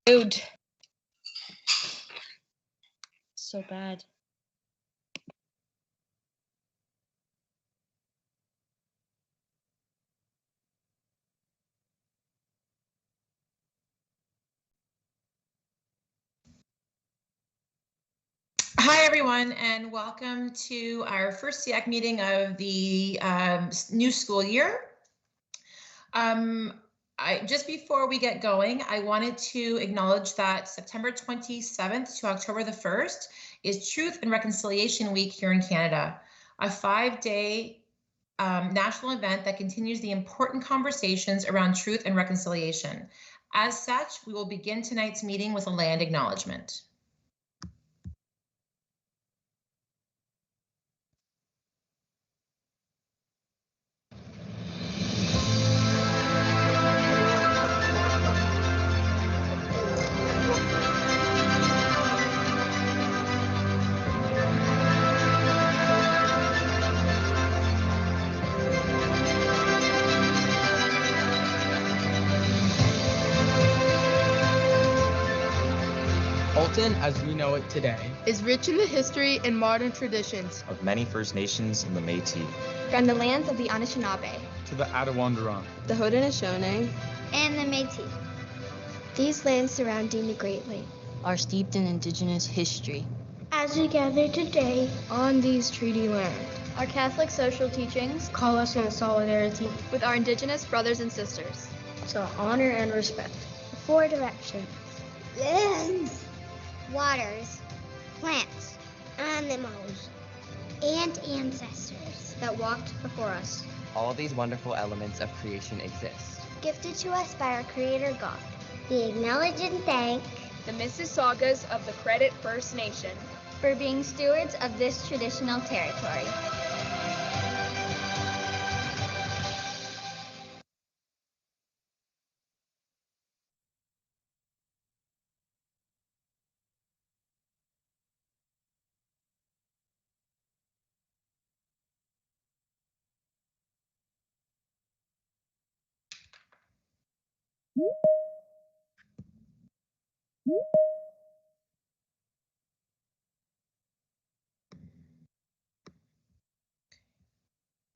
Dude. So bad. Hi, everyone, and welcome to our first SEAC meeting of the new school year. Just before we get going, I wanted to acknowledge that September 27th to October the 1st is Truth and Reconciliation Week here in Canada, a 5-day national event that continues the important conversations around truth and reconciliation. As such, we will begin tonight's meeting with a land acknowledgement. Alton, as we know it today, is rich in the history and modern traditions of many First Nations and the Métis. From the lands of the Anishinaabe to the Attawandaron, the Haudenosaunee, and the Métis. These lands surrounding the Great Lakes are steeped in Indigenous history. As we gather today on these treaty lands, our Catholic social teachings call us in solidarity with our Indigenous brothers and sisters. To honor and respect the four directions: lands, waters, plants, animals, and ancestors that walked before us. All these wonderful elements of creation exist, gifted to us by our Creator God. We acknowledge and thank the Mississaugas of the Credit First Nation for being stewards of this traditional territory.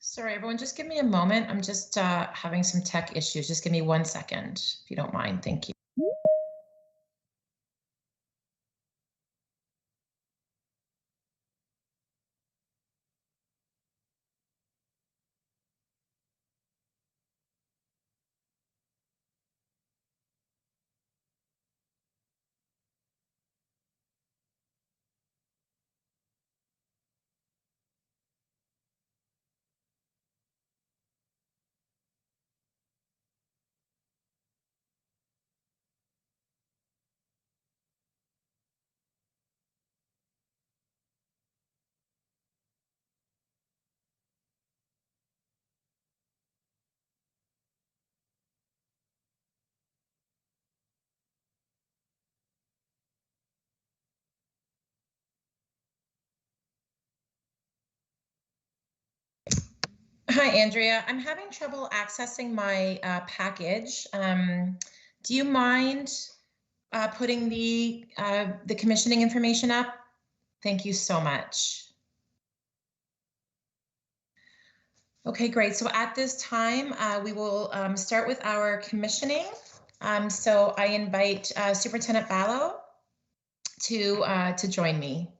Sorry, everyone, just give me a moment. I'm just having some tech issues. Just give me 1 second, if you don't mind. Thank you. Hi, Andrea. I'm having trouble accessing my package. Do you mind putting the commissioning information up? Thank you so much. Okay, great. So at this time, we will start with our commissioning. So I invite Superintendent Ballo to join me.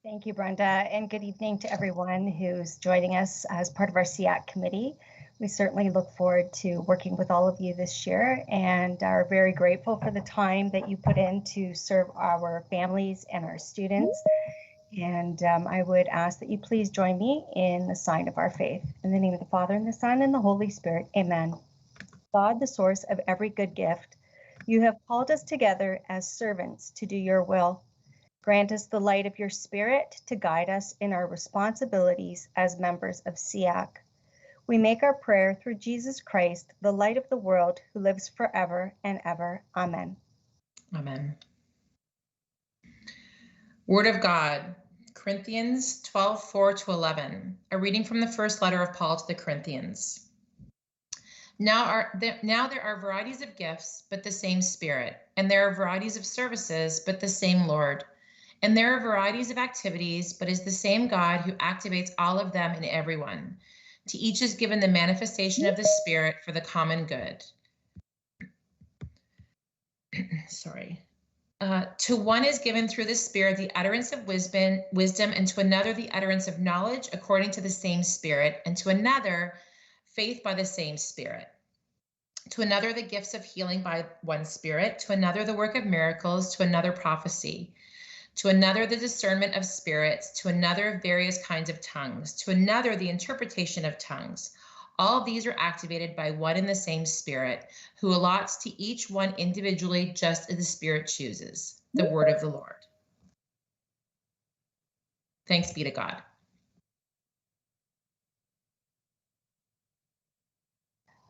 Thank you, Brenda, and good evening to everyone who's joining us as part of our SEAC committee. We certainly look forward to working with all of you this year and are very grateful for the time that you put in to serve our families and our students. And I would ask that you please join me in the sign of our faith. In the name of the Father, and the Son, and the Holy Spirit, amen. God, the source of every good gift, you have called us together as servants to do your will. Grant us the light of your Spirit to guide us in our responsibilities as members of SEAC. We make our prayer through Jesus Christ, the light of the world, who lives forever and ever. Amen. Amen. Word of God, Corinthians 12:4-11, a reading from the first letter of Paul to the Corinthians. Now there are varieties of gifts, but the same Spirit. And there are varieties of services, but the same Lord. And there are varieties of activities, but is the same God who activates all of them in everyone. To each is given the manifestation of the Spirit for the common good. Sorry. To one is given through the Spirit the utterance of wisdom, and to another the utterance of knowledge according to the same Spirit, and to another faith by the same Spirit. To another the gifts of healing by one Spirit, to another the work of miracles, to another prophecy, to another the discernment of spirits, to another various kinds of tongues, to another the interpretation of tongues. All these are activated by one and the same Spirit, who allots to each one individually just as the Spirit chooses. The word of the Lord. Thanks be to God.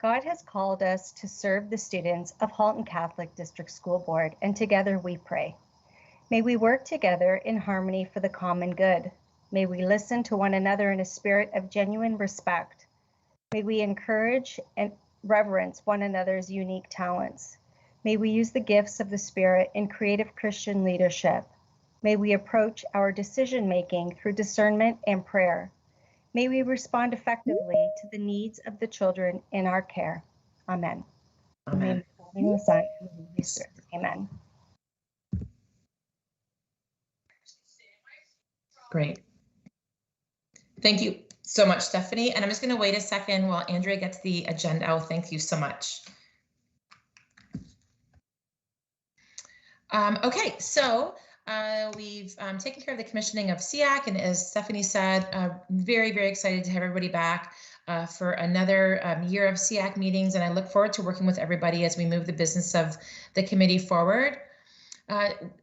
God has called us to serve the students of Halton Catholic District School Board, and together we pray. May we work together in harmony for the common good. May we listen to one another in a spirit of genuine respect. May we encourage and reverence one another's unique talents. May we use the gifts of the Spirit in creative Christian leadership. May we approach our decision-making through discernment and prayer. May we respond effectively to the needs of the children in our care. Amen. Amen. In the name of the Son, and the Holy Spirit. Amen. Great. Thank you so much, Stephanie. And I'm just going to wait a second while Andrea gets the agenda. Oh, thank you so much. Okay, so we've taken care of the commissioning of SEAC, and as Stephanie said, very, very excited to have everybody back for another year of SEAC meetings, and I look forward to working with everybody as we move the business of the committee forward.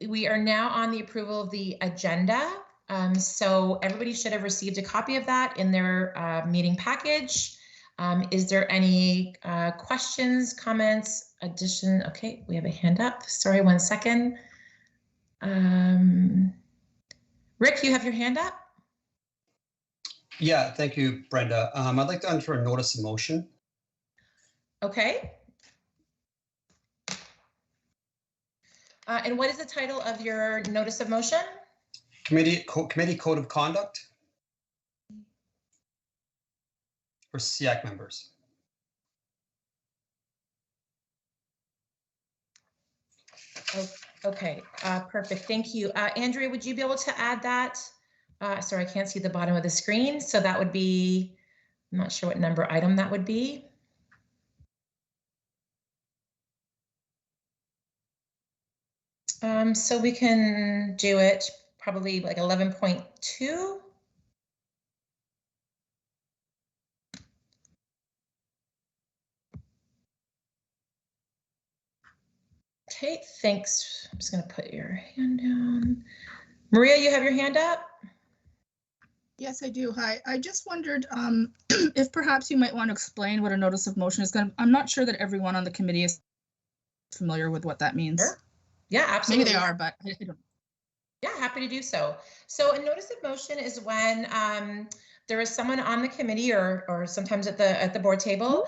We are now on the approval of the agenda. So everybody should have received a copy of that in their meeting package. Is there any questions, comments, addition? Okay, we have a hand up. Sorry, 1 second. Rick, you have your hand up? Yeah, thank you, Brenda. I'd like to enter a notice of motion. Okay. And what is the title of your notice of motion? Committee Code of Conduct for SEAC members. Okay, perfect. Thank you. Andrea, would you be able to add that? Sorry, I can't see the bottom of the screen. So that would be, I'm not sure what number item that would be. So we can do it probably like 11.2. Okay, thanks. I'm just going to put your hand down. Maria, you have your hand up? Yes, I do. Hi. I just wondered if perhaps you might want to explain what a notice of motion is. I'm not sure that everyone on the committee is familiar with what that means. Sure. Yeah, absolutely. Maybe they are, but I don't. Yeah, happy to do so. So a notice of motion is when there is someone on the committee or sometimes at the board table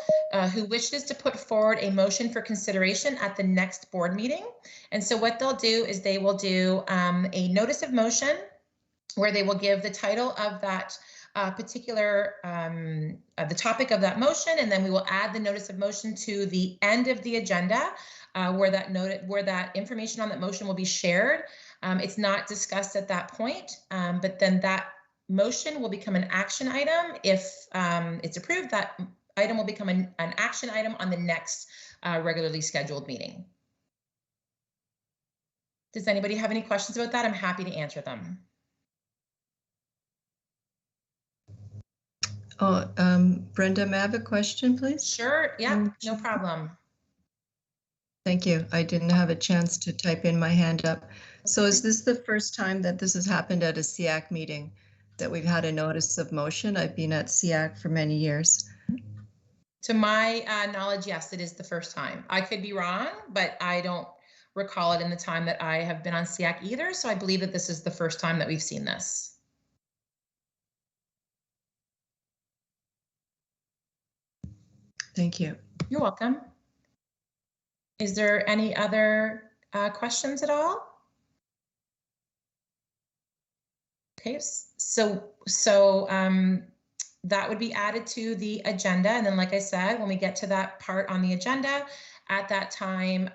who wishes to put forward a motion for consideration at the next board meeting. And so what they'll do is they will do a notice of motion where they will give the title of that particular, the topic of that motion, and then we will add the notice of motion to the end of the agenda where that information on that motion will be shared. It's not discussed at that point, but then that motion will become an action item. If it's approved, that item will become an action item on the next regularly scheduled meeting. Does anybody have any questions about that? I'm happy to answer them. Oh, Brenda, may I have a question, please? Sure, yeah, no problem. Thank you. I didn't have a chance to type in my hand up. So is this the first time that this has happened at a SEAC meeting, that we've had a notice of motion? I've been at SEAC for many years. To my knowledge, yes, it is the first time. I could be wrong, but I don't recall it in the time that I have been on SEAC either. So I believe that this is the first time that we've seen this. Thank you. You're welcome. Is there any other questions at all? Okay, so that would be added to the agenda. And then, like I said, when we get to that part on the agenda, at that time,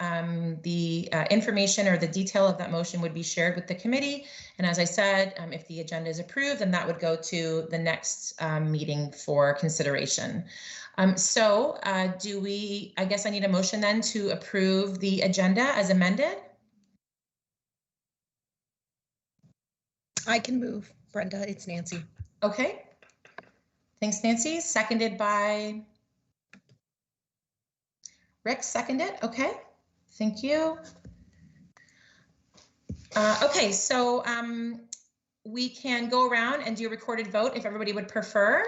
the information or the detail of that motion would be shared with the committee. And as I said, if the agenda is approved, then that would go to the next meeting for consideration. I guess I need a motion then to approve the agenda as amended. I can move, Brenda. It's Nancy. Okay. Thanks, Nancy. Seconded by Rick. Seconded. Okay. Thank you. Okay, so we can go around and do a recorded vote if everybody would prefer,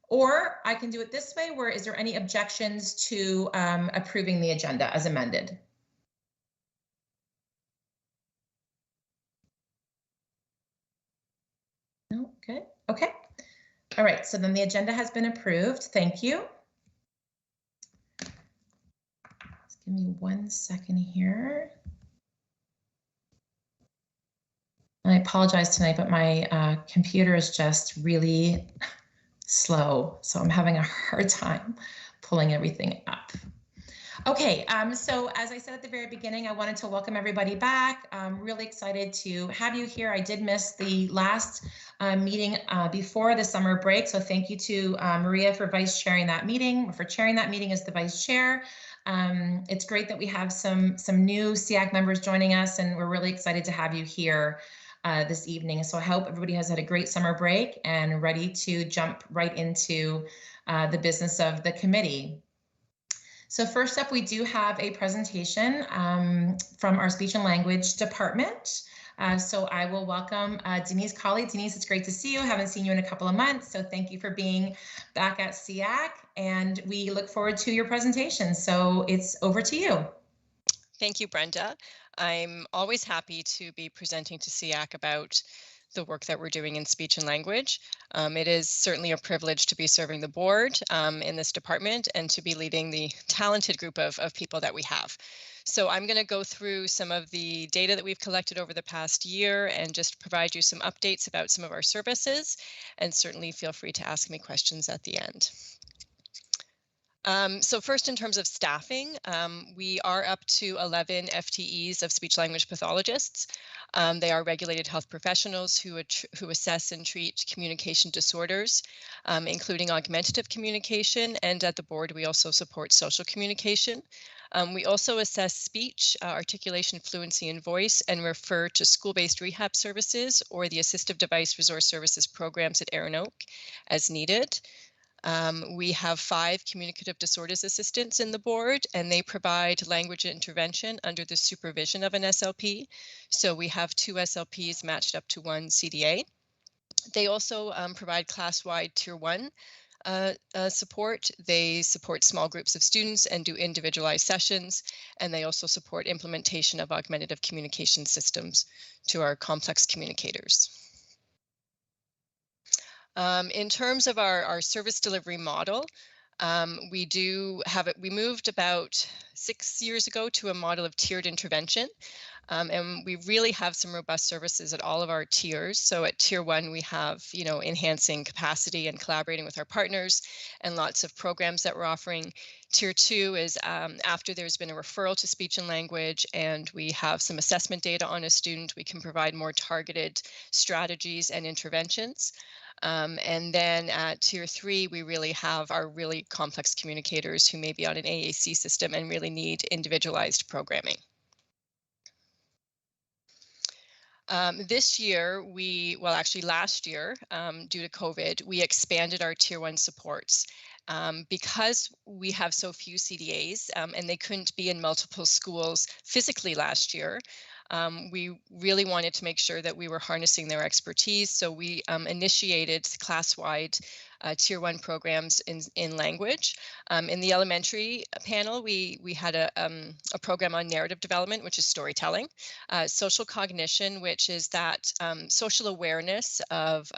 or I can do it this way, where is there any objections to approving the agenda as amended? No, good. Okay. All right, so then the agenda has been approved. Thank you. Just give me 1 second here. I apologize tonight, but my computer is just really slow, so I'm having a hard time pulling everything up. Okay, so as I said at the very beginning, I wanted to welcome everybody back. I'm really excited to have you here. I did miss the last meeting before the summer break, so thank you to Maria for chairing that meeting as the vice chair. It's great that we have some new SEAC members joining us, and we're really excited to have you here this evening. So I hope everybody has had a great summer break and ready to jump right into the business of the committee. So first up, we do have a presentation from our speech and language department. So I will welcome Denise Colley. Denise, it's great to see you. I haven't seen you in a couple of months, so thank you for being back at SEAC, and we look forward to your presentation. So it's over to you. Thank you, Brenda. I'm always happy to be presenting to SEAC about the work that we're doing in speech and language. It is certainly a privilege to be serving the board in this department and to be leading the talented group of people that we have. So I'm going to go through some of the data that we've collected over the past year and just provide you some updates about some of our services, and certainly feel free to ask me questions at the end. So first, in terms of staffing, we are up to 11 FTEs of speech language pathologists. They are regulated health professionals who assess and treat communication disorders, including augmentative communication, and at the board we also support social communication. We also assess speech, articulation, fluency, and voice, and refer to school-based rehab services or the assistive device resource services programs at Erin Oak as needed. We have 5 communicative disorders assistants in the board, and they provide language intervention under the supervision of an SLP. So we have 2 SLPs matched up to 1 CDA. They also provide class-wide Tier 1 support. They support small groups of students and do individualized sessions, and they also support implementation of augmentative communication systems to our complex communicators. In terms of our service delivery model, we moved about 6 years ago to a model of tiered intervention. And we really have some robust services at all of our tiers. So at Tier 1, we have, enhancing capacity and collaborating with our partners and lots of programs that we're offering. Tier 2 is after there's been a referral to speech and language and we have some assessment data on a student, we can provide more targeted strategies and interventions. And then at Tier 3, we really have our really complex communicators who may be on an AAC system and really need individualized programming. This year, last year, due to COVID, we expanded our Tier 1 supports. Because we have so few CDAs and they couldn't be in multiple schools physically last year, we really wanted to make sure that we were harnessing their expertise. So we initiated class-wide Tier 1 programs in language. In the elementary panel, we had a program on narrative development, which is storytelling, social cognition, which is that social awareness of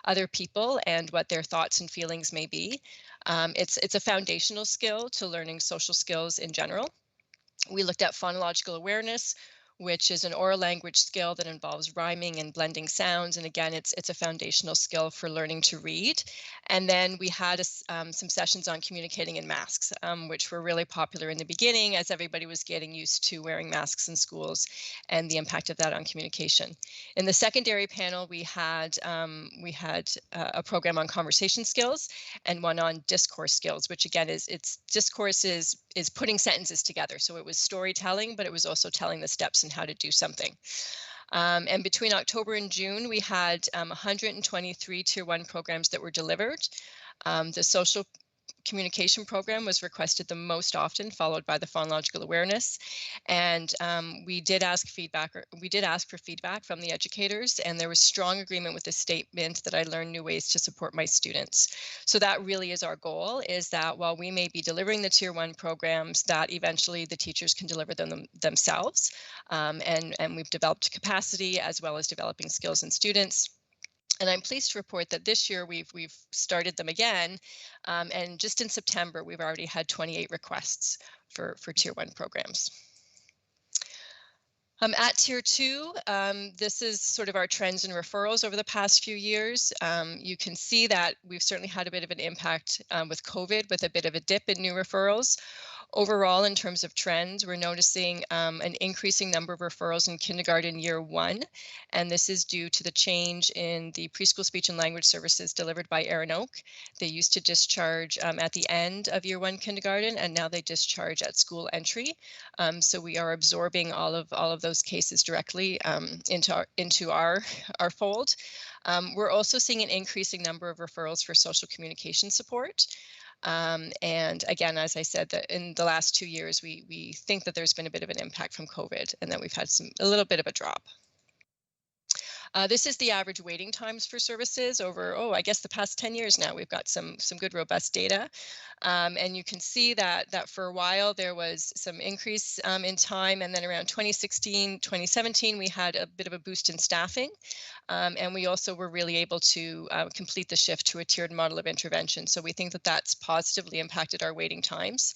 other people and what their thoughts and feelings may be. It's a foundational skill to learning social skills in general. We looked at phonological awareness, which is an oral language skill that involves rhyming and blending sounds. And again, it's a foundational skill for learning to read. And then we had some sessions on communicating in masks, which were really popular in the beginning as everybody was getting used to wearing masks in schools and the impact of that on communication. In the secondary panel, we had a program on conversation skills and one on discourse skills, which again discourse is putting sentences together. So it was storytelling, but it was also telling the steps and how to do something. And between October and June, we had 123 Tier 1 programs that were delivered. The social communication program was requested the most often, followed by the phonological awareness. And we did ask for feedback from the educators, and there was strong agreement with the statement that I learned new ways to support my students. So that really is our goal, is that while we may be delivering the Tier 1 programs, that eventually the teachers can deliver them themselves. And we've developed capacity as well as developing skills in students. And I'm pleased to report that this year we've started them again, and just in September we've already had 28 requests for Tier 1 programs. At Tier 2, this is sort of our trends and referrals over the past few years. You can see that we've certainly had a bit of an impact with COVID, with a bit of a dip in new referrals. Overall, in terms of trends, we're noticing an increasing number of referrals in kindergarten year 1, and this is due to the change in the preschool speech and language services delivered by Erin Oak. They used to discharge at the end of year 1 kindergarten, and now they discharge at school entry. So we are absorbing all of those cases directly into our fold. We're also seeing an increasing number of referrals for social communication support. And again, as I said, that in the last 2 years, we think that there's been a bit of an impact from COVID and that we've had a little bit of a drop. This is the average waiting times for services over, I guess the past 10 years now. We've got some good robust data. And you can see that for a while there was some increase in time, and then around 2016, 2017, we had a bit of a boost in staffing. And we also were really able to complete the shift to a tiered model of intervention. So we think that that's positively impacted our waiting times.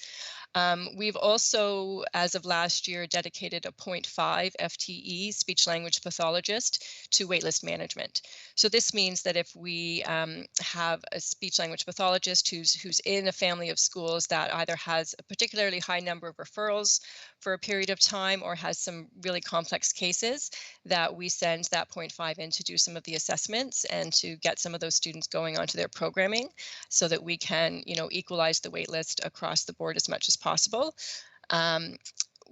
We've also, as of last year, dedicated a 0.5 FTE speech language pathologist to waitlist management. So this means that if we have a speech language pathologist who's in a family of schools that either has a particularly high number of referrals for a period of time or has some really complex cases, that we send that 0.5 in to do some of the assessments and to get some of those students going onto their programming so that we can, equalize the wait list across the board as much as possible.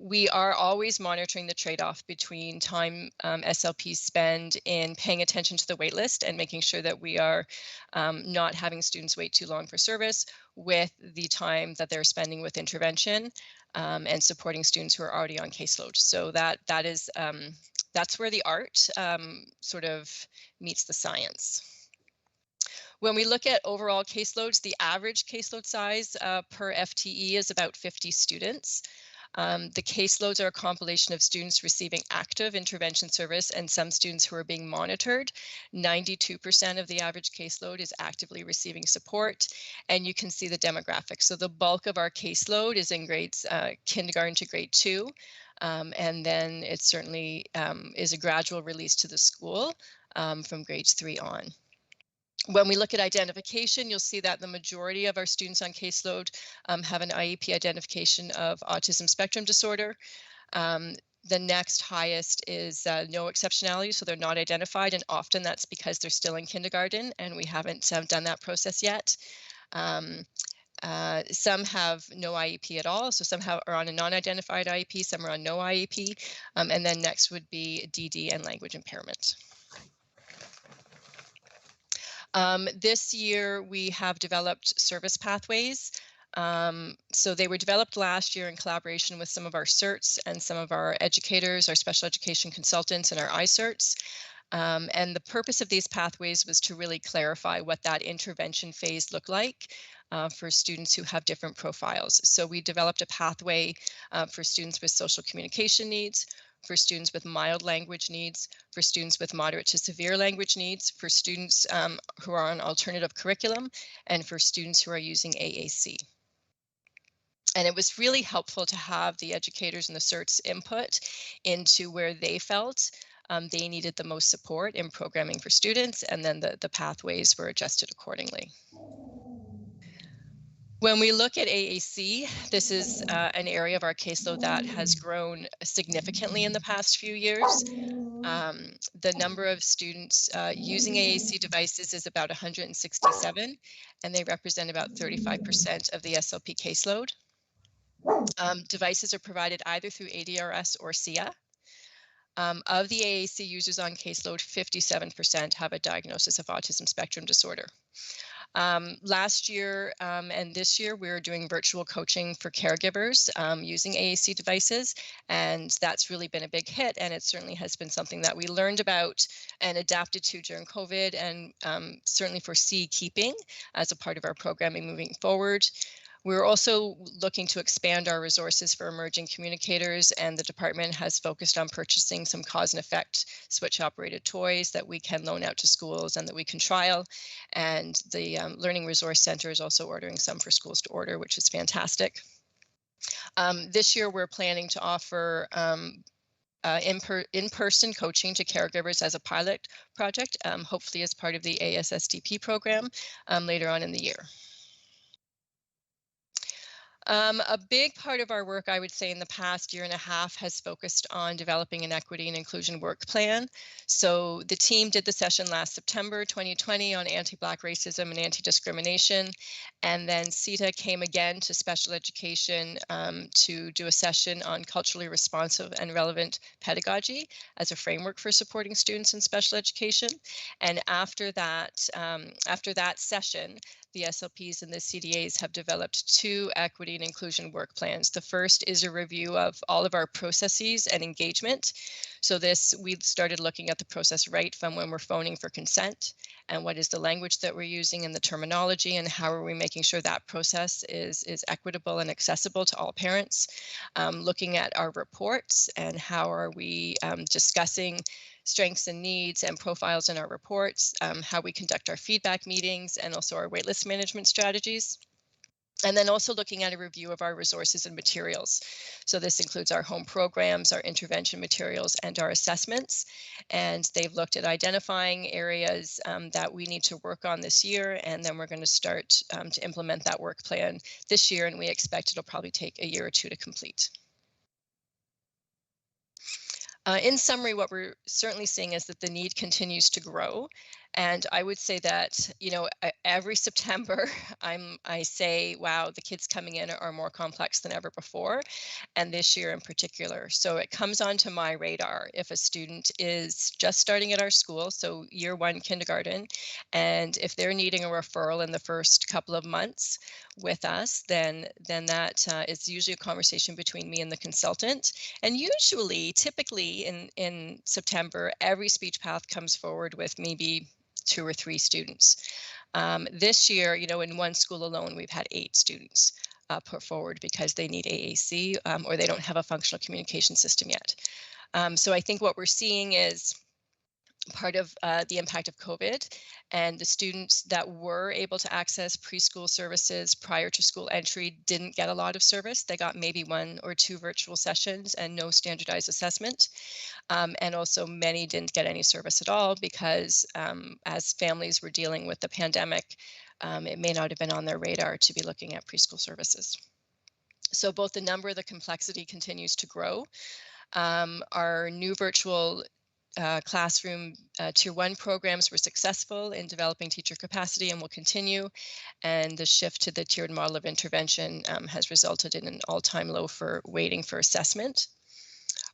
We are always monitoring the trade-off between time SLPs spend in paying attention to the wait list and making sure that we are not having students wait too long for service with the time that they're spending with intervention and supporting students who are already on caseload. So that's where the art sort of meets the science. When we look at overall caseloads, the average caseload size per FTE is about 50 students. The caseloads are a compilation of students receiving active intervention service and some students who are being monitored. 92% of the average caseload is actively receiving support, and you can see the demographics. So the bulk of our caseload is in grades kindergarten to grade 2, and then it certainly is a gradual release to the school from grades 3 on. When we look at identification, you'll see that the majority of our students on caseload have an IEP identification of autism spectrum disorder. The next highest is no exceptionality, so they're not identified, and often that's because they're still in kindergarten and we haven't done that process yet. Some have no IEP at all, so some are on a non-identified IEP, some are on no IEP, and then next would be DD and language impairment. This year, we have developed service pathways. So they were developed last year in collaboration with some of our Certs and some of our educators, our special education consultants, and our iCerts. And the purpose of these pathways was to really clarify what that intervention phase looked like for students who have different profiles. So we developed a pathway for students with social communication needs, for students with mild language needs, for students with moderate to severe language needs, for students who are on alternative curriculum, and for students who are using AAC. And it was really helpful to have the educators and the Certs input into where they felt they needed the most support in programming for students, and then the pathways were adjusted accordingly. When we look at AAC, this is an area of our caseload that has grown significantly in the past few years. The number of students using AAC devices is about 167, and they represent about 35% of the SLP caseload. Devices are provided either through ADRS or SEA. Of the AAC users on caseload, 57% have a diagnosis of autism spectrum disorder. Last year and this year, we're doing virtual coaching for caregivers using AAC devices, and that's really been a big hit, and it certainly has been something that we learned about and adapted to during COVID, and certainly foresee keeping as a part of our programming moving forward. We're also looking to expand our resources for emerging communicators, and the department has focused on purchasing some cause and effect switch operated toys that we can loan out to schools and that we can trial. And the Learning Resource Center is also ordering some for schools to order, which is fantastic. This year, we're planning to offer in-person coaching to caregivers as a pilot project, hopefully as part of the ASSDP program later on in the year. A big part of our work, I would say, in the past year and a half has focused on developing an equity and inclusion work plan. So the team did the session last September 2020 on anti-Black racism and anti-discrimination. And then CETA came again to special education to do a session on culturally responsive and relevant pedagogy as a framework for supporting students in special education. And after that session, the SLPs and the CDAs have developed 2 equity and inclusion work plans. The first is a review of all of our processes and engagement. So we started looking at the process right from when we're phoning for consent, and what is the language that we're using and the terminology, and how are we making sure that process is equitable and accessible to all parents. Looking at our reports and how are we discussing strengths and needs and profiles in our reports, how we conduct our feedback meetings, and also our waitlist management strategies. And then also looking at a review of our resources and materials. So this includes our home programs, our intervention materials, and our assessments. And they've looked at identifying areas that we need to work on this year, and then we're going to start to implement that work plan this year, and we expect it'll probably take a year or 2 to complete. In summary, what we're certainly seeing is that the need continues to grow. And I would say that, you know, every September, I say, wow, the kids coming in are more complex than ever before, and this year in particular. So it comes onto my radar if a student is just starting at our school, so year 1 kindergarten, and if they're needing a referral in the first couple of months with us, then that is usually a conversation between me and the consultant. And usually, typically in September, every speech path comes forward with maybe 2 or 3 students. This year, you know, in one school alone, we've had 8 students put forward because they need AAC or they don't have a functional communication system yet. So I think what we're seeing is part of the impact of COVID, and the students that were able to access preschool services prior to school entry didn't get a lot of service. They got maybe 1 or 2 virtual sessions and no standardized assessment. And also many didn't get any service at all because as families were dealing with the pandemic, it may not have been on their radar to be looking at preschool services. So both the number and the complexity continues to grow. Our new virtual classroom Tier 1 programs were successful in developing teacher capacity and will continue. And the shift to the tiered model of intervention has resulted in an all-time low for waiting for assessment.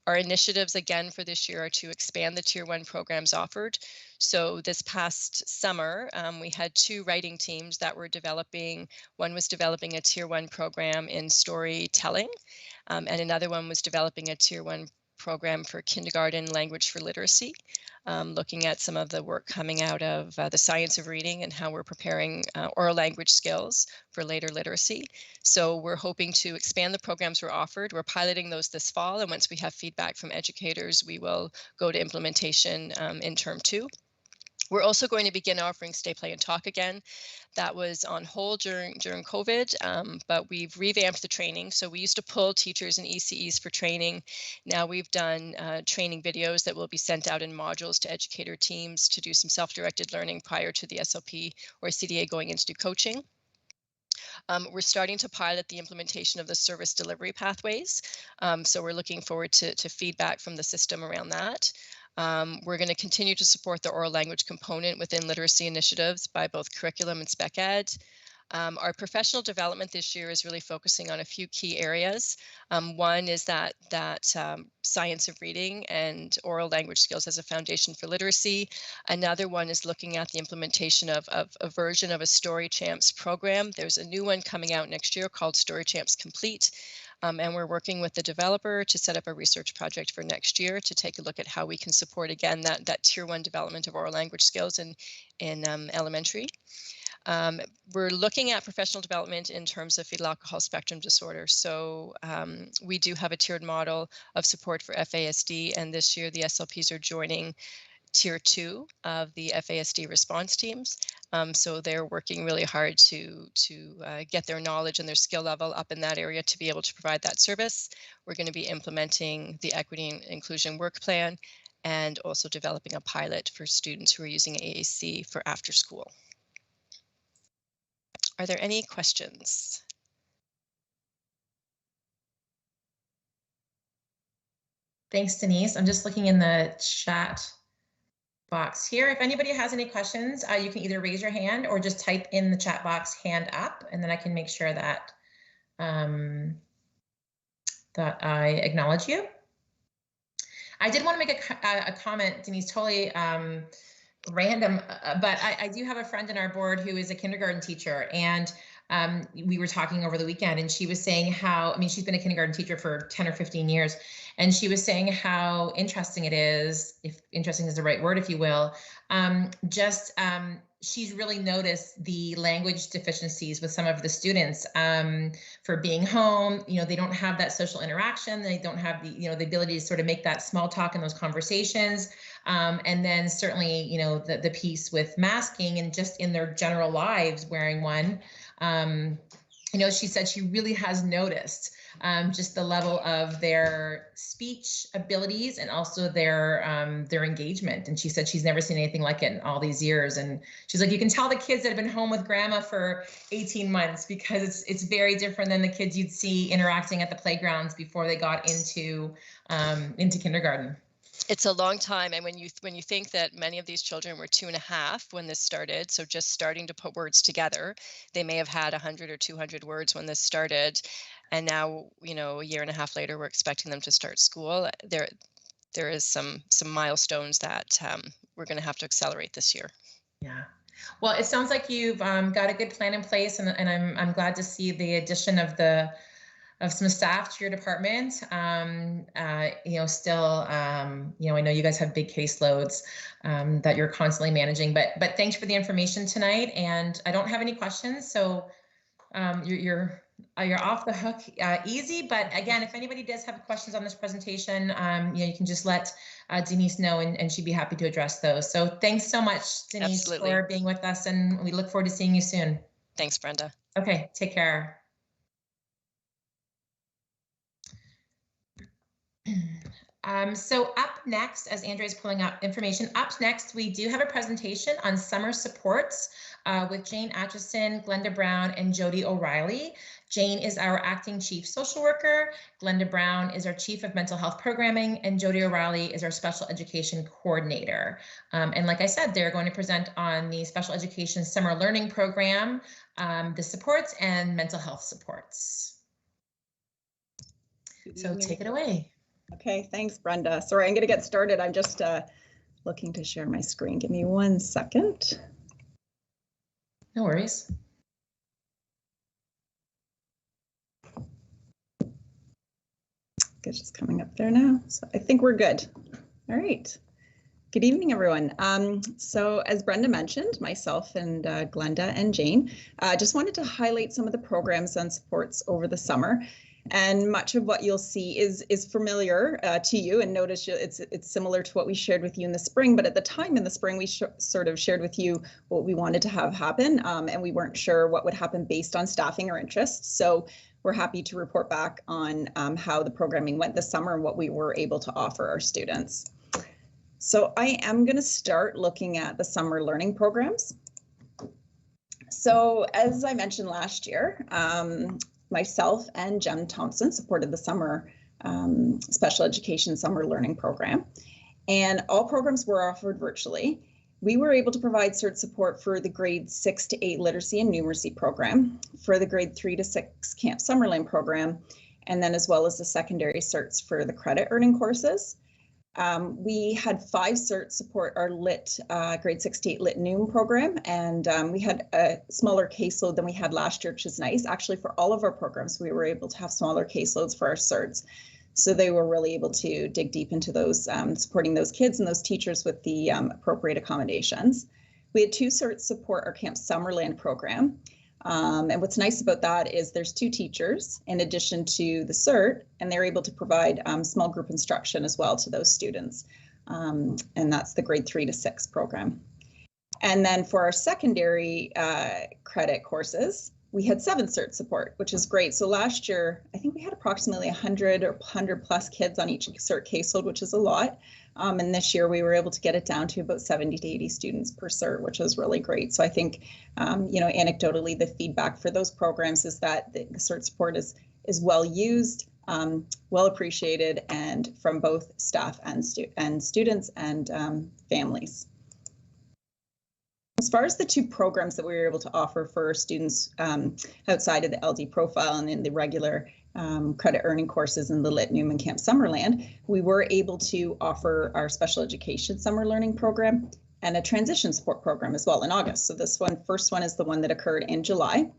Our initiatives again for this year are to expand the Tier 1 programs offered. So this past summer, we had 2 writing teams that were developing. One was developing a Tier 1 program in storytelling, and another one was developing a Tier 1 program for kindergarten language for literacy. looking at some of the work coming out of the science of reading and how we're preparing oral language skills for later literacy. So we're hoping to expand the programs we're offered. We're piloting those this fall, and once we have feedback from educators, we will go to implementation in term 2. We're also going to begin offering Stay, Play, and Talk again. That was on hold during COVID, but we've revamped the training. So we used to pull teachers and ECEs for training. Now we've done training videos that will be sent out in modules to educator teams to do some self-directed learning prior to the SLP or CDA going into coaching. We're starting to pilot the implementation of the service delivery pathways. So we're looking forward to feedback from the system around that. We're going to continue to support the oral language component within literacy initiatives by both curriculum and spec ed. Our professional development this year is really focusing on a few key areas. One is that science of reading and oral language skills as a foundation for literacy. Another one is looking at the implementation of a version of a Story Champs program. There's a new one coming out next year called Story Champs Complete. And we're working with the developer to set up a research project for next year to take a look at how we can support, again, that tier 1 development of oral language skills in elementary. We're looking at professional development in terms of fetal alcohol spectrum disorder. So we do have a tiered model of support for FASD, and this year the SLPs are joining tier 2 of the FASD response teams. So they're working really hard to get their knowledge and their skill level up in that area to be able to provide that service. We're going to be implementing the equity and inclusion work plan and also developing a pilot for students who are using AAC for after school. Are there any questions? Thanks, Denise. I'm just looking in the chat box here. If anybody has any questions, you can either raise your hand or just type in the chat box hand up, and then I can make sure that that I acknowledge you. I did want to make a comment, Denise, totally random, but I do have a friend in our board who is a kindergarten teacher, and we were talking over the weekend, and she was saying how, I mean, she's been a kindergarten teacher for 10 or 15 years, and she was saying how interesting it is, if interesting is the right word, if you will, she's really noticed the language deficiencies with some of the students for being home. You know, they don't have that social interaction. They don't have the, you know, the ability to sort of make that small talk in those conversations. And then certainly, you know, the piece with masking and just in their general lives wearing one. You know, she said she really has noticed just the level of their speech abilities and also their engagement. And she said she's never seen anything like it in all these years. And she's like, you can tell the kids that have been home with grandma for 18 months because it's very different than the kids you'd see interacting at the playgrounds before they got into kindergarten. It's a long time, and when you think that many of these children were 2.5 when this started, so just starting to put words together, they may have had 100 or 200 words when this started, and now, you know, a year and a half later, we're expecting them to start school. There is some milestones that we're going to have to accelerate this year. Yeah. Well, it sounds like you've got a good plan in place, and I'm glad to see the addition of some staff to your department. You know, still, you know, I know you guys have big caseloads that you're constantly managing, but thanks for the information tonight. And I don't have any questions, so you're off the hook easy. But again, if anybody does have questions on this presentation, you know, you can just let Denise know, and she'd be happy to address those. So thanks so much, Denise, Absolutely, for being with us, and we look forward to seeing you soon. Thanks, Brenda. Okay, take care. So up next, as Andrea's pulling up information, up next, we do have a presentation on summer supports with Jane Atchison, Glenda Brown, and Jody O'Reilly. Jane is our acting chief social worker. Glenda Brown is our chief of mental health programming, and Jody O'Reilly is our special education coordinator. And like I said, they're going to present on the special education summer learning program, the supports and mental health supports. So take it away. Okay, thanks, Brenda. Sorry, I'm going to get started. I'm just looking to share my screen. Give me 1 second. No worries. It's just coming up there now. So I think we're good. All right. Good evening, everyone. So as Brenda mentioned, myself and Glenda and Jane just wanted to highlight some of the programs and supports over the summer. And much of what you'll see is familiar to you, and notice it's similar to what we shared with you in the spring. But at the time in the spring, we sort of shared with you what we wanted to have happen, and we weren't sure what would happen based on staffing or interests. So we're happy to report back on how the programming went this summer and what we were able to offer our students. So I am going to start looking at the summer learning programs. So as I mentioned last year, myself and Jem Thompson supported the summer special education summer learning program, and all programs were offered virtually. We were able to provide Cert support for the grade 6 to 8 literacy and numeracy program, for the grade 3 to 6 Camp Summerland program, and then as well as the secondary Certs for the credit earning courses. We had 5 Certs support our Lit grade 6 to 8 Lit Noom program, and we had a smaller caseload than we had last year, which is nice. Actually, for all of our programs, we were able to have smaller caseloads for our Certs. So they were really able to dig deep into those, supporting those kids and those teachers with the appropriate accommodations. We had 2 Certs support our Camp Summerland program. And what's nice about that is there's 2 teachers in addition to the Cert, and they're able to provide small group instruction as well to those students. And that's the grade 3 to 6 program. And then for our secondary credit courses, we had 7 Cert support, which is great. So last year, I think we had approximately 100 or 100 plus kids on each Cert caseload, which is a lot. And this year we were able to get it down to about 70 to 80 students per Cert, which was really great. So I think, you know, anecdotally, the feedback for those programs is that the Cert support is well used, well appreciated, and from both staff and students and families. As far as the 2 programs that we were able to offer for students outside of the LD profile and in the regular credit earning courses in the Lit Noom and Camp Summerland, we were able to offer our special education summer learning program and a transition support program as well in August. So this first one is the one that occurred in July.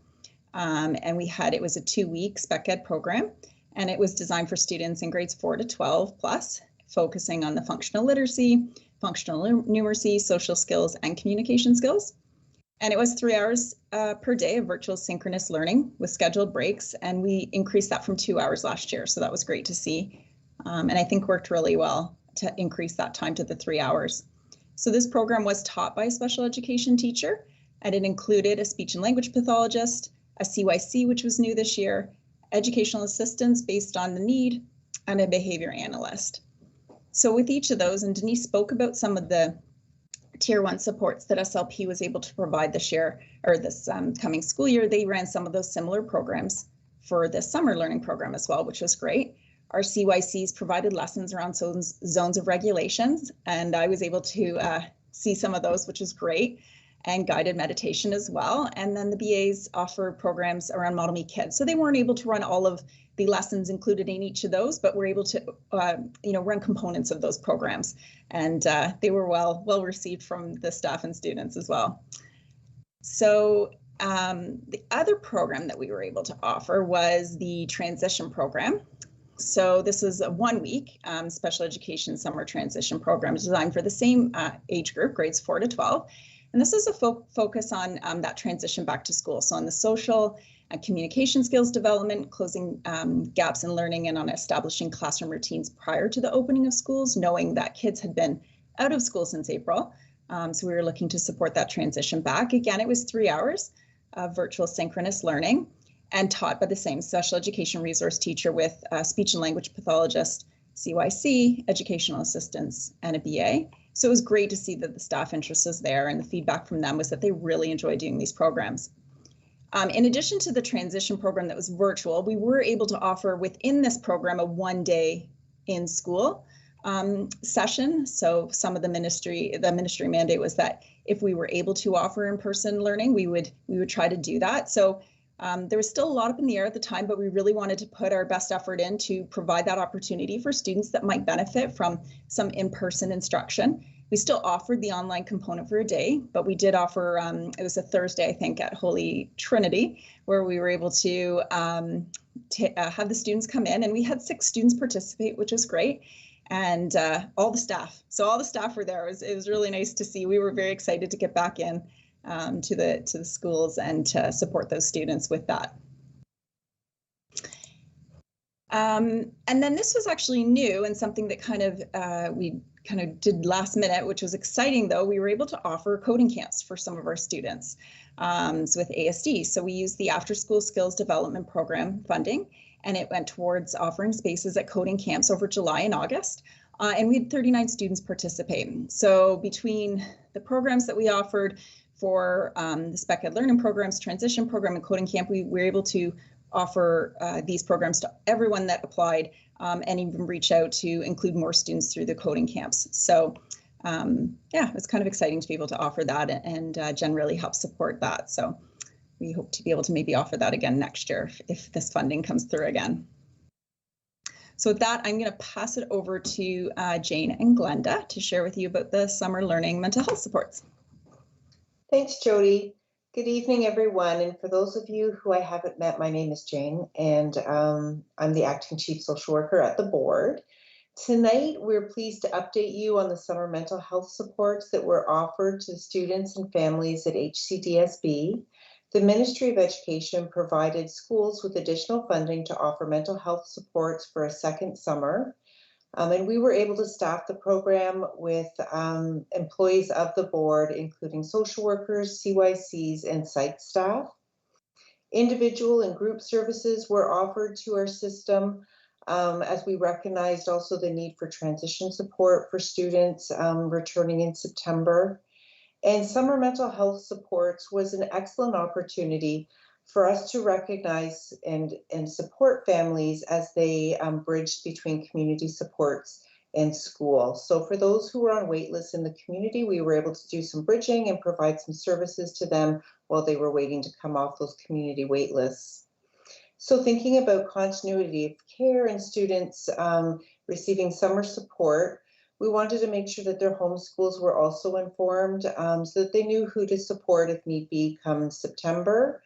And it was a 2-week spec ed program, and it was designed for students in grades 4 to 12 plus, focusing on the functional literacy, functional numeracy, social skills, and communication skills. And it was 3 hours per day of virtual synchronous learning with scheduled breaks, and we increased that from 2 hours last year, so that was great to see. And I think worked really well to increase that time to the 3 hours. So this program was taught by a special education teacher, and it included a speech and language pathologist, a CYC, which was new this year, educational assistance based on the need, and a behavior analyst. So with each of those, and Denise spoke about some of the Tier 1 supports that SLP was able to provide this year, or this coming school year, they ran some of those similar programs for the summer learning program as well, which was great. Our CYCs provided lessons around zones of regulations, and I was able to see some of those, which is great, and guided meditation as well. And then the BAs offer programs around Model Me Kids. So they weren't able to run all of the lessons included in each of those, but we're able to, run components of those programs. And they were well received from the staff and students as well. So the other program that we were able to offer was the transition program. So this is a 1-week special education summer transition program designed for the same age group, grades 4 to 12. And this is a focus on that transition back to school. So on the social and communication skills development, closing gaps in learning, and on establishing classroom routines prior to the opening of schools, knowing that kids had been out of school since April. So we were looking to support that transition back. Again, it was 3 hours of virtual synchronous learning and taught by the same special education resource teacher with a speech and language pathologist, CYC, educational assistants, and a BA. So it was great to see that the staff interest is there, and the feedback from them was that they really enjoy doing these programs. In addition to the transition program that was virtual, we were able to offer within this program a 1-day in school session. So some of the ministry mandate was that if we were able to offer in-person learning, we would try to do that. So there was still a lot up in the air at the time, but we really wanted to put our best effort in to provide that opportunity for students that might benefit from some in-person instruction. We still offered the online component for a day, but we did offer, it was a Thursday, I think, at Holy Trinity, where we were able to have the students come in, and we had 6 students participate, which was great. and all the staff. So all the staff were there. It was really nice to see. We were very excited to get back in to the schools and to support those students with that. And then this was actually new and something that we kind of did last minute, which was exciting though. We were able to offer coding camps for some of our students so with ASD. So we used the After School Skills Development Program funding, and it went towards offering spaces at coding camps over July and August. And we had 39 students participating. So between the programs that we offered for the Spec Ed Learning Programs, Transition Program, and Coding Camp, we were able to offer these programs to everyone that applied, and even reach out to include more students through the coding camps. So yeah, it was kind of exciting to be able to offer that, and Jen really helped support that. So we hope to be able to maybe offer that again next year if this funding comes through again. So with that, I'm going to pass it over to Jane and Glenda to share with you about the summer learning mental health supports. Thanks, Jody. Good evening, everyone. And for those of you who I haven't met, my name is Jane, and I'm the Acting Chief Social Worker at the board. Tonight, we're pleased to update you on the summer mental health supports that were offered to students and families at HCDSB. The Ministry of Education provided schools with additional funding to offer mental health supports for a second summer. And we were able to staff the program with employees of the board, including social workers, CYCs, and psych staff. Individual and group services were offered to our system as we recognized also the need for transition support for students returning in September. And summer mental health supports was an excellent opportunity for us to recognize and support families as they bridged between community supports and school. So for those who were on wait lists in the community, we were able to do some bridging and provide some services to them while they were waiting to come off those community wait lists. So thinking about continuity of care and students receiving summer support, we wanted to make sure that their home schools were also informed so that they knew who to support if need be come September.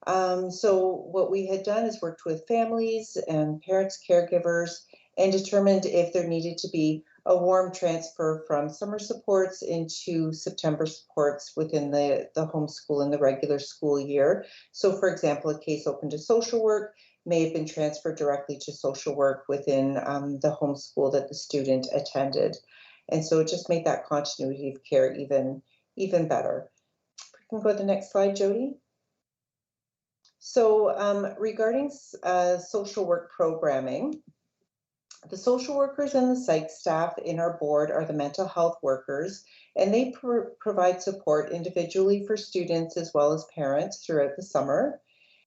So what we had done is worked with families and parents, caregivers, and determined if there needed to be a warm transfer from summer supports into September supports within the homeschool and the regular school year. So for example, a case open to social work may have been transferred directly to social work within the homeschool that the student attended. And so it just made that continuity of care even better. We can go to the next slide, Jody. So regarding social work programming, the social workers and the psych staff in our board are the mental health workers, and they provide support individually for students as well as parents throughout the summer.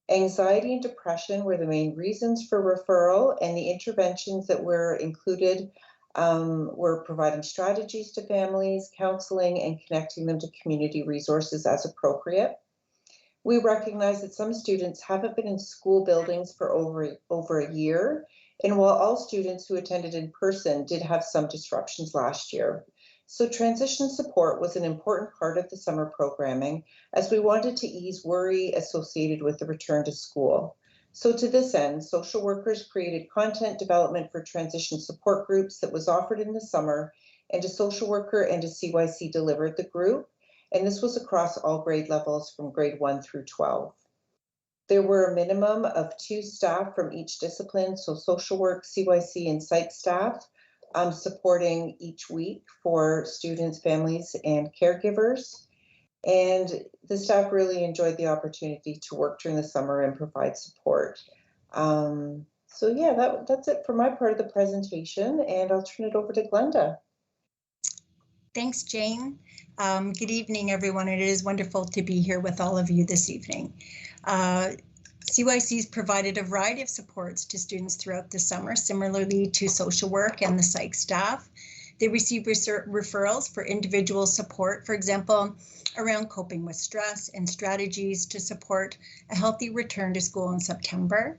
Anxiety and depression were the main reasons for referral, and the interventions that were included were providing strategies to families, counseling, and connecting them to community resources as appropriate. We recognize that some students haven't been in school buildings for over a year, and while all students who attended in person did have some disruptions last year. So transition support was an important part of the summer programming as we wanted to ease worry associated with the return to school. So to this end, social workers created content development for transition support groups that was offered in the summer, and a social worker and a CYC delivered the group. And this was across all grade levels from grade 1 through 12. There were a minimum of 2 staff from each discipline, so social work, CYC, and psych staff supporting each week for students, families, and caregivers. And the staff really enjoyed the opportunity to work during the summer and provide support. So yeah, that's it for my part of the presentation, and I'll turn it over to Glenda. Thanks, Jane. Good evening, everyone. It is wonderful to be here with all of you this evening. CYC's provided a variety of supports to students throughout the summer, similarly to social work and the psych staff. They receive referrals for individual support, for example, around coping with stress and strategies to support a healthy return to school in September.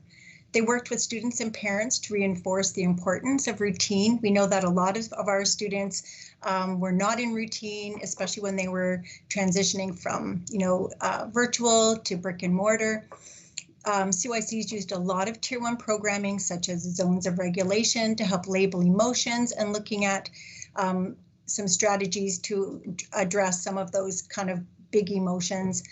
They worked with students and parents to reinforce the importance of routine. We know that a lot of our students were not in routine, especially when they were transitioning from, virtual to brick and mortar. CYCs used a lot of Tier 1 programming, such as zones of regulation, to help label emotions and looking at some strategies to address some of those kind of big emotions.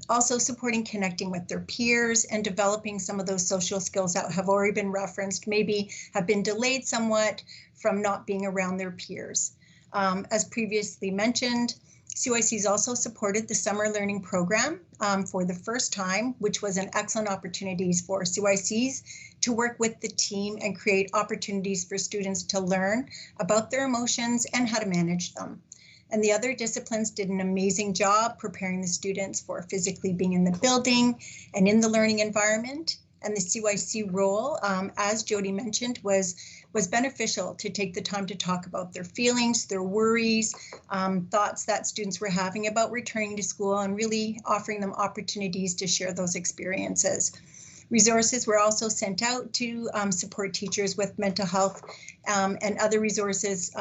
Also supporting connecting with their peers and developing some of those social skills that have already been referenced, maybe have been delayed somewhat from not being around their peers. As previously mentioned, CYCs also supported the summer learning program for the first time, which was an excellent opportunity for CYCs to work with the team and create opportunities for students to learn about their emotions and how to manage them. And the other disciplines did an amazing job preparing the students for physically being in the building and in the learning environment. And the CYC role, as Jody mentioned, was beneficial to take the time to talk about their feelings, their worries, thoughts that students were having about returning to school, and really offering them opportunities to share those experiences. Resources were also sent out to support teachers with mental health and other resources.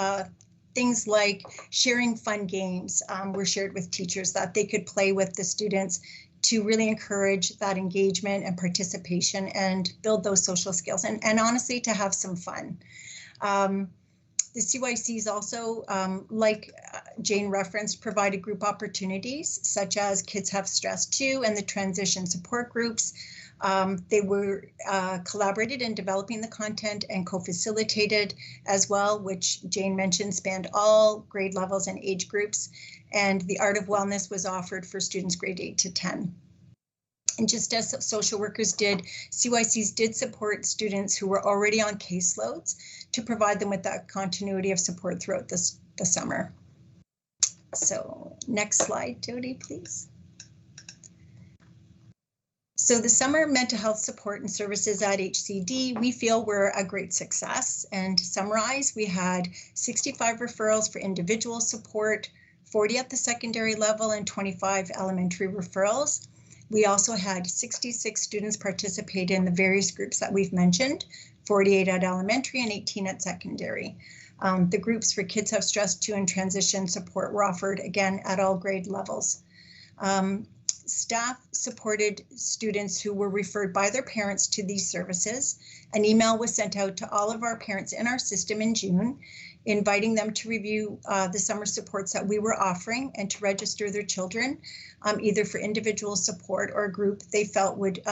Things like sharing fun games were shared with teachers that they could play with the students to really encourage that engagement and participation and build those social skills and honestly to have some fun. The CYCs also, like Jane referenced, provided group opportunities such as Kids Have Stress Too and the transition support groups. They were collaborated in developing the content and co-facilitated as well, which Jane mentioned spanned all grade levels and age groups. And the Art of Wellness was offered for students grade 8 to 10. And just as social workers did, CYCs did support students who were already on caseloads to provide them with that continuity of support throughout the summer. So next slide, Jody, please. So the summer mental health support and services at HCD, we feel were a great success. And to summarize, we had 65 referrals for individual support, 40 at the secondary level, and 25 elementary referrals. We also had 66 students participate in the various groups that we've mentioned, 48 at elementary and 18 at secondary. The groups for Kids Have Stress Too and transition support were offered again at all grade levels. Staff supported students who were referred by their parents to these services. An email was sent out to all of our parents in our system in June, inviting them to review the summer supports that we were offering and to register their children, either for individual support or a group they felt would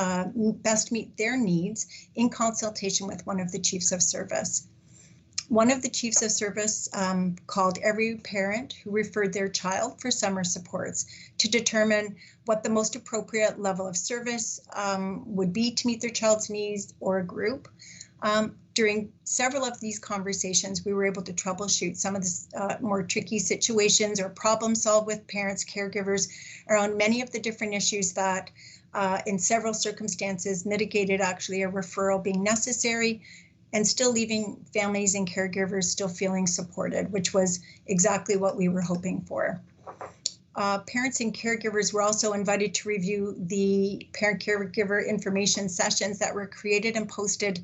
best meet their needs in consultation with one of the chiefs of service. One of the chiefs of service called every parent who referred their child for summer supports to determine what the most appropriate level of service would be to meet their child's needs or a group. During several of these conversations, we were able to troubleshoot some of the more tricky situations or problem solve with parents, caregivers around many of the different issues that in several circumstances mitigated actually a referral being necessary and still leaving families and caregivers still feeling supported, which was exactly what we were hoping for. Parents and caregivers were also invited to review the parent-caregiver information sessions that were created and posted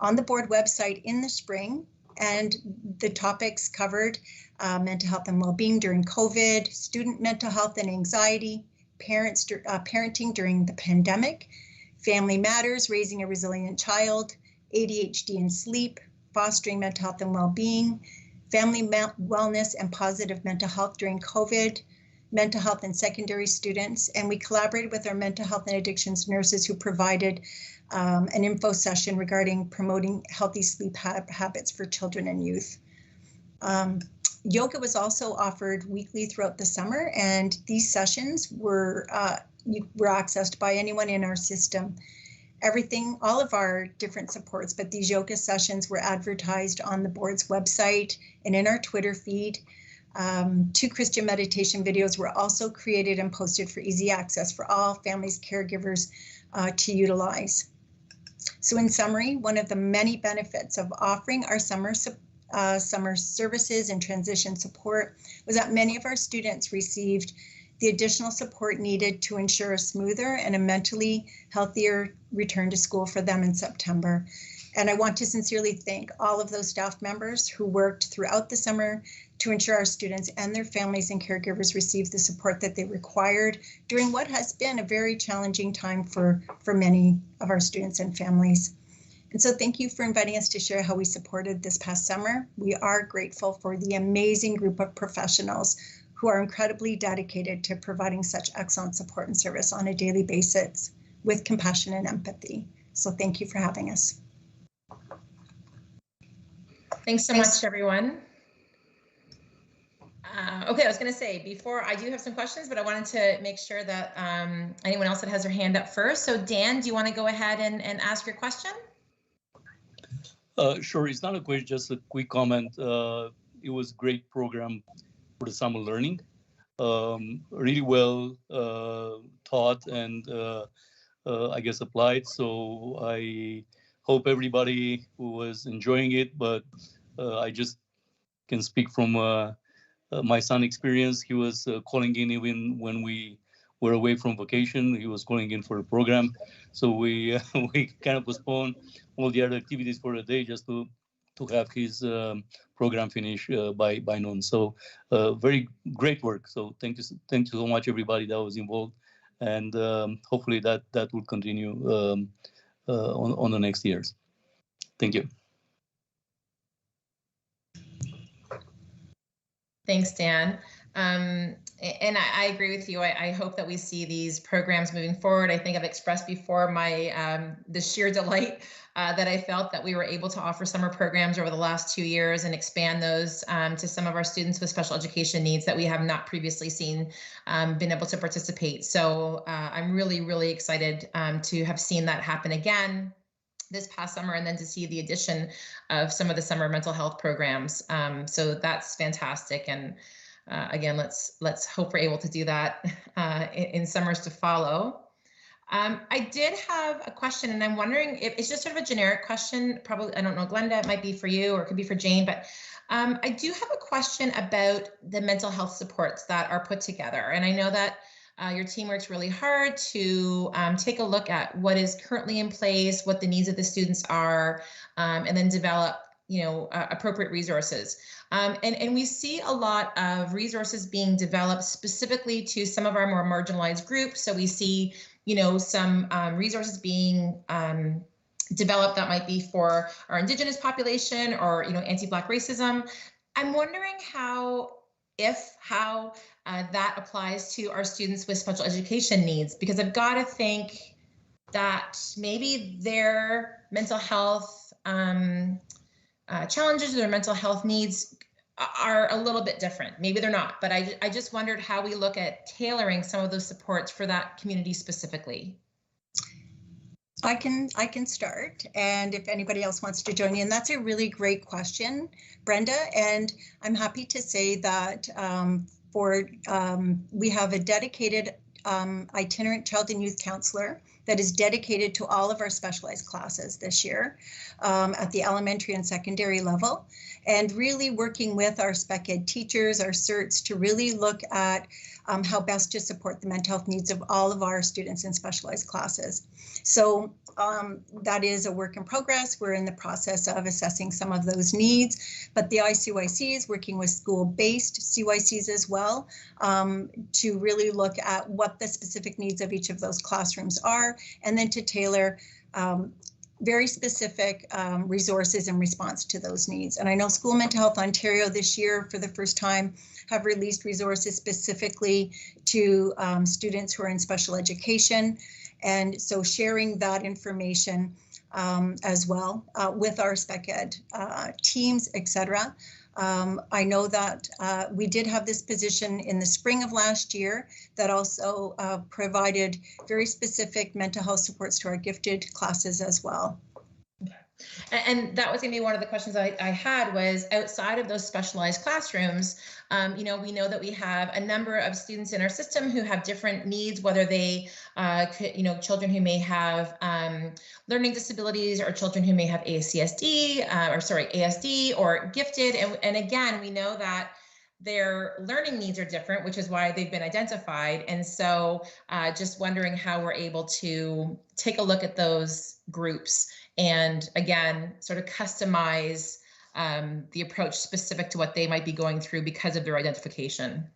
on the board website in the spring, and the topics covered mental health and well-being during COVID, student mental health and anxiety, parenting during the pandemic, family matters, raising a resilient child, ADHD and sleep, fostering mental health and well-being, family wellness and positive mental health during COVID, mental health in secondary students, and we collaborated with our mental health and addictions nurses who provided an info session regarding promoting healthy sleep habits for children and youth. Yoga was also offered weekly throughout the summer, and these sessions were accessed by anyone in our system. All of our different supports, but these yoga sessions were advertised on the board's website and in our Twitter feed. 2 Christian meditation videos were also created and posted for easy access for all families, caregivers to utilize. So in summary, one of the many benefits of offering our summer services and transition support was that many of our students received the additional support needed to ensure a smoother and a mentally healthier return to school for them in September. And I want to sincerely thank all of those staff members who worked throughout the summer to ensure our students and their families and caregivers received the support that they required during what has been a very challenging time for many of our students and families. And so thank you for inviting us to share how we supported this past summer. We are grateful for the amazing group of professionals who are incredibly dedicated to providing such excellent support and service on a daily basis with compassion and empathy. So thank you for having us. Thanks so much, everyone. Okay, I was going to say, before I do have some questions, but I wanted to make sure that anyone else that has their hand up first. So Dan, do you want to go ahead and ask your question? Sure, it's not a question, just a quick comment. It was a great program for the summer learning. Really well taught and I guess applied. So I hope everybody was enjoying it, but I just can speak from my son's experience. He was calling in even when we were away from vacation. He was calling in for the program. So we kind of postponed all the other activities for the day just to have his program finish by noon. So very great work. So thank you so much, everybody that was involved. And hopefully that will continue on the next years. Thank you. Thanks, Dan. And I agree with you. I hope that we see these programs moving forward. I think I've expressed before my the sheer delight that I felt that we were able to offer summer programs over the last 2 years and expand those to some of our students with special education needs that we have not previously seen been able to participate. So I'm really, really excited to have seen that happen again this past summer, and then to see the addition of some of the summer mental health programs. So that's fantastic. And again, let's hope we're able to do that in summers to follow. I did have a question, and I'm wondering if it's just sort of a generic question. Probably, I don't know, Glenda, it might be for you or it could be for Jane, but I do have a question about the mental health supports that are put together. And I know that your team works really hard to take a look at what is currently in place, what the needs of the students are, and then develop, appropriate resources. And we see a lot of resources being developed specifically to some of our more marginalized groups. So we see, some resources being developed that might be for our Indigenous population or, anti-Black racism. I'm wondering how that applies to our students with special education needs, because I've got to think that maybe their mental health challenges or their mental health needs are a little bit different. Maybe they're not, but I just wondered how we look at tailoring some of those supports for that community specifically. I can start, and if anybody else wants to join in, that's a really great question, Brenda. And I'm happy to say that we have a dedicated itinerant child and youth counselor that is dedicated to all of our specialized classes this year at the elementary and secondary level, and really working with our spec ed teachers, our certs, to really look at how best to support the mental health needs of all of our students in specialized classes. So that is a work in progress. We're in the process of assessing some of those needs, but the ICYC is working with school-based CYCs as well to really look at what the specific needs of each of those classrooms are, and then to tailor very specific resources in response to those needs. And I know School Mental Health Ontario this year, for the first time, have released resources specifically to students who are in special education. And so sharing that information as well with our spec ed teams, etc. I know that we did have this position in the spring of last year that also provided very specific mental health supports to our gifted classes as well. And that was going to be one of the questions I had, was outside of those specialized classrooms, we know that we have a number of students in our system who have different needs, whether they, children who may have learning disabilities, or children who may have ASD or gifted. And again, we know that their learning needs are different, which is why they've been identified. And so just wondering how we're able to take a look at those groups and again, sort of customize the approach specific to what they might be going through because of their identification.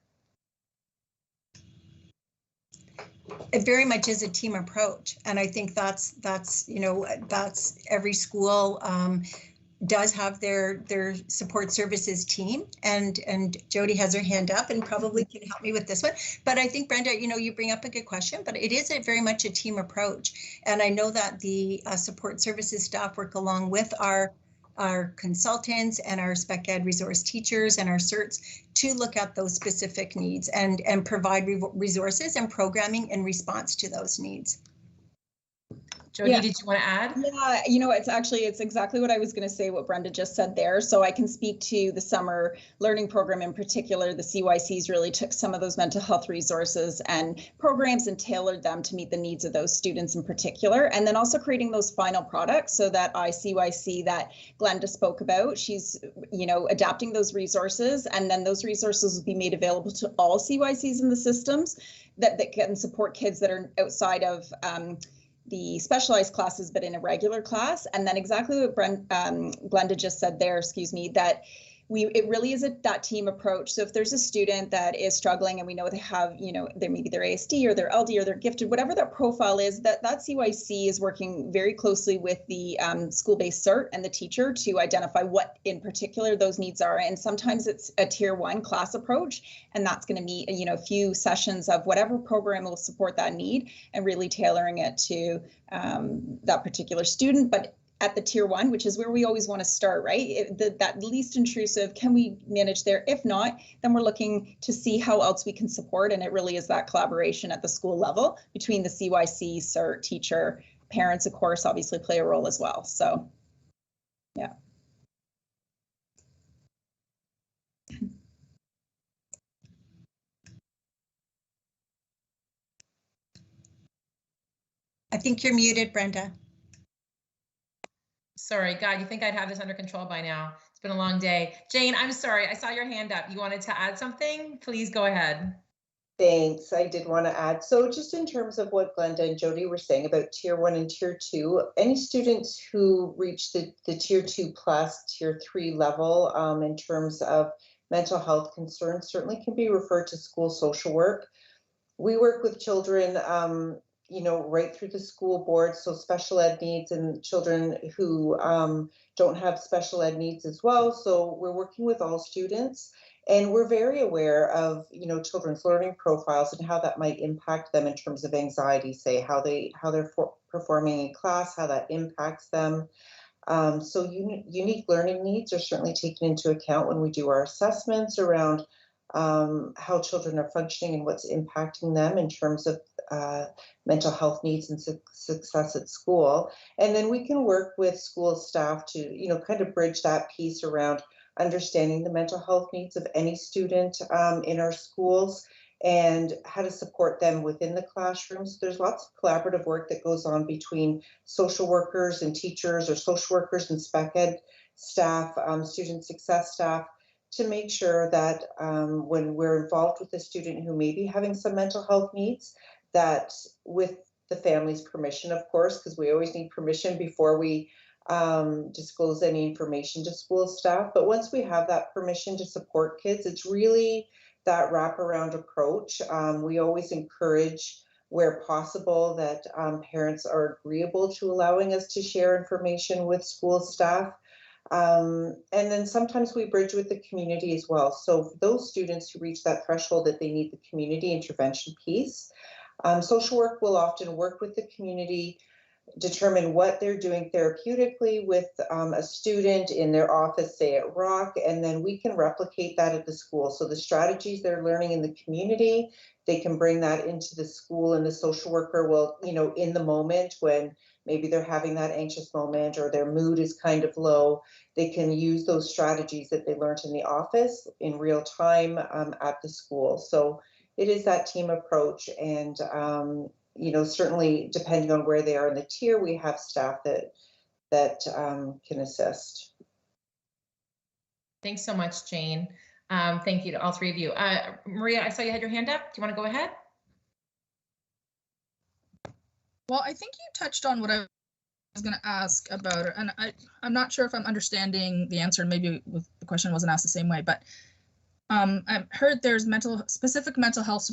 It very much is a team approach, and I think that's every school does have their support services team, and Jody has her hand up and probably can help me with this one. But I think, Brenda, you bring up a good question, but it is very much a team approach, and I know that the support services staff work along with our consultants and our spec ed resource teachers and our certs to look at those specific needs and provide resources and programming in response to those needs. Jody, did you want to add? Yeah, it's exactly what I was going to say, what Brenda just said there. So I can speak to the summer learning program in particular. The CYCs really took some of those mental health resources and programs and tailored them to meet the needs of those students in particular. And then also creating those final products, so that ICYC that Glenda spoke about, she's, adapting those resources, and then those resources will be made available to all CYCs in the systems that can support kids that are outside of the specialized classes, but in a regular class. And then exactly what Glenda just said there, that it really is that team approach. So if there's a student that is struggling and we know they have, maybe they're ASD or they're LD or they're gifted, whatever that profile is, that CYC is working very closely with the school-based Cert and the teacher to identify what in particular those needs are. And sometimes it's a tier 1 class approach, and that's going to meet, a few sessions of whatever program will support that need and really tailoring it to that particular student. But at the tier 1, which is where we always want to start, right? That least intrusive, can we manage there? If not, then we're looking to see how else we can support. And it really is that collaboration at the school level between the CYC, Cert, teacher, parents, of course, obviously play a role as well. So, yeah. I think you're muted, Brenda. Sorry, God, you think I'd have this under control by now. It's been a long day. Jane, I'm sorry, I saw your hand up. You wanted to add something? Please go ahead. Thanks, I did want to add. So just in terms of what Glenda and Jody were saying about tier 1 and tier 2, any students who reach the tier 2 plus, tier 3 level in terms of mental health concerns certainly can be referred to school social work. We work with children right through the school board, so special ed needs and children who don't have special ed needs as well. So we're working with all students, and we're very aware of children's learning profiles and how that might impact them in terms of anxiety, say how they're performing in class, how that impacts them. So unique learning needs are certainly taken into account when we do our assessments around how children are functioning and what's impacting them in terms of mental health needs and success at school. And then we can work with school staff to, kind of bridge that piece around understanding the mental health needs of any student in our schools and how to support them within the classrooms. There's lots of collaborative work that goes on between social workers and teachers, or social workers and spec ed staff, student success staff, to make sure that when we're involved with a student who may be having some mental health needs, that with the family's permission, of course, because we always need permission before we disclose any information to school staff. But once we have that permission to support kids, it's really that wraparound approach. We always encourage, where possible, that parents are agreeable to allowing us to share information with school staff. And then sometimes we bridge with the community as well. So for those students who reach that threshold that they need the community intervention piece, social work will often work with the community, determine what they're doing therapeutically with a student in their office, say at Rock, and then we can replicate that at the school. So the strategies they're learning in the community, they can bring that into the school, and the social worker will, in the moment when maybe they're having that anxious moment or their mood is kind of low, they can use those strategies that they learned in the office in real time at the school. So it is that team approach, and certainly depending on where they are in the tier, we have staff that can assist. Thanks so much, Jane. Thank you to all three of you. Maria, I saw you had your hand up. Do you want to go ahead? Well, I think you touched on what I was going to ask about it, and I'm not sure if I'm understanding the answer. Maybe the question wasn't asked the same way, but I've heard there's specific mental health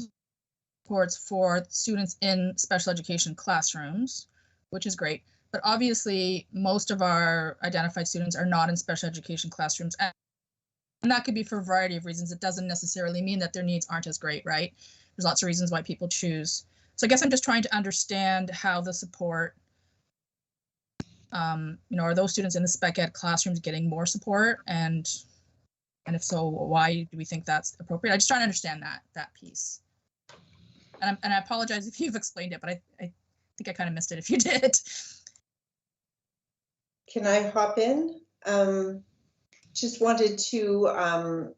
supports for students in special education classrooms, which is great. But obviously, most of our identified students are not in special education classrooms, and that could be for a variety of reasons. It doesn't necessarily mean that their needs aren't as great, right? There's lots of reasons why people choose. So I guess I'm just trying to understand how the support, are those students in the spec ed classrooms getting more support, and if so, why do we think that's appropriate? I'm just trying to understand that piece. And I apologize if you've explained it, but I think I kind of missed it if you did. Can I hop in? Just wanted to,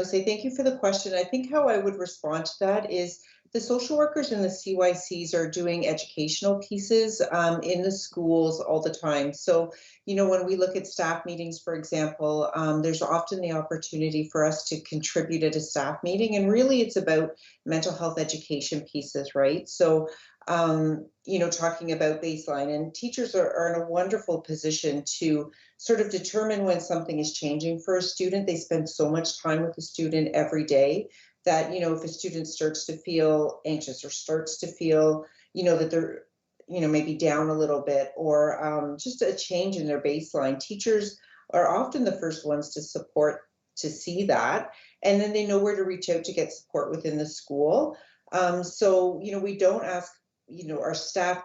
say thank you for the question. I think how I would respond to that is the social workers and the CYCs are doing educational pieces in the schools all the time. So, when we look at staff meetings, for example, there's often the opportunity for us to contribute at a staff meeting. And really it's about mental health education pieces, right? So, talking about baseline, and teachers are in a wonderful position to sort of determine when something is changing for a student. They spend so much time with the student every day that, if a student starts to feel anxious or starts to feel, that they're, maybe down a little bit, or just a change in their baseline, teachers are often the first ones to see that. And then they know where to reach out to get support within the school. So, we don't ask, our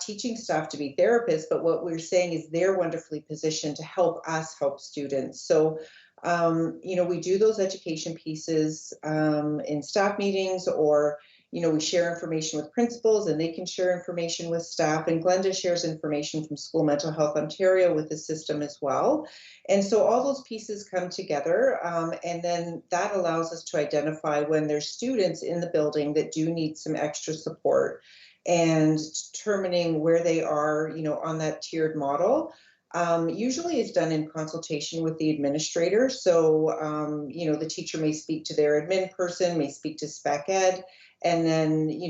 teaching staff to be therapists, but what we're saying is they're wonderfully positioned to help us help students. So, we do those education pieces in staff meetings, or, we share information with principals and they can share information with staff, and Glenda shares information from School Mental Health Ontario with the system as well. And so all those pieces come together, and then that allows us to identify when there's students in the building that do need some extra support, and determining where they are, on that tiered model. Usually is done in consultation with the administrator. So, the teacher may speak to their admin person, may speak to spec ed, and then,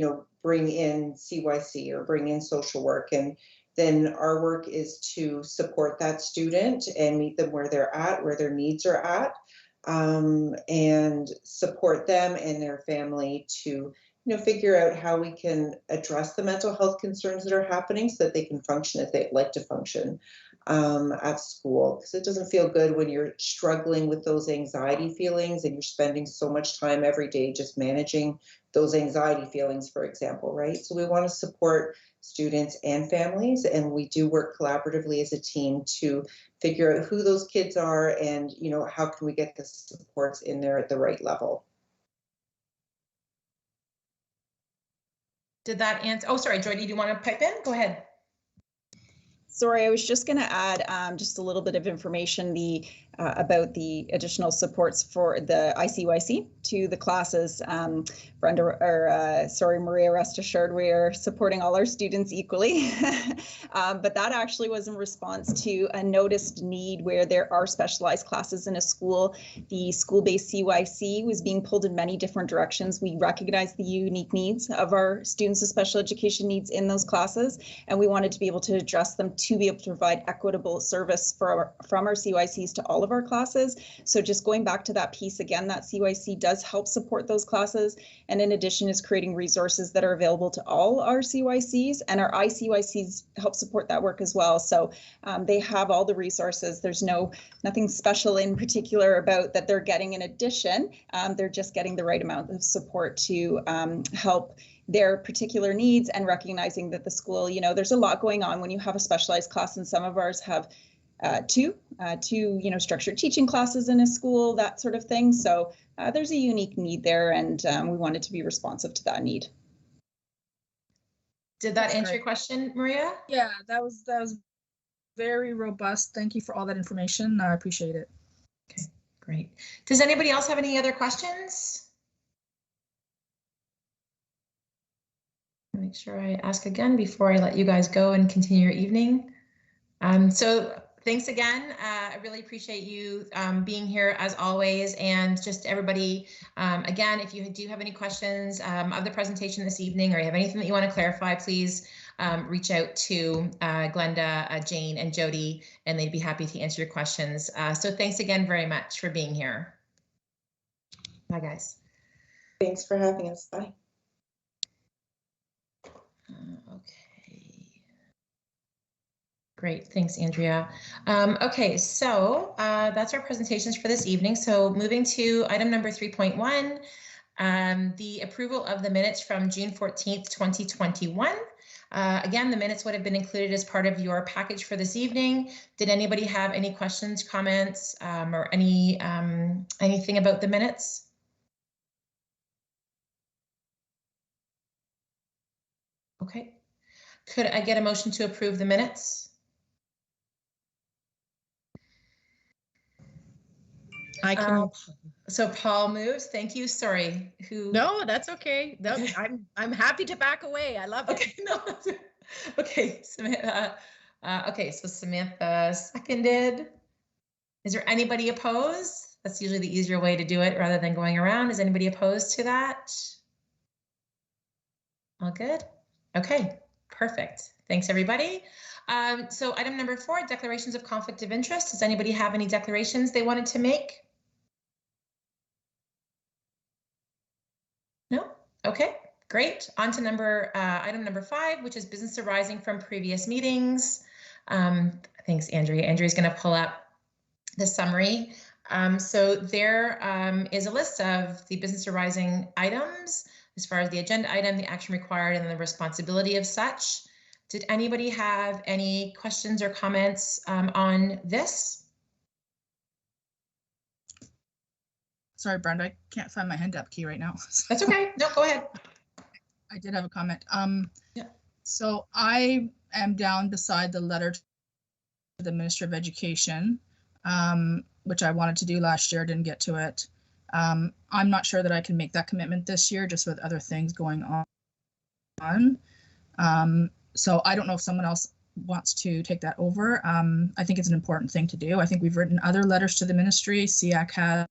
bring in CYC or bring in social work. And then our work is to support that student and meet them where they're at, where their needs are at, and support them and their family to figure out how we can address the mental health concerns that are happening so that they can function as they'd like to function at school. Because it doesn't feel good when you're struggling with those anxiety feelings and you're spending so much time every day just managing those anxiety feelings, for example, right? So we want to support students and families, and we do work collaboratively as a team to figure out who those kids are and, how can we get the supports in there at the right level. Did that answer? Oh, sorry, Joy, do you want to pipe in? Go ahead. Sorry, I was just going to add just a little bit of information about the additional supports for the ICYC to the classes. Maria, rest assured we are supporting all our students equally. But that actually was in response to a noticed need where there are specialized classes in a school. The school-based CYC was being pulled in many different directions. We recognize the unique needs of our students with special education needs in those classes, and we wanted to be able to address them to be able to provide equitable service from our CYCs to all of our classes. So just going back to that piece again, that CYC does help support those classes, and in addition is creating resources that are available to all our CYCs, and our ICYCs help support that work as well. So they have all the resources. There's nothing special in particular about that they're getting in addition. They're just getting the right amount of support to help their particular needs, and recognizing that the school, there's a lot going on when you have a specialized class, and some of ours have two structured teaching classes in a school, that sort of thing. So there's a unique need there, and we wanted to be responsive to that need. Did that answer your question, Maria? Yeah, that was very robust. Thank you for all that information. I appreciate it. Okay, great. Does anybody else have any other questions? Make sure I ask again before I let you guys go and continue your evening. So thanks again. I really appreciate you being here as always, and just everybody, again, if you do have any questions of the presentation this evening, or you have anything that you want to clarify, please reach out to Glenda, Jane, and Jody, and they'd be happy to answer your questions. So thanks again very much for being here. Bye, guys. Thanks for having us. Bye. Okay. Great, thanks, Andrea. Okay, so that's our presentations for this evening. So moving to item number 3.1, the approval of the minutes from June 14th, 2021. Again, the minutes would have been included as part of your package for this evening. Did anybody have any questions, comments, or anything about the minutes? Okay. Could I get a motion to approve the minutes? I can. So Paul moves. Thank you. Sorry. Who? No, that's okay. No, I'm happy to back away. I love it. Okay. No. Okay. Samantha. Okay. So Samantha seconded. Is there anybody opposed? That's usually the easier way to do it rather than going around. Is anybody opposed to that? All good. Okay. Perfect. Thanks, everybody. So item number 4, declarations of conflict of interest. Does anybody have any declarations they wanted to make? No? Okay, great. On to item number 5, which is business arising from previous meetings. Thanks, Andrea. Andrea's going to pull up the summary. So there is a list of the business arising items as far as the agenda item, the action required, and the responsibility of such. Did anybody have any questions or comments on this? Sorry, Brenda, I can't find my hand up key right now. That's okay. No, go ahead. I did have a comment. Yeah. So I am down beside the letter to the Minister of Education, which I wanted to do last year, didn't get to it. I'm not sure that I can make that commitment this year, just with other things going on. So I don't know if someone else wants to take that over. I think it's an important thing to do. I think we've written other letters to the ministry. SEAC has,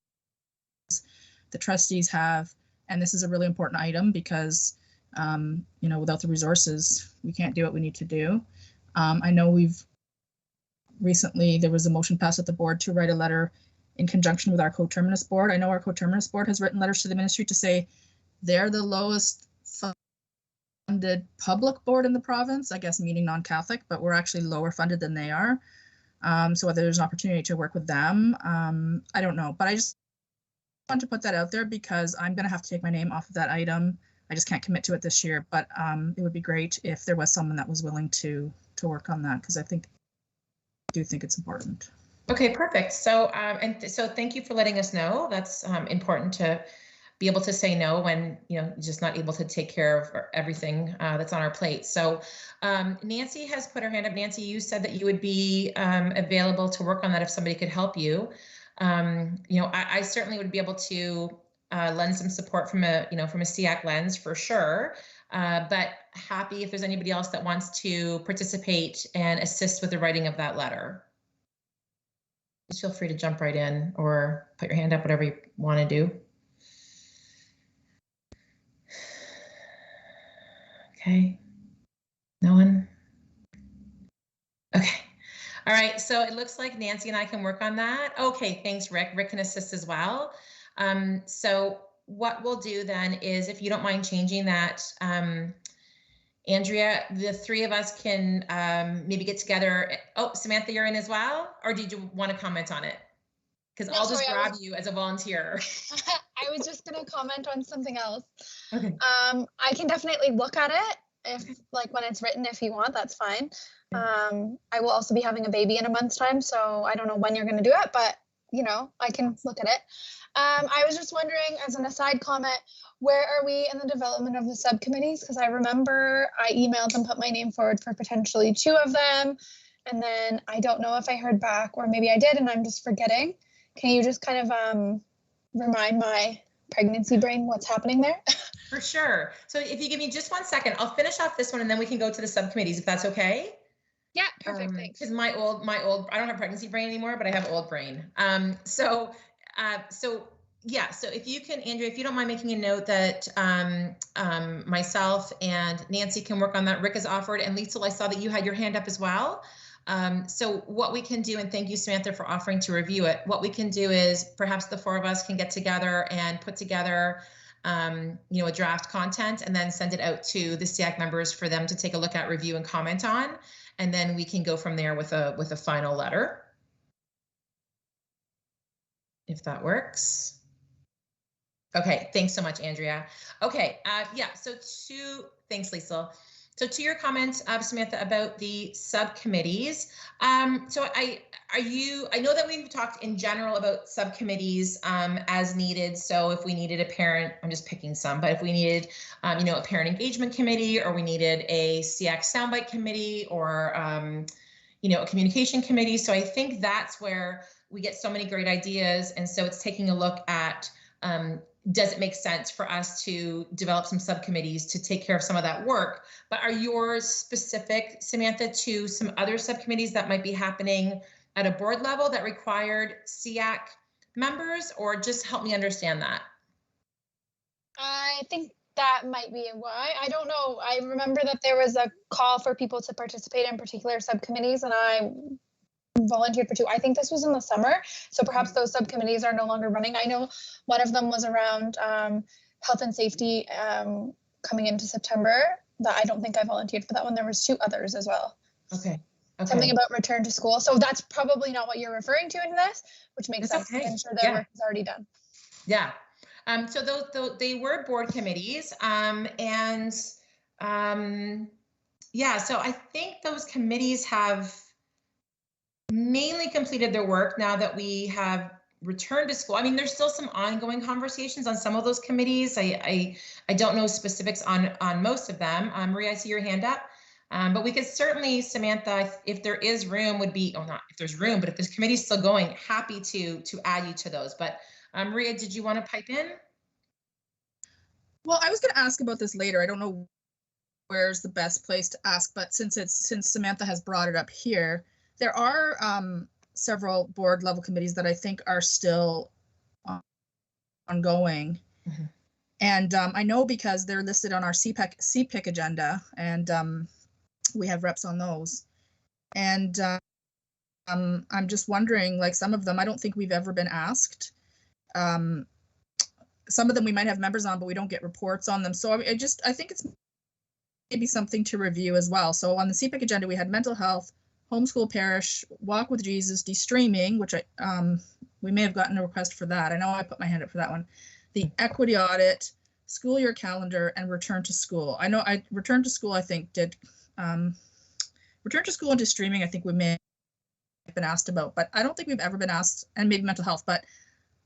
the trustees have, and this is a really important item because, you know, without the resources, we can't do what we need to do. I know recently there was a motion passed at the board to write a letter in conjunction with our coterminous board. I know our coterminous board has written letters to the ministry to say they're the lowest funded public board in the province, I guess meaning non-Catholic, but we're actually lower funded than they are. So whether there's an opportunity to work with them, I don't know, but I just want to put that out there because I'm going to have to take my name off of that item. I just can't commit to it this year, but it would be great if there was someone that was willing to work on that because I do think it's important. Okay, perfect. So so thank you for letting us know. That's important to be able to say no when you're just not able to take care of everything that's on our plate. So Nancy has put her hand up. Nancy, you said that you would be available to work on that if somebody could help you. I certainly would be able to lend some support from a SEAC lens for sure. But happy if there's anybody else that wants to participate and assist with the writing of that letter. Just feel free to jump right in or put your hand up, whatever you want to do. Okay, no one? Okay, all right, so it looks like Nancy and I can work on that. Okay, thanks, Rick. Rick can assist as well. So what we'll do then is, if you don't mind changing that, Andrea, the three of us can maybe get together. Oh, Samantha, you're in as well? Or did you want to comment on it? Because I'll just grab you as a volunteer. I was just going to comment on something else. Okay. I can definitely look at it if, like, when it's written, if you want, that's fine. I will also be having a baby in a month's time, so I don't know when you're going to do it, but, I can look at it. I was just wondering, as an aside comment, where are we in the development of the subcommittees? Because I remember I emailed and put my name forward for potentially 2 of them, and then I don't know if I heard back, or maybe I did and I'm just forgetting. Can you just kind of remind my pregnancy brain what's happening there? For sure. So if you give me just 1 second, I'll finish off this one and then we can go to the subcommittees if that's okay. Yeah, perfect. Thanks. Because my old, I don't have pregnancy brain anymore, but I have old brain. So Yeah, so if you can, Andrea, if you don't mind making a note that myself and Nancy can work on that. Rick has offered, and Lisa, I saw that you had your hand up as well. So what we can do, and thank you, Samantha, for offering to review it. What we can do is perhaps the four of us can get together and put together a draft content and then send it out to the SEAC members for them to take a look at, review, and comment on. And then we can go from there with a final letter, if that works. Okay, thanks so much, Andrea. Okay, yeah, so thanks, Lisa. So to your comment, Samantha, about the subcommittees. So I know that we've talked in general about subcommittees as needed. So if we needed a parent, I'm just picking some, but if we needed, a parent engagement committee, or we needed a SEAC soundbite committee, or, a communication committee. So I think that's where we get so many great ideas. And so it's taking a look at, does it make sense for us to develop some subcommittees to take care of some of that work? But are yours specific, Samantha, to some other subcommittees that might be happening at a board level that required SEAC members, or just help me understand that? I think that might be why. I don't know. I remember that there was a call for people to participate in particular subcommittees, and I volunteered for 2. I think this was in the summer, so perhaps those subcommittees are no longer running. I know one of them was around health and safety coming into September, but I don't think I volunteered for that one. There was 2 others as well. Okay. Something about return to school. So that's probably not what you're referring to in this, which makes sense. Okay. I'm sure their work is already done. Yeah. So those they were board committees, yeah. So I think those committees have mainly completed their work now that we have returned to school. I mean, there's still some ongoing conversations on some of those committees. I don't know specifics on most of them. Maria, I see your hand up. But we could certainly, Samantha, if there is room, not if there's room, but if this committee's still going, happy to add you to those. But Maria, did you want to pipe in? Well, I was going to ask about this later. I don't know where's the best place to ask, but since Samantha has brought it up here, there are several board level committees that I think are still ongoing. Mm-hmm. And I know because they're listed on our CPIC agenda, and we have reps on those. And I'm just wondering, like, some of them, I don't think we've ever been asked. Some of them we might have members on, but we don't get reports on them. So I think it's maybe something to review as well. So on the CPIC agenda, we had mental health, homeschool parish, walk with Jesus, de-streaming, which we may have gotten a request for that. I know I put my hand up for that one. The equity audit, school year calendar, and return to school. I know return to school, I think, did return to school and de-streaming, I think we may have been asked about, but I don't think we've ever been asked, and maybe mental health, but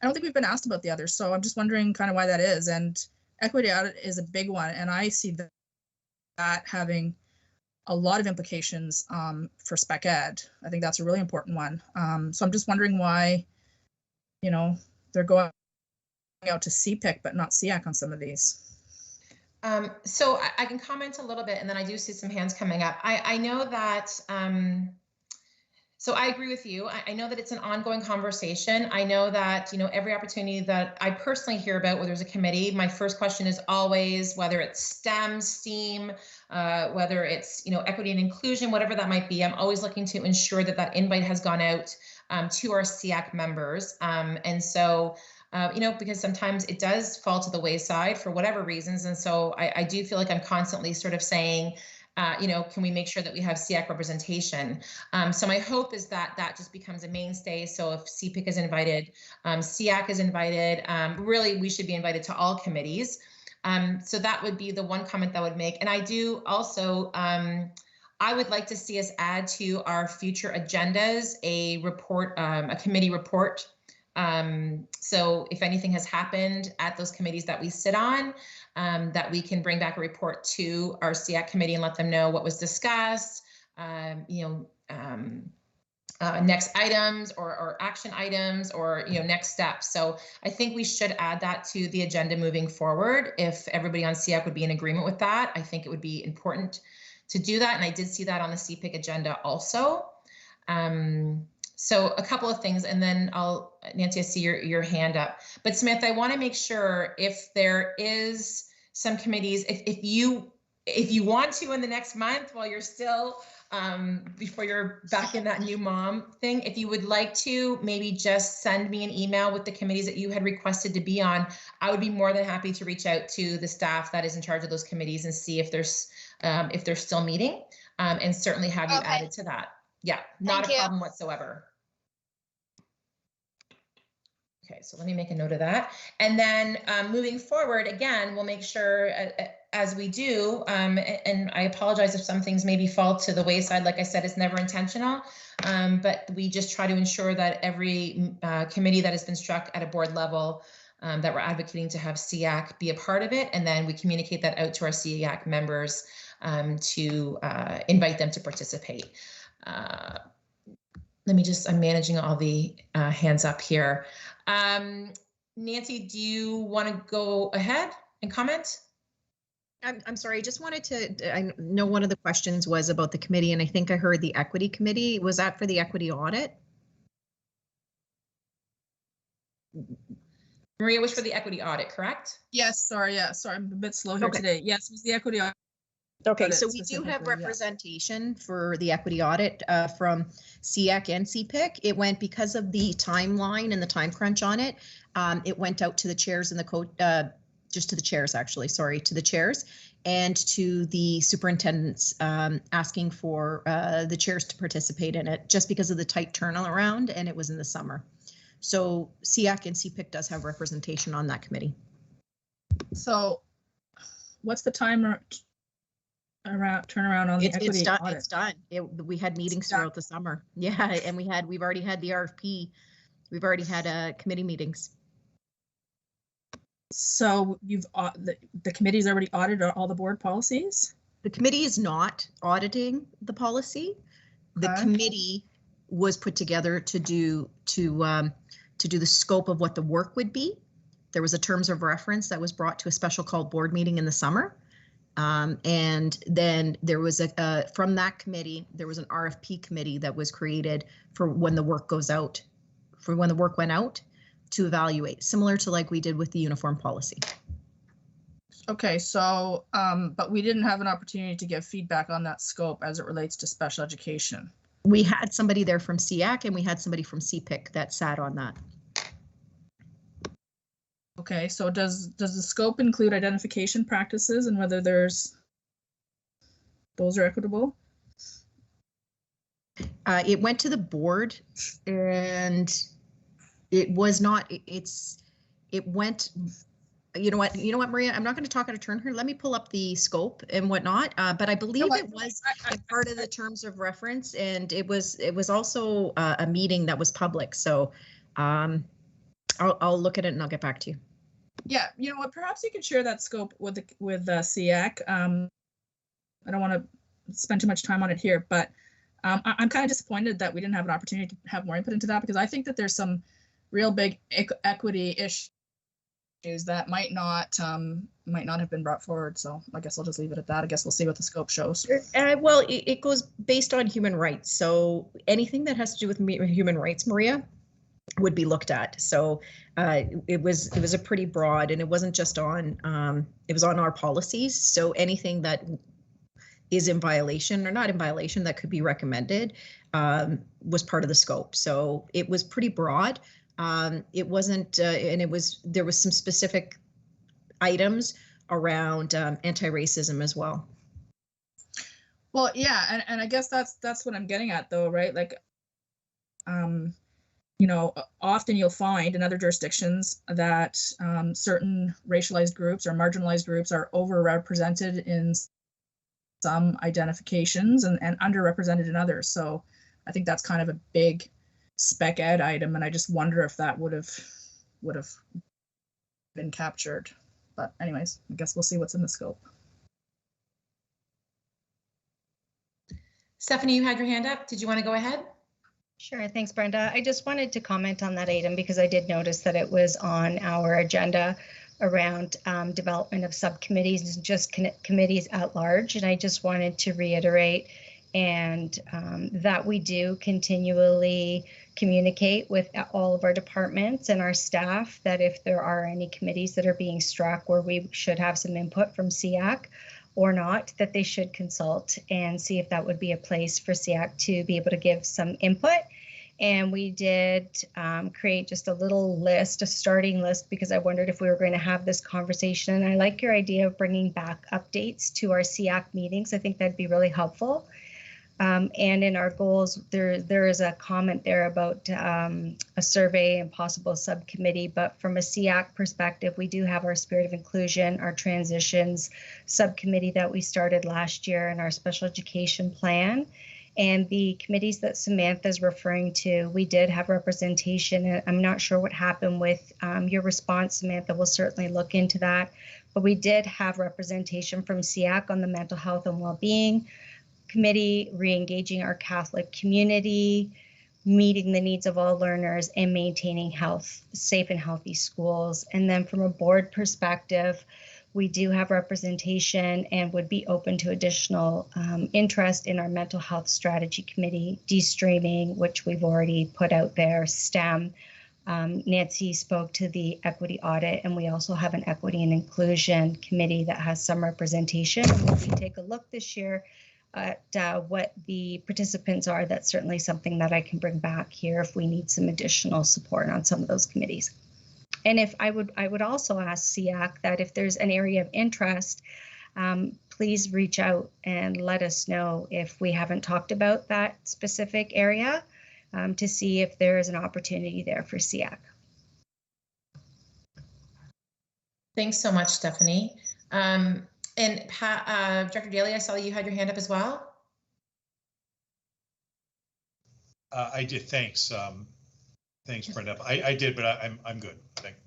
I don't think we've been asked about the others. So I'm just wondering kind of why that is. And equity audit is a big one, and I see that having a lot of implications for spec ed. I think that's a really important one. So I'm just wondering why, they're going out to CPIC but not SEAC on some of these. So I can comment a little bit, and then I do see some hands coming up. I know that, so I agree with you. I know that it's an ongoing conversation. I know that, every opportunity that I personally hear about where there's a committee, my first question is always whether it's STEM, STEAM, whether it's, equity and inclusion, whatever that might be. I'm always looking to ensure that invite has gone out to our SEAC members. And so, because sometimes it does fall to the wayside for whatever reasons. And so I do feel like I'm constantly sort of saying, can we make sure that we have SEAC representation? So my hope is that just becomes a mainstay. So if CPIC is invited, SEAC is invited, really we should be invited to all committees. So that would be the one comment that I would make. And I do also, I would like to see us add to our future agendas a report, a committee report. So if anything has happened at those committees that we sit on, that we can bring back a report to our SEAC committee and let them know what was discussed, next items or action items or, next steps. So I think we should add that to the agenda moving forward. If everybody on SEAC would be in agreement with that, I think it would be important to do that. And I did see that on the CPIC agenda also. So a couple of things, and then Nancy, I see your hand up. But Smith, I want to make sure if there is some committees, if you want to in the next month while you're still, before you're back in that new mom thing, if you would like to maybe just send me an email with the committees that you had requested to be on, I would be more than happy to reach out to the staff that is in charge of those committees and see if they're still meeting, and certainly have you added to that. Yeah, not a problem whatsoever. Okay, so let me make a note of that. And then moving forward, again, we'll make sure as we do, and I apologize if some things maybe fall to the wayside. Like I said, it's never intentional, but we just try to ensure that every committee that has been struck at a board level, that we're advocating to have SEAC be a part of it. And then we communicate that out to our SEAC members to invite them to participate. Let me just, I'm managing all the hands up here. Nancy, do you want to go ahead and comment? I'm sorry, I just wanted to, I know one of the questions was about the committee, and I think I heard the equity committee. Was that for the equity audit? Maria was for the equity audit, correct? Yes, sorry, yeah, sorry, I'm a bit slow here today. Yes, it was the equity audit. Okay, so we do have representation for the equity audit from SEAC and CPIC. It went, because of the timeline and the time crunch on it, it went out to the chairs and the just to the chairs, actually, sorry, to the chairs and to the superintendents, asking for the chairs to participate in it, just because of the tight turnaround, and it was in the summer. So SEAC and CPIC does have representation on that committee. So what's the timer? Turnaround on the equity audit? It's done. We had meetings throughout the summer. Yeah, and we've already had the RFP. We've already had committee meetings. So you've the committee's already audited all the board policies? The committee is not auditing the policy. The committee was put together to do the scope of what the work would be. There was a terms of reference that was brought to a special called board meeting in the summer. And then there was from that committee, there was an RFP committee that was created for when the work goes out, for when the work went out to evaluate, similar to like we did with the uniform policy. Okay, so, but we didn't have an opportunity to give feedback on that scope as it relates to special education. We had somebody there from SEAC and we had somebody from CPIC that sat on that. Okay, so does the scope include identification practices and whether those are equitable? It went to the board and it was not, it went, you know what, Maria, I'm not going to talk out of turn here. Let me pull up the scope and whatnot, but I believe it was part of the terms of reference, and it was also a meeting that was public. So I'll look at it and I'll get back to you. Yeah, you know what? Perhaps you could share that scope with SEAC. I don't want to spend too much time on it here, but I'm kind of disappointed that we didn't have an opportunity to have more input into that, because I think that there's some real big equity issues that might not have been brought forward. So I guess I'll just leave it at that. I guess we'll see what the scope shows. Well, it goes based on human rights. So anything that has to do with human rights, Maria, would be looked at. So it was a pretty broad, and it wasn't just on, it was on our policies. So anything that is in violation or not in violation that could be recommended was part of the scope. So it was pretty broad. It wasn't, and there was some specific items around anti-racism as well. Well, yeah, and I guess that's what I'm getting at, though, right? Like, you know, often you'll find in other jurisdictions that certain racialized groups or marginalized groups are overrepresented in some identifications and underrepresented in others. So I think that's kind of a big spec ed item, and I just wonder if that would have been captured. But anyways, I guess we'll see what's in the scope. Stephanie, you had your hand up. Did you want to go ahead? Sure, thanks, Brenda. I just wanted to comment on that item because I did notice that it was on our agenda around development of subcommittees and just committees at large. And I just wanted to reiterate and that we do continually communicate with all of our departments and our staff that if there are any committees that are being struck where we should have some input from SEAC or not, that they should consult and see if that would be a place for SEAC to be able to give some input. And we did create just a little list, a starting list, because I wondered if we were going to have this conversation. And I like your idea of bringing back updates to our SEAC meetings. I think that'd be really helpful. And in our goals, there is a comment there about a survey and possible subcommittee. But from a SEAC perspective, we do have our Spirit of Inclusion, our Transitions subcommittee that we started last year, and our Special Education Plan. And the committees that Samantha is referring to, we did have representation. I'm not sure what happened with your response, Samantha. We'll certainly look into that. But we did have representation from SEAC on the Mental Health and Wellbeing Committee, re-engaging our Catholic community, meeting the needs of all learners, and maintaining safe and healthy schools. And then from a board perspective, we do have representation and would be open to additional interest in our Mental Health Strategy Committee, de-streaming, which we've already put out there, STEM. Nancy spoke to the Equity Audit, and we also have an Equity and Inclusion Committee that has some representation. And when we take a look this year at what the participants are, that's certainly something that I can bring back here if we need some additional support on some of those committees. And if I would also ask SEAC that if there's an area of interest, please reach out and let us know if we haven't talked about that specific area to see if there is an opportunity there for SEAC. Thanks so much, Stephanie. And Director Daly, I saw you had your hand up as well. I did. Thanks. Thanks, Brenda. I did, but I'm good. Thanks.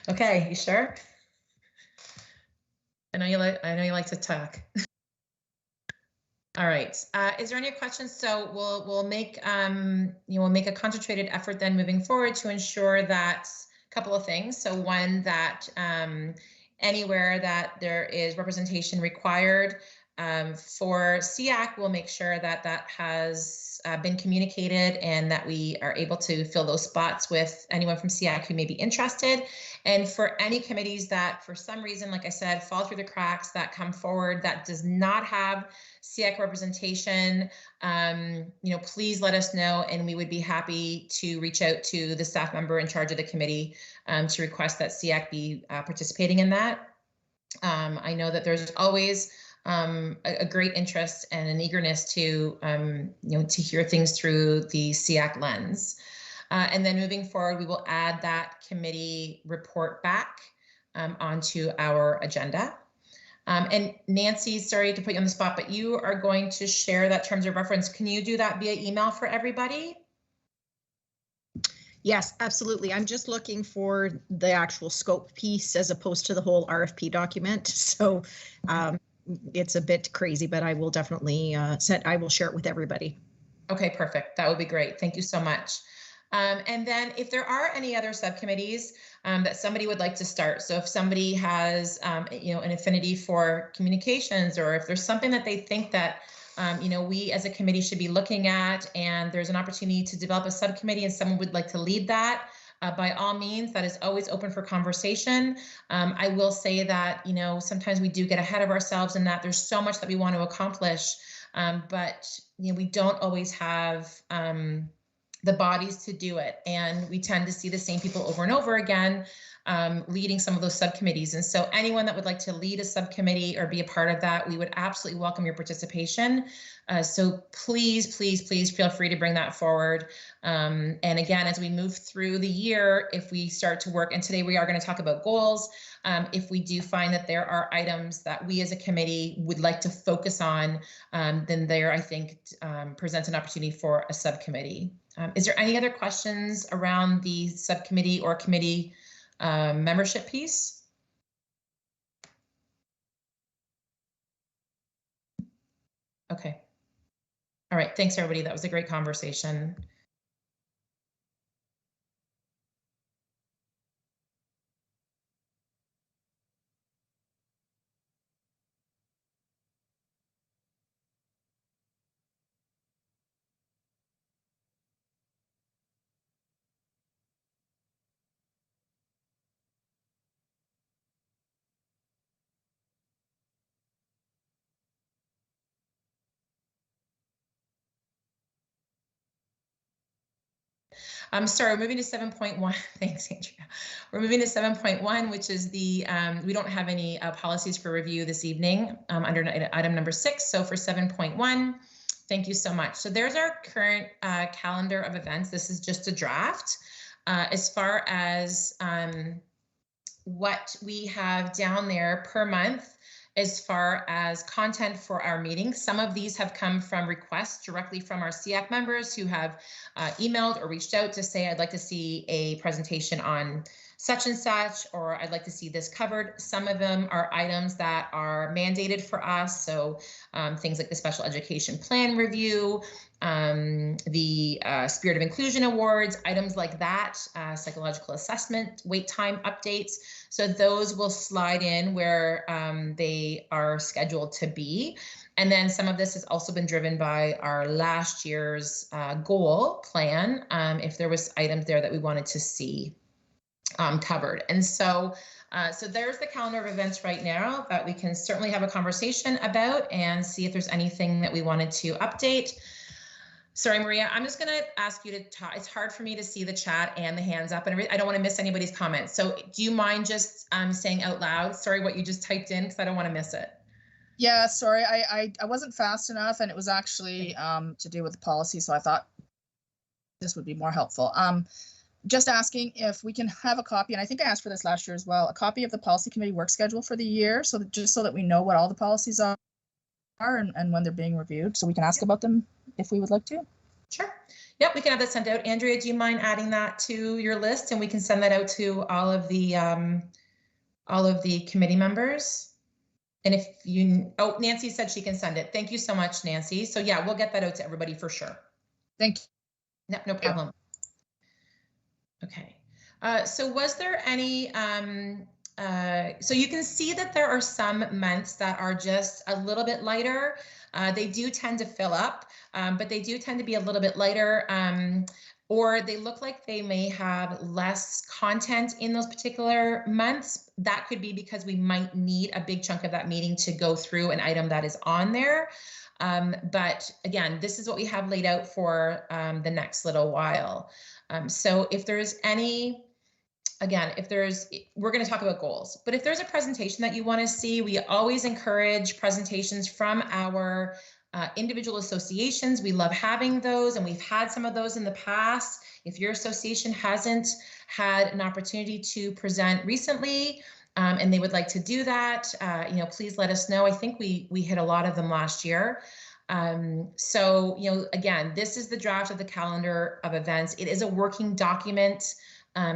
Okay, you sure? I know you like to talk. All right. Is there any questions? So we'll make we'll make a concentrated effort then moving forward to ensure that a couple of things. So one, that anywhere that there is representation required for SEAC, we'll make sure that that has been communicated and that we are able to fill those spots with anyone from SEAC who may be interested. And for any committees that for some reason, like I said, fall through the cracks, that come forward that does not have SEAC representation, please let us know, and we would be happy to reach out to the staff member in charge of the committee to request that SEAC be participating in that. I know that there's always a great interest and an eagerness to to hear things through the SEAC lens. And then moving forward, we will add that committee report back onto our agenda. And Nancy, sorry to put you on the spot, but you are going to share that terms of reference. Can you do that via email for everybody? Yes, absolutely. I'm just looking for the actual scope piece as opposed to the whole RFP document. So it's a bit crazy, but I will definitely I will share it with everybody. Okay, perfect. That would be great. Thank you so much. And then if there are any other subcommittees that somebody would like to start, so if somebody has, an affinity for communications, or if there's something that they think that, we as a committee should be looking at, and there's an opportunity to develop a subcommittee and someone would like to lead that, by all means, that is always open for conversation. I will say that, sometimes we do get ahead of ourselves in that there's so much that we want to accomplish, but we don't always have the bodies to do it. And we tend to see the same people over and over again leading some of those subcommittees. And so anyone that would like to lead a subcommittee or be a part of that, we would absolutely welcome your participation. So please, please, please feel free to bring that forward. And again, as we move through the year, if we start to work, and today we are going to talk about goals, if we do find that there are items that we as a committee would like to focus on, then there, I think, presents an opportunity for a subcommittee. Is there any other questions around the subcommittee or committee membership piece? Okay. All right. Thanks, everybody. That was a great conversation. Sorry, we're moving to 7.1. Thanks, Andrea. We're moving to 7.1, which is the, we don't have any policies for review this evening under item number 6. So for 7.1, thank you so much. So there's our current calendar of events. This is just a draft. As far as what we have down there per month, as far as content for our meetings. Some of these have come from requests directly from our SEAC members who have emailed or reached out to say, I'd like to see a presentation on such and such, or I'd like to see this covered. Some of them are items that are mandated for us. So things like the Special Education Plan Review, the Spirit of Inclusion Awards, items like that, psychological assessment, wait time updates. So those will slide in where they are scheduled to be. And then some of this has also been driven by our last year's goal plan, if there was items there that we wanted to see covered. And so so there's the calendar of events right now that we can certainly have a conversation about and see if there's anything that we wanted to update. Sorry, Maria, I'm just going to ask you to talk. It's hard for me to see the chat and the hands up, and I don't want to miss anybody's comments. So do you mind just saying out loud, sorry, what you just typed in, because I don't want to miss it. Yeah, sorry, I wasn't fast enough, and it was actually to do with the policy, so I thought this would be more helpful. Just asking if we can have a copy, and I think I asked for this last year as well, a copy of the policy committee work schedule for the year, so that, just so that we know what all the policies are and when they're being reviewed, so we can ask about them if we would like to. Sure. Yep, we can have that sent out. Andrea, do you mind adding that to your list, and we can send that out to all of the committee members? And if you, oh, Nancy said she can send it. Thank you so much, Nancy. So yeah, we'll get that out to everybody for sure. Thank you. No problem. Okay. So was there any, so you can see that there are some months that are just a little bit lighter. They do tend to fill up, but they do tend to be a little bit lighter, or they look like they may have less content in those particular months. That could be because we might need a big chunk of that meeting to go through an item that is on there. But again, this is what we have laid out for the next little while. So if there's any, again, if there's, we're going to talk about goals, but if there's a presentation that you want to see, we always encourage presentations from our individual associations. We love having those, and we've had some of those in the past. If your association hasn't had an opportunity to present recently, and they would like to do that, you know, please let us know. I think we hit a lot of them last year. So, you know, again, this is the draft of the calendar of events. It is a working document.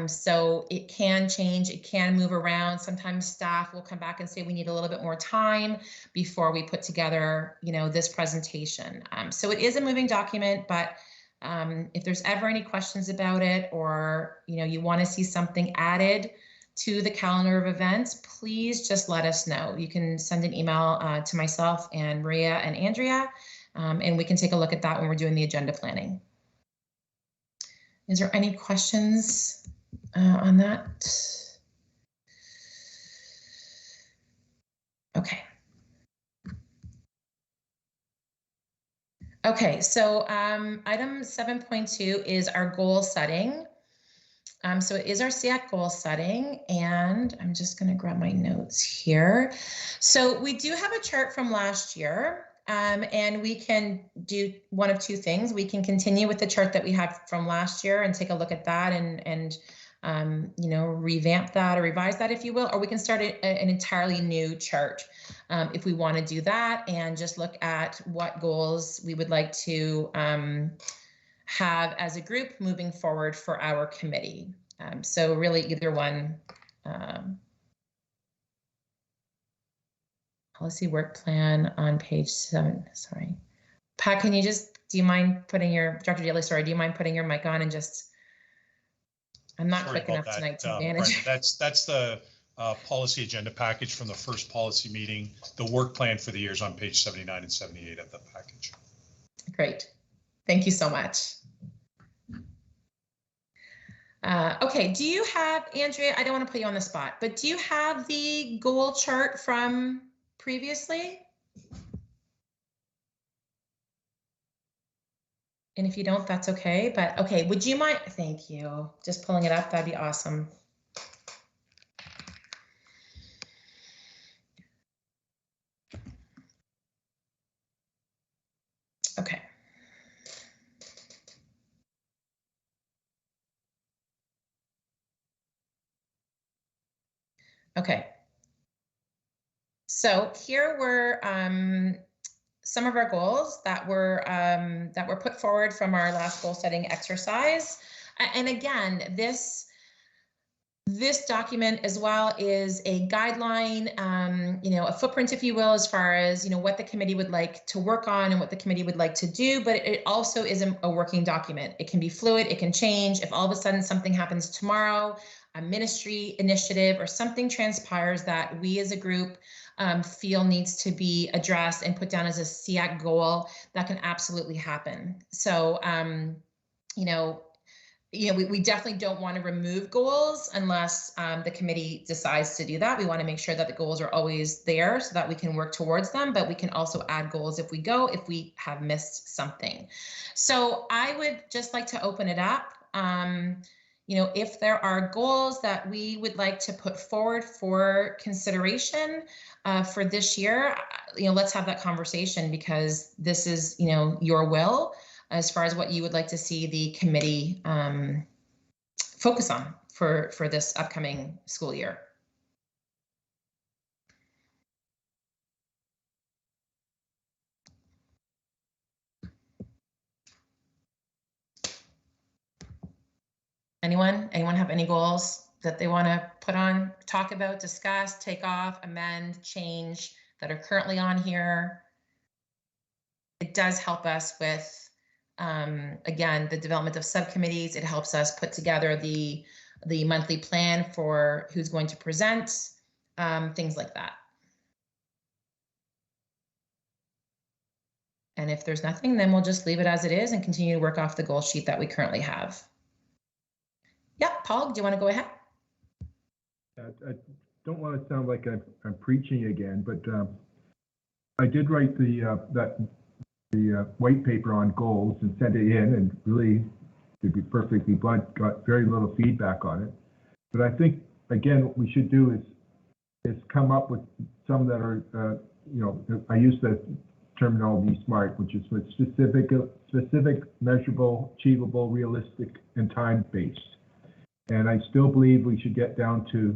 So it can change, it can move around. Sometimes staff will come back and say we need a little bit more time before we put together, you know, this presentation. So it is a moving document, but if there's ever any questions about it, or, you know, you want to see something added to the calendar of events, please just let us know. You can send an email to myself and Maria and Andrea, and we can take a look at that when we're doing the agenda planning. Is there any questions on that? Okay. Okay, so item 7.2 is our goal setting. So it is our SEAC goal setting, and I'm just going to grab my notes here. So we do have a chart from last year. And we can do one of two things. We can continue with the chart that we had from last year and take a look at that and you know, revamp that or revise that, if you will, or we can start an entirely new chart if we want to do that and just look at what goals we would like to have as a group moving forward for our committee. So really either one. Policy work plan on page 7. Sorry, Pat, can you just, do you mind putting your, Dr. Daly, sorry, do you mind putting your mic on and just, I'm not quick enough tonight to manage. That's the policy agenda package from the first policy meeting. The work plan for the years on page 79 and 78 of the package. Great. Thank you so much. Okay, do you have, Andrea, I don't want to put you on the spot, but do you have the goal chart from previously? And if you don't, that's okay. But okay, would you mind? Thank you. Just pulling it up. That'd be awesome. Okay. Okay. So here were some of our goals that were put forward from our last goal setting exercise. And again, this document as well is a guideline, a footprint, if you will, as far as, what the committee would like to work on and what the committee would like to do, but it also is a working document. It can be fluid, it can change. If all of a sudden something happens tomorrow, a ministry initiative or something transpires that we as a group feel needs to be addressed and put down as a SEAC goal, that can absolutely happen. So, we definitely don't want to remove goals unless the committee decides to do that. We want to make sure that the goals are always there so that we can work towards them, but we can also add goals if we have missed something. So I would just like to open it up. If there are goals that we would like to put forward for consideration for this year, let's have that conversation, because this is, your will as far as what you would like to see the committee focus on for this upcoming school year. Anyone have any goals that they want to put on, talk about, discuss, take off, amend, change that are currently on here? It does help us with, again, the development of subcommittees. It helps us put together the monthly plan for who's going to present, things like that. And if there's nothing, then we'll just leave it as it is and continue to work off the goal sheet that we currently have. Yeah, Paul, do you want to go ahead? I don't want to sound like I'm preaching again, but I did write the white paper on goals and sent it in, and really, to be perfectly blunt, got very little feedback on it. But I think, again, what we should do is come up with some that are, I use the terminology SMART, which is with specific, measurable, achievable, realistic, and time-based. And I still believe we should get down to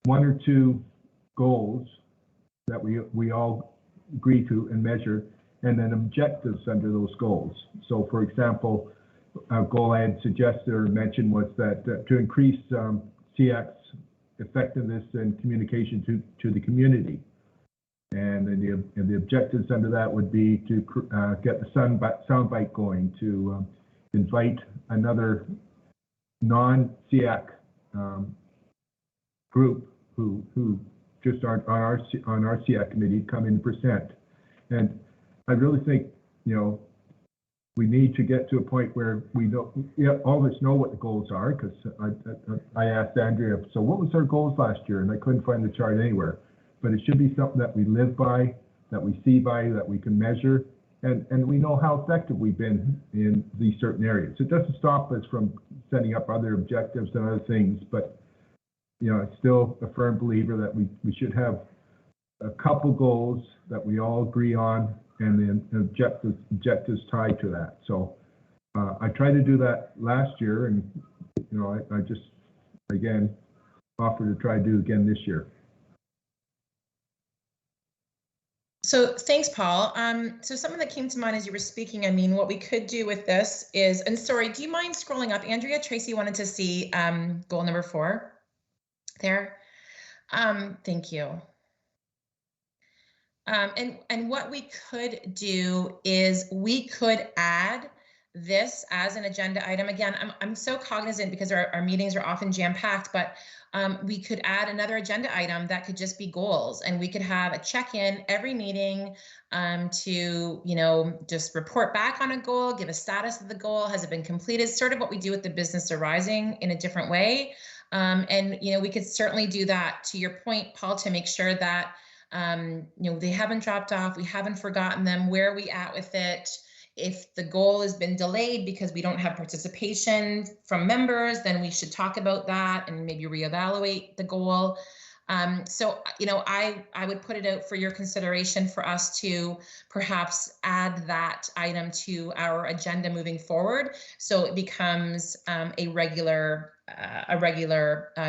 1 or 2 goals that we all agree to and measure, and then objectives under those goals. So, for example, a goal I had suggested or mentioned was that to increase SEAC's effectiveness and communication to the community. And the objectives under that would be to get the soundbite going, to invite another non-SEAC group who just aren't on our SEAC committee come in % And I really think, we need to get to a point where we know, all of us know what the goals are, because I asked Andrea, so what was our goals last year? And I couldn't find the chart anywhere. But it should be something that we live by, that we see by, that we can measure, and we know how effective we've been in these certain areas. It doesn't stop us from setting up other objectives and other things, but I'm still a firm believer that we should have a couple goals that we all agree on, and then objectives tied to that. So I tried to do that last year, and I just again offer to try to do again this year. So thanks, Paul. So something that came to mind as you were speaking, what we could do with this is, and sorry, do you mind scrolling up? Andrea, Tracy wanted to see goal number 4 there. Thank you. And what we could do is we could add this as an agenda item. Again, I'm so cognizant because our meetings are often jam-packed, but we could add another agenda item that could just be goals, and we could have a check-in every meeting to, just report back on a goal, give a status of the goal, has it been completed, sort of what we do with the business arising in a different way. And, we could certainly do that, to your point, Paul, to make sure that, they haven't dropped off, we haven't forgotten them, where are we at with it? If the goal has been delayed because we don't have participation from members, then we should talk about that and maybe reevaluate the goal. So, I would put it out for your consideration for us to perhaps add that item to our agenda moving forward, so it becomes a regular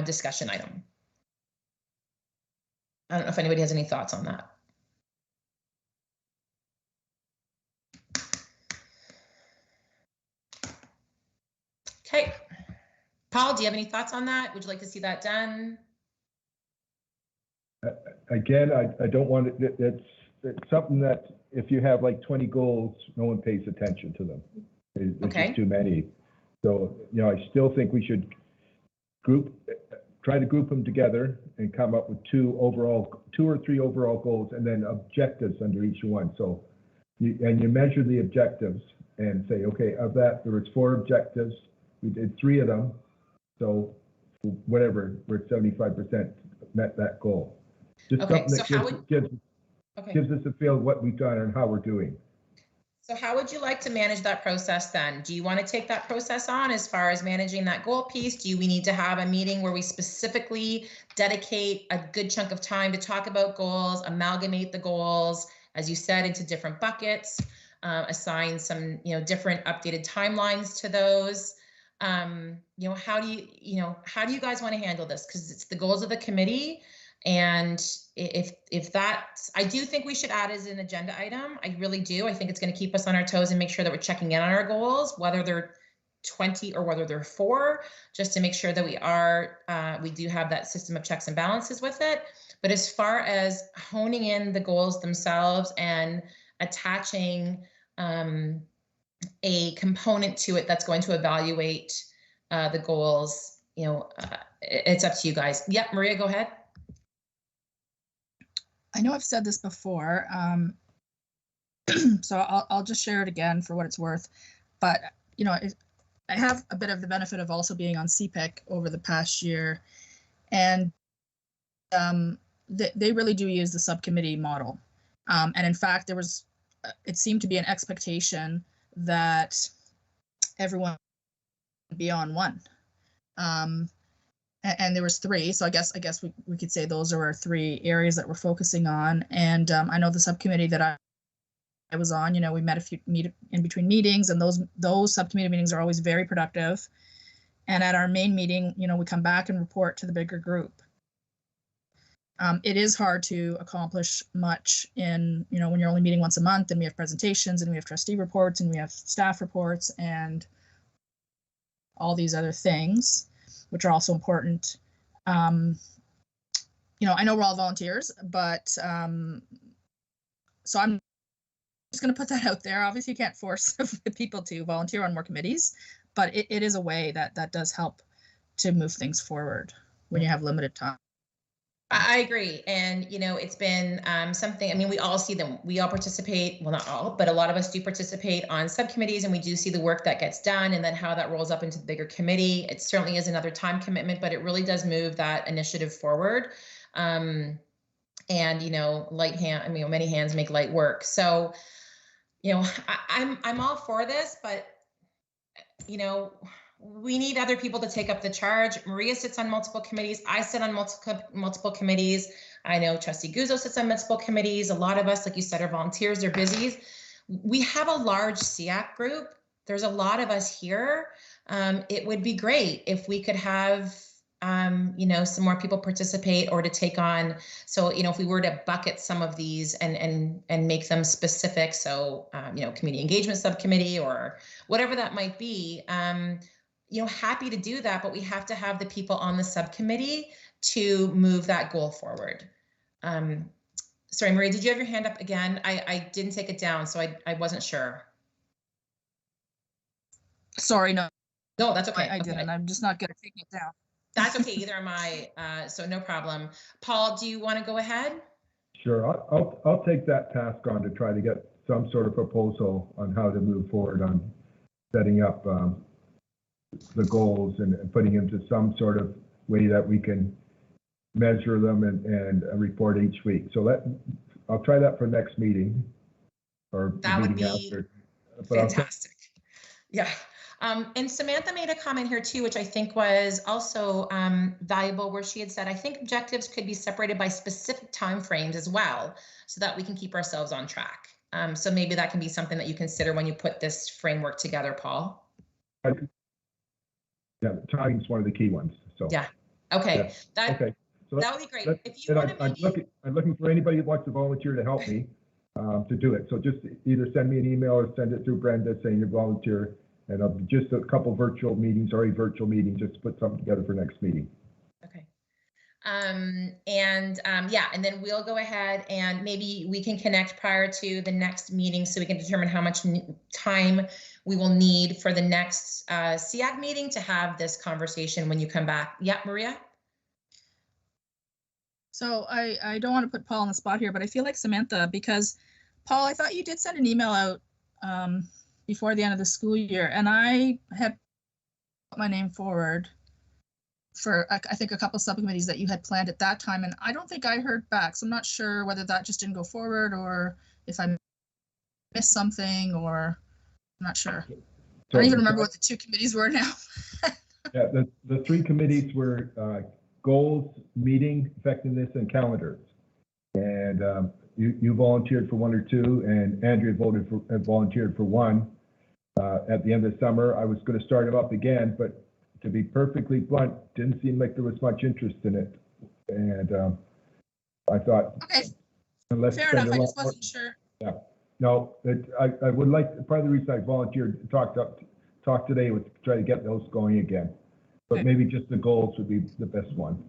discussion item. I don't know if anybody has any thoughts on that. Okay, Paul, do you have any thoughts on that? Would you like to see that done? Again, I don't want it. It's something that if you have like 20 goals, no one pays attention to them. It's just too many. So, I still think we should try to group them together and come up with two or three overall goals, and then objectives under each one. So, you measure the objectives and say, okay, of that, there was 4 objectives. We did 3 of them. So whatever, we're at 75% met that goal. Just something that gives us a feel of what we've done and how we're doing. So how would you like to manage that process then? Do you want to take that process on as far as managing that goal piece? Do we need to have a meeting where we specifically dedicate a good chunk of time to talk about goals, amalgamate the goals, as you said, into different buckets, assign some, different updated timelines to those? How do you guys want to handle this? Because it's the goals of the committee. And if that, I do think we should add as an agenda item. I really do. I think it's going to keep us on our toes and make sure that we're checking in on our goals, whether they're 20 or whether they're 4, just to make sure that we do have that system of checks and balances with it. But as far as honing in the goals themselves and attaching a component to it that's going to evaluate the goals, it's up to you guys. Yep, Maria, go ahead. I know I've said this before, so I'll just share it again for what it's worth. But, I have a bit of the benefit of also being on CPIC over the past year, and they really do use the subcommittee model. And in fact, it seemed to be an expectation that everyone would be on one. And there was 3, so I guess we could say those are our 3 areas that we're focusing on. And I know the subcommittee that I was on, we met in between meetings, and those subcommittee meetings are always very productive. And at our main meeting, we come back and report to the bigger group. It is hard to accomplish much in, when you're only meeting once a month, and we have presentations, and we have trustee reports, and we have staff reports, and all these other things, which are also important. I know we're all volunteers, but so I'm just going to put that out there. Obviously, you can't force people to volunteer on more committees, but it is a way that does help to move things forward when you have limited time. I agree. And, it's been something, we all see them. We all participate, well, not all, but a lot of us do participate on subcommittees, and we do see the work that gets done and then how that rolls up into the bigger committee. It certainly is another time commitment, but it really does move that initiative forward. And, light hand, many hands make light work. So, I'm all for this, but, we need other people to take up the charge. Maria sits on multiple committees. I sit on multiple committees. I know Trustee Guzzo sits on multiple committees. A lot of us, like you said, are volunteers. They're busy. We have a large SEAC group. There's a lot of us here. It would be great if we could have, some more people participate or to take on. So, if we were to bucket some of these and make them specific. So, community engagement subcommittee or whatever that might be. Happy to do that, but we have to have the people on the subcommittee to move that goal forward. Sorry, Maria, did you have your hand up again? I didn't take it down, so I wasn't sure. Sorry, no. No, that's okay. I didn't. I'm just not good at taking it down. That's okay, either am I, so no problem. Paul, do you want to go ahead? Sure, I'll take that task on to try to get some sort of proposal on how to move forward on setting up the goals and putting them to some sort of way that we can measure them and report each week. So I'll try that for next meeting or the meeting after. Fantastic. Yeah. And Samantha made a comment here too, which I think was also valuable, where she had said, I think objectives could be separated by specific timeframes as well, so that we can keep ourselves on track. So maybe that can be something that you consider when you put this framework together, Paul. Yeah, timing is one of the key ones. So yeah, okay, yeah. okay. So that would be great. If you want to maybe... I'm looking for anybody who wants to volunteer to help me to do it. So just either send me an email or send it through Brenda saying you volunteer, and I'll just a couple virtual meetings or a virtual meeting just to put something together for next meeting. Okay. Yeah, and then we'll go ahead and maybe we can connect prior to the next meeting so we can determine how much time we will need for the next SEAC meeting to have this conversation when you come back. Yeah, Maria? So I don't want to put Paul on the spot here, but I feel like Samantha, because Paul, I thought you did send an email out before the end of the school year, and I had put my name forward for I think a couple subcommittees that you had planned at that time, and I don't think I heard back. So I'm not sure whether that just didn't go forward or if I missed something, or I'm not sure. So I don't even remember what the two committees were now. Yeah, the three committees were goals, meeting, effectiveness, and calendars. And you volunteered for one or two, and Andrea volunteered for one. At the end of the summer, I was going to start them up again, but to be perfectly blunt, didn't seem like there was much interest in it. And I thought, okay, let's fair enough. I just wasn't sure. Yeah, no, I would like, part of the reason I volunteered to talk today was to try to get those going again. But okay, maybe just the goals would be the best one.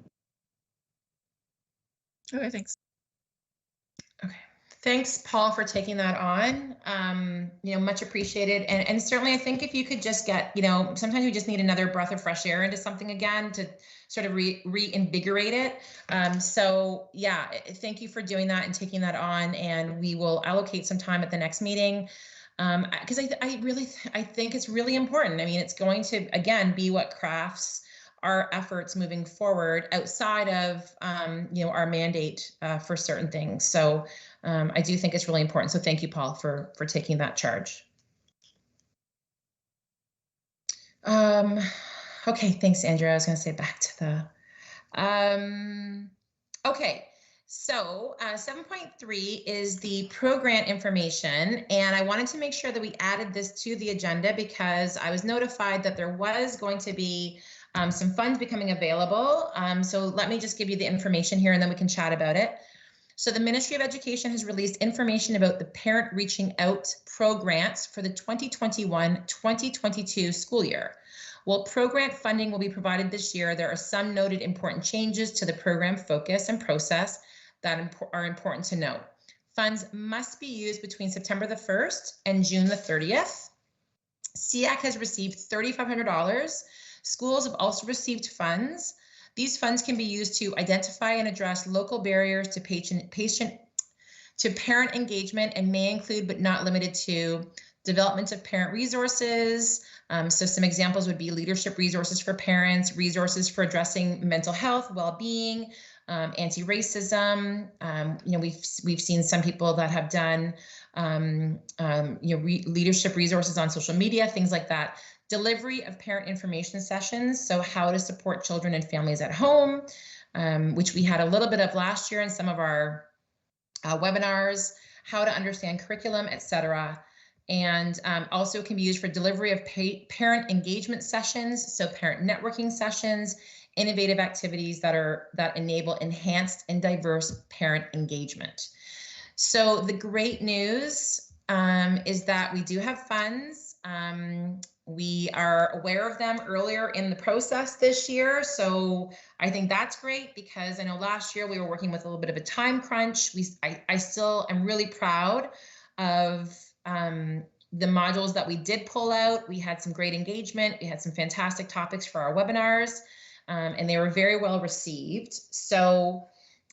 Okay, thanks. Okay. Thanks, Paul, for taking that on. Much appreciated. And certainly I think if you could just get, sometimes we just need another breath of fresh air into something again to sort of reinvigorate it. So yeah, thank you for doing that and taking that on. And we will allocate some time at the next meeting. Because I think it's really important. I mean, it's going to, again, be what crafts our efforts moving forward outside of, our mandate for certain things. So I do think it's really important. So thank you, Paul, for taking that charge. Okay, thanks, Andrea. I was going to say back to the, okay. So 7.3 is the program information, and I wanted to make sure that we added this to the agenda because I was notified that there was going to be some funds becoming available. So let me just give you the information here and then we can chat about it. So the Ministry of Education has released information about the Parent Reaching Out Pro Grants for the 2021-2022 school year. While pro-grant funding will be provided this year, there are some noted important changes to the program focus and process that are important to note. Funds must be used between September the 1st and June the 30th. SEAC has received $3,500. Schools have also received funds. These funds can be used to identify and address local barriers to parent engagement and may include, but not limited to, development of parent resources. So some examples would be leadership resources for parents, resources for addressing mental health, well-being, anti-racism. We've seen some people that have done leadership resources on social media, things like that. Delivery of parent information sessions, so how to support children and families at home, which we had a little bit of last year in some of our webinars, how to understand curriculum, etc. And also can be used for delivery of parent engagement sessions, so parent networking sessions, innovative activities that enable enhanced and diverse parent engagement. So the great news is that we do have funds. We are aware of them earlier in the process this year. So I think that's great because I know last year we were working with a little bit of a time crunch. I still am really proud of the modules that we did pull out. We had some great engagement. We had some fantastic topics for our webinars and they were very well received. So,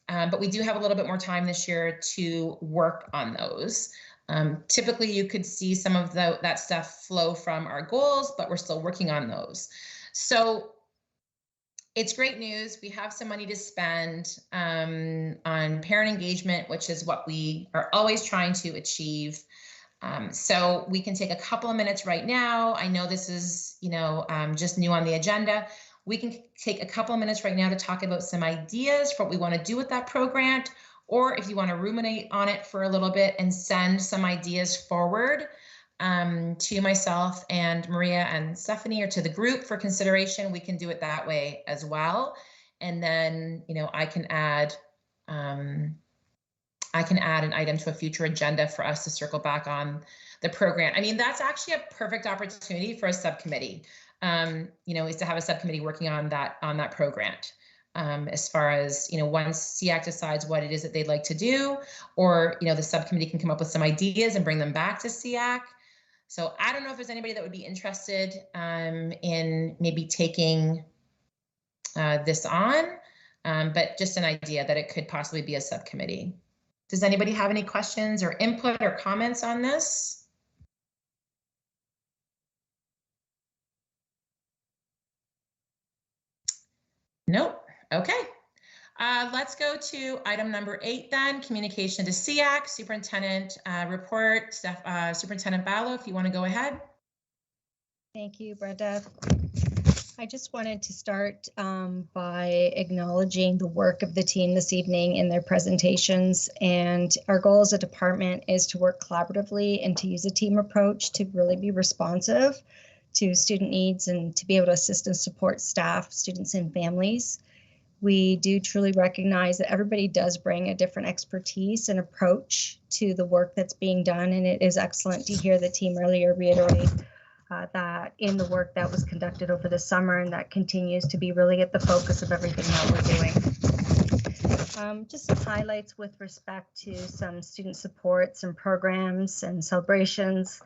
but we do have a little bit more time this year to work on those. Typically, you could see some of that stuff flow from our goals, but we're still working on those. So it's great news. We have some money to spend on parent engagement, which is what we are always trying to achieve. So we can take a couple of minutes right now. I know this is, just new on the agenda. We can take a couple of minutes right now to talk about some ideas for what we want to do with that program, or if you want to ruminate on it for a little bit and send some ideas forward to myself and Maria and Stephanie, or to the group for consideration, we can do it that way as well. And then, I can add an item to a future agenda for us to circle back on the program. I mean, that's actually a perfect opportunity for a subcommittee, is to have a subcommittee working on that program. As far as, once SEAC decides what it is that they'd like to do, or, the subcommittee can come up with some ideas and bring them back to SEAC. So I don't know if there's anybody that would be interested in maybe taking this on, but just an idea that it could possibly be a subcommittee. Does anybody have any questions or input or comments on this? Nope. Okay. Let's go to item number 8 then, communication to SEAC, superintendent report. Superintendent Ballo, if you want to go ahead. Thank you, Brenda. I just wanted to start by acknowledging the work of the team this evening in their presentations. And our goal as a department is to work collaboratively and to use a team approach to really be responsive to student needs and to be able to assist and support staff, students, and families. We do truly recognize that everybody does bring a different expertise and approach to the work that's being done. And it is excellent to hear the team earlier reiterate that in the work that was conducted over the summer, and that continues to be really at the focus of everything that we're doing. Just some highlights with respect to some student supports and programs and celebrations.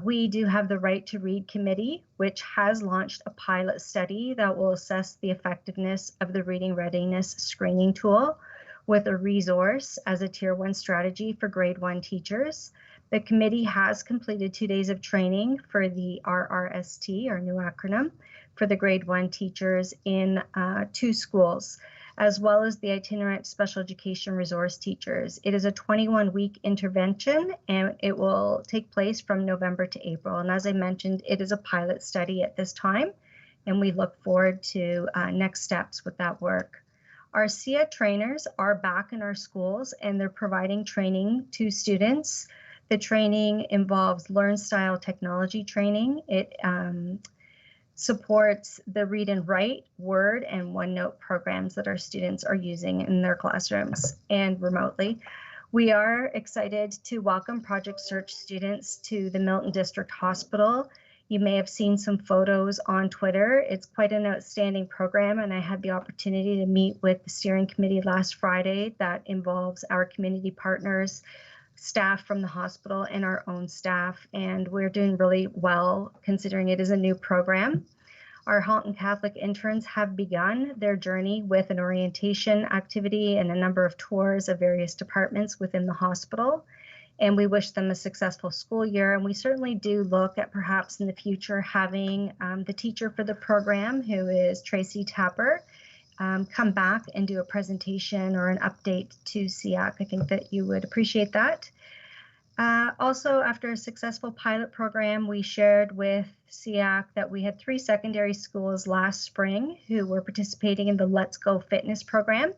We do have the Right to Read Committee, which has launched a pilot study that will assess the effectiveness of the reading readiness screening tool with a resource as a Tier 1 strategy for grade 1 teachers. The committee has completed 2 days of training for the RRST, our new acronym, for the grade 1 teachers in 2 schools, as well as the itinerant special education resource teachers. It is a 21-week intervention, and it will take place from November to April. And as I mentioned, it is a pilot study at this time, and we look forward to next steps with that work. Our SIA trainers are back in our schools, and they're providing training to students. The training involves Learn Style technology training. It supports the read and write, word, and OneNote programs that our students are using in their classrooms and remotely. We are excited to welcome Project Cert students to the Milton District Hospital. You may have seen some photos on Twitter. It's quite an outstanding program, and I had the opportunity to meet with the steering committee last Friday that involves our community partners, staff from the hospital, and our own staff, and we're doing really well considering it is a new program. Our Halton Catholic interns have begun their journey with an orientation activity and a number of tours of various departments within the hospital, and we wish them a successful school year. And we certainly do look at perhaps in the future having the teacher for the program, who is Tracy Tapper, come back and do a presentation or an update to SEAC. I think that you would appreciate that. Also, after a successful pilot program, we shared with SEAC that we had 3 secondary schools last spring who were participating in the Let's Go Fitness program.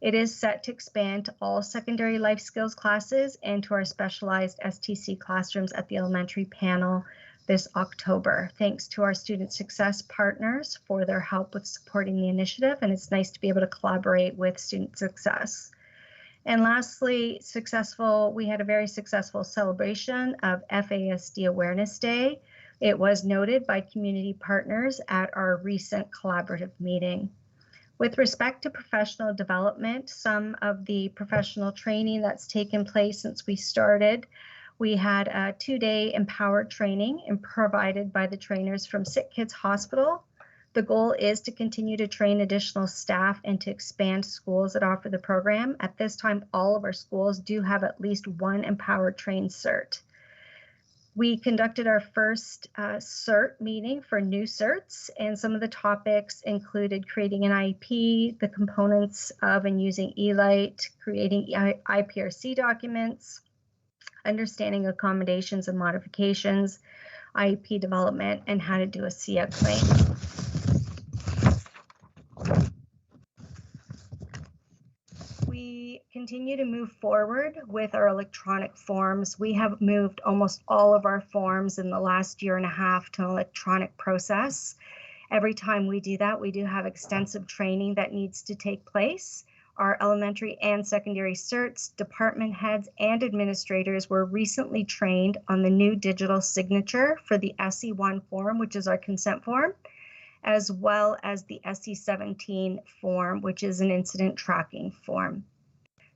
It is set to expand to all secondary life skills classes and to our specialized STC classrooms at the elementary panel this October. Thanks to our student success partners for their help with supporting the initiative, and it's nice to be able to collaborate with student success. And lastly, we had a very successful celebration of FASD Awareness Day. It was noted by community partners at our recent collaborative meeting. With respect to professional development, some of the professional training that's taken place since we started, we had a 2-day empowered training and provided by the trainers from Sick Kids Hospital. The goal is to continue to train additional staff and to expand schools that offer the program. At this time, all of our schools do have at least one empowered trained Cert. We conducted our first Cert meeting for new Certs, and some of the topics included creating an IEP, the components of and using eLite, creating IPRC documents, understanding accommodations and modifications, IEP development, and how to do a SEAC claim. We continue to move forward with our electronic forms. We have moved almost all of our forms in the last year and a half to an electronic process. Every time we do that, we do have extensive training that needs to take place. Our elementary and secondary certs, department heads, and administrators were recently trained on the new digital signature for the SE1 form, which is our consent form, as well as the SE17 form, which is an incident tracking form.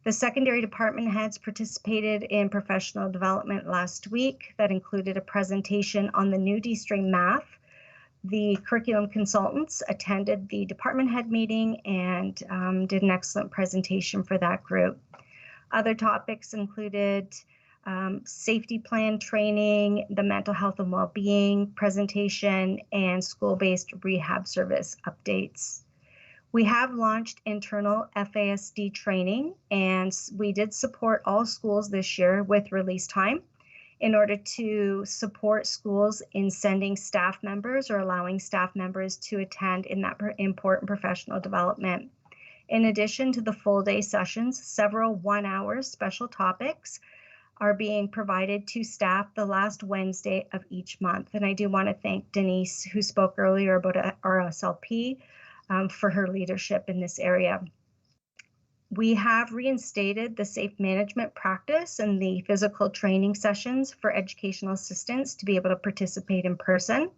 The secondary department heads participated in professional development last week that included a presentation on the new D-Stream math. The curriculum consultants attended the department head meeting and did an excellent presentation for that group. Other topics included safety plan training, the mental health and well-being presentation, and school-based rehab service updates. We have launched internal FASD training, and we did support all schools this year with release time in order to support schools in sending staff members or allowing staff members to attend in that important professional development. In addition to the full day sessions, several 1-hour special topics are being provided to staff the last Wednesday of each month. And I do want to thank Denise, who spoke earlier about our SLP, for her leadership in this area. We have reinstated the safe management practice and the physical training sessions for educational assistants to be able to participate in person.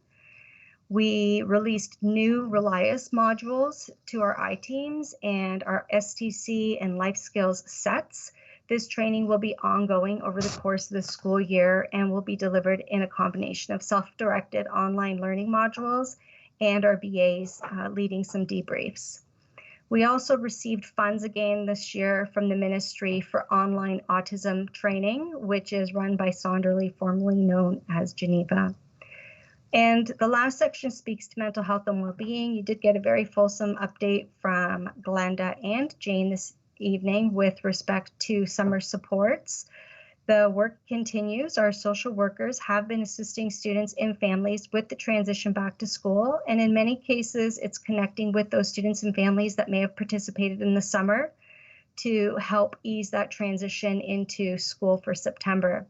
We released new Relias modules to our I-teams and our STC and life skills sets. This training will be ongoing over the course of the school year and will be delivered in a combination of self-directed online learning modules and our BAs leading some debriefs. We also received funds again this year from the Ministry for Online Autism Training, which is run by Sonderly, formerly known as Geneva. And the last section speaks to mental health and well-being. You did get a very fulsome update from Glenda and Jane this evening with respect to summer supports. The work continues. Our social workers have been assisting students and families with the transition back to school. And in many cases, it's connecting with those students and families that may have participated in the summer to help ease that transition into school for September.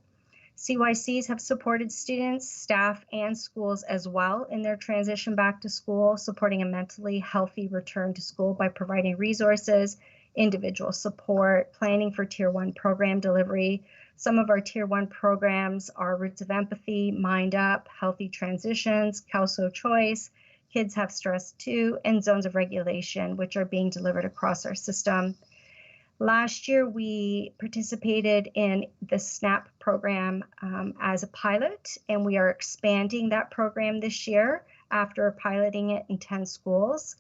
CYCs have supported students, staff, and schools as well in their transition back to school, supporting a mentally healthy return to school by providing resources, individual support, planning for Tier 1 program delivery. Some of our Tier 1 programs are Roots of Empathy, Mind Up, Healthy Transitions, CALSO Choice, Kids Have Stress Too, and Zones of Regulation, which are being delivered across our system. Last year, we participated in the SNAP program as a pilot, and we are expanding that program this year after piloting it in 10 schools.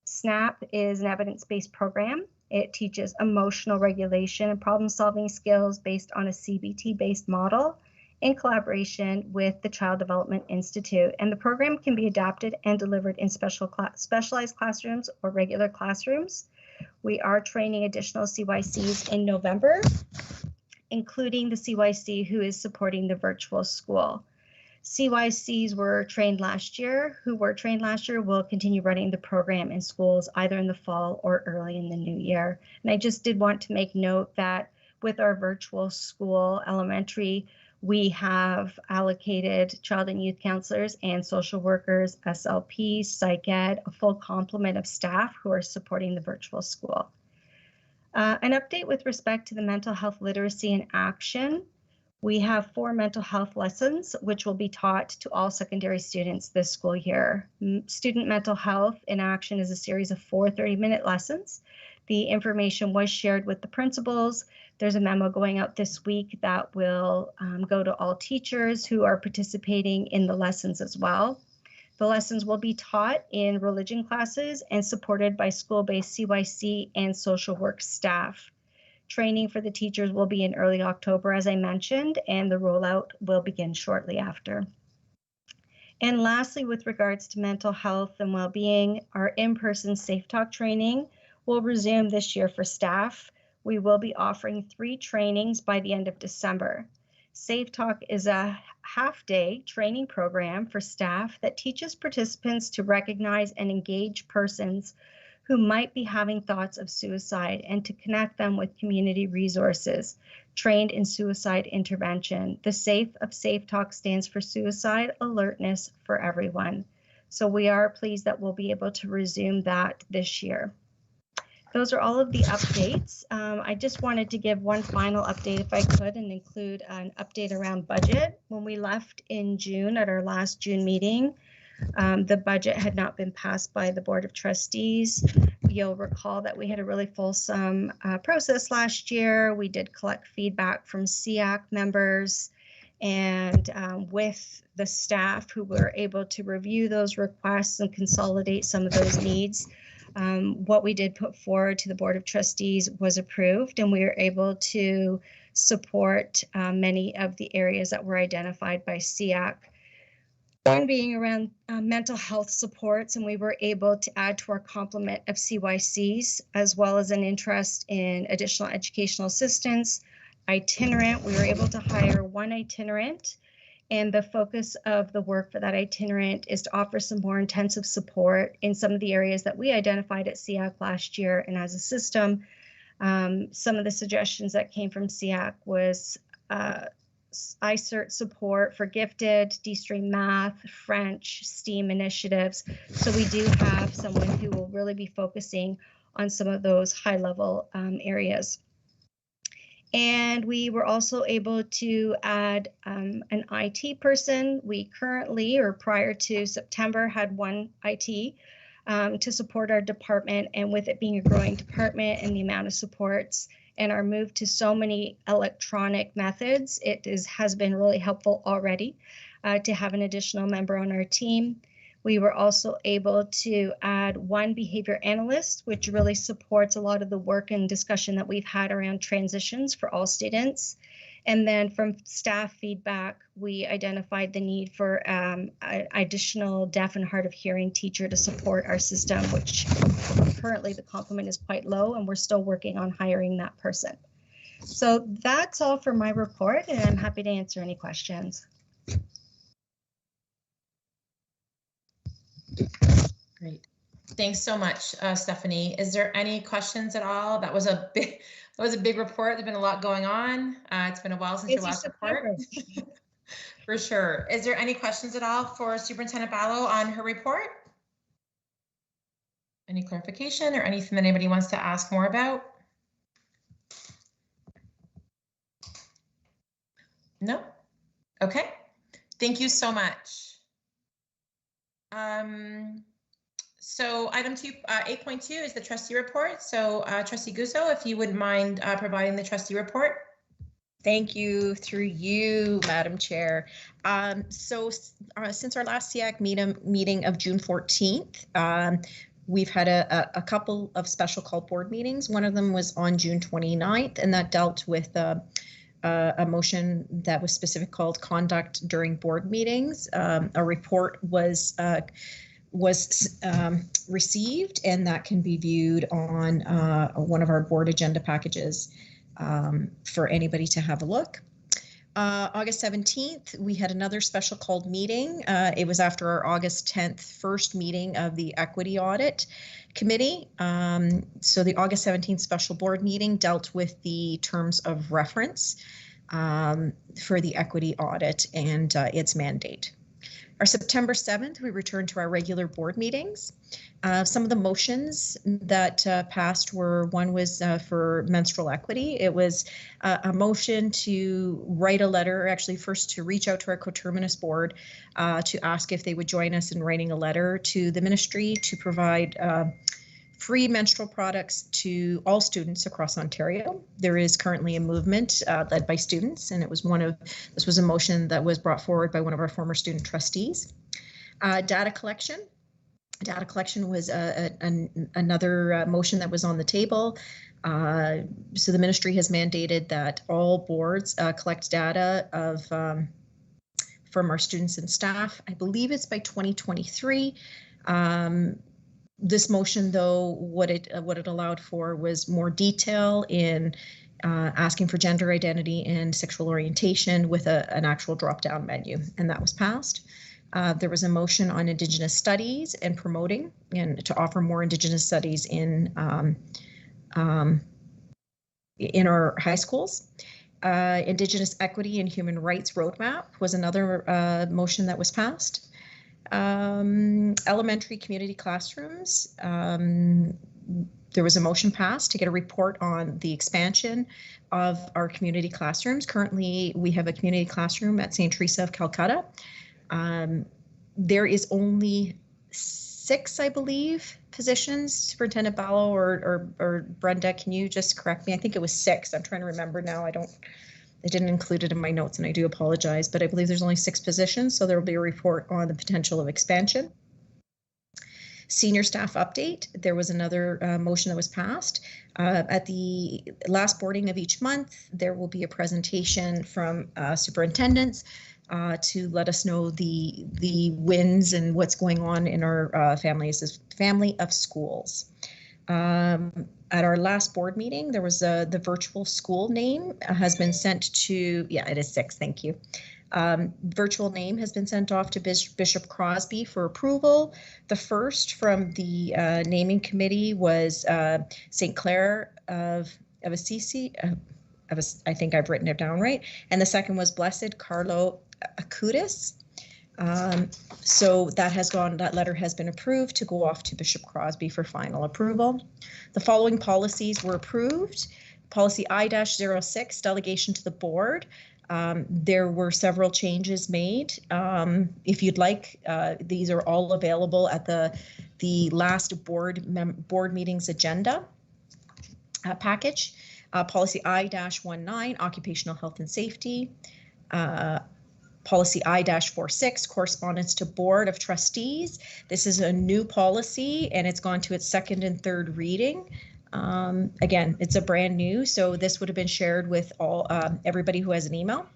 SNAP is an evidence-based program. It teaches emotional regulation and problem-solving skills based on a CBT-based model in collaboration with the Child Development Institute. And the program can be adapted and delivered in specialized classrooms or regular classrooms. We are training additional CYCs in November, including the CYC who is supporting the virtual school. CYCs who were trained last year will continue running the program in schools either in the fall or early in the new year. And I just did want to make note that with our virtual school elementary, we have allocated child and youth counselors and social workers, SLPs, psych ed, a full complement of staff who are supporting the virtual school. An update with respect to the mental health literacy in action. We have 4 mental health lessons, which will be taught to all secondary students this school year. Student mental health in action is a series of 4 30-minute lessons. The information was shared with the principals. There's a memo going out this week that will go to all teachers who are participating in the lessons as well. The lessons will be taught in religion classes and supported by school-based CYC and social work staff. Training for the teachers will be in early October, as I mentioned, and the rollout will begin shortly after. And lastly, with regards to mental health and well-being, our in-person Safe Talk training will resume this year for staff. We will be offering 3 trainings by the end of December. Safe Talk is a half-day training program for staff that teaches participants to recognize and engage persons who might be having thoughts of suicide and to connect them with community resources trained in suicide intervention. The SAFE of Safe Talk stands for Suicide Alertness for Everyone. So we are pleased that we'll be able to resume that this year. Those are all of the updates. I just wanted to give one final update if I could and include an update around budget. When we left in June at our last June meeting, the budget had not been passed by the Board of Trustees. You'll recall that we had a really fulsome process last year. We did collect feedback from SEAC members and with the staff who were able to review those requests and consolidate some of those needs. What we did put forward to the Board of Trustees was approved, and we were able to support many of the areas that were identified by SEAC. One being around mental health supports, and we were able to add to our complement of CYCs, as well as an interest in additional educational assistance. Itinerant, we were able to hire one itinerant, and the focus of the work for that itinerant is to offer some more intensive support in some of the areas that we identified at SEAC last year. And as a system, some of the suggestions that came from SEAC was iCert support for gifted, D-Stream math, French, STEAM initiatives. So we do have someone who will really be focusing on some of those high-level areas. And we were also able to add an IT person. We currently, or prior to September, had one IT to support our department. And with it being a growing department and the amount of supports and our move to so many electronic methods, has been really helpful already to have an additional member on our team. We were also able to add one behavior analyst, which really supports a lot of the work and discussion that we've had around transitions for all students. And then from staff feedback, we identified the need for an additional deaf and hard of hearing teacher to support our system, which currently the complement is quite low, and we're still working on hiring that person. So that's all for my report, and I'm happy to answer any questions. Great. Thanks so much, Stephanie. Is there any questions at all? That was a big report. There's been a lot going on. It's been a while since your last report. For sure. Is there any questions at all for Superintendent Ballo on her report? Any clarification or anything that anybody wants to ask more about? No? Okay. Thank you so much. So item 8.2 is the trustee report. So Trustee Guzzo, if you wouldn't mind providing the trustee report. Thank you, through you, Madam Chair. Since our last SEAC meeting of June 14th, we've had a couple of special call board meetings. One of them was on June 29th, and that dealt with a motion that was specific called conduct during board meetings. A report was received, and that can be viewed on one of our board agenda packages for anybody to have a look. August 17th, we had another special called meeting. It was after our August 10th first meeting of the Equity Audit Committee. So the August 17th special board meeting dealt with the terms of reference for the equity audit and its mandate. Our September 7th, we returned to our regular board meetings. Some of the motions that passed were, one was for menstrual equity. It was a motion to write a letter, actually first to reach out to our coterminous board to ask if they would join us in writing a letter to the ministry to provide free menstrual products to all students across Ontario. There is currently a movement led by students, and this was a motion that was brought forward by one of our former student trustees. Data collection. Data collection was another motion that was on the table. So the ministry has mandated that all boards collect data from our students and staff. I believe it's by 2023. This motion, though, what it allowed for was more detail in asking for gender identity and sexual orientation with an actual drop-down menu, and that was passed. There was a motion on Indigenous Studies and promoting and to offer more Indigenous Studies in our high schools. Indigenous Equity and Human Rights Roadmap was another motion that was passed. Elementary community classrooms, there was a motion passed to get a report on the expansion of our community classrooms. Currently, we have a community classroom at St. Teresa of Calcutta. There is only 6, I believe, positions. Superintendent Ballo or Brenda, can you just correct me? I think it was 6. I'm trying to remember now. I didn't include it in my notes, and I do apologize, but I believe there's only 6 positions, so there will be a report on the potential of expansion. Senior staff update, there was another motion that was passed. At the last boarding of each month, there will be a presentation from superintendents to let us know the wins and what's going on in our family of schools. At our last board meeting, there was the virtual school name has been sent to, yeah, it is 6, thank you. Virtual name has been sent off to Bishop Crosby for approval. The first from the naming committee was St. Clair of Assisi, I think I've written it down right, and the second was Blessed Carlo Acutis. So that letter has been approved to go off to Bishop Crosby for final approval. The following policies were approved. Policy I-06, delegation to the board. There were several changes made. If you'd like, these are all available at the last board meetings agenda package. Policy I-19, occupational health and safety. Policy I-46, correspondence to Board of Trustees. This is a new policy and it's gone to its 2nd and 3rd reading. Again, it's a brand new, so this would have been shared with all everybody who has an email.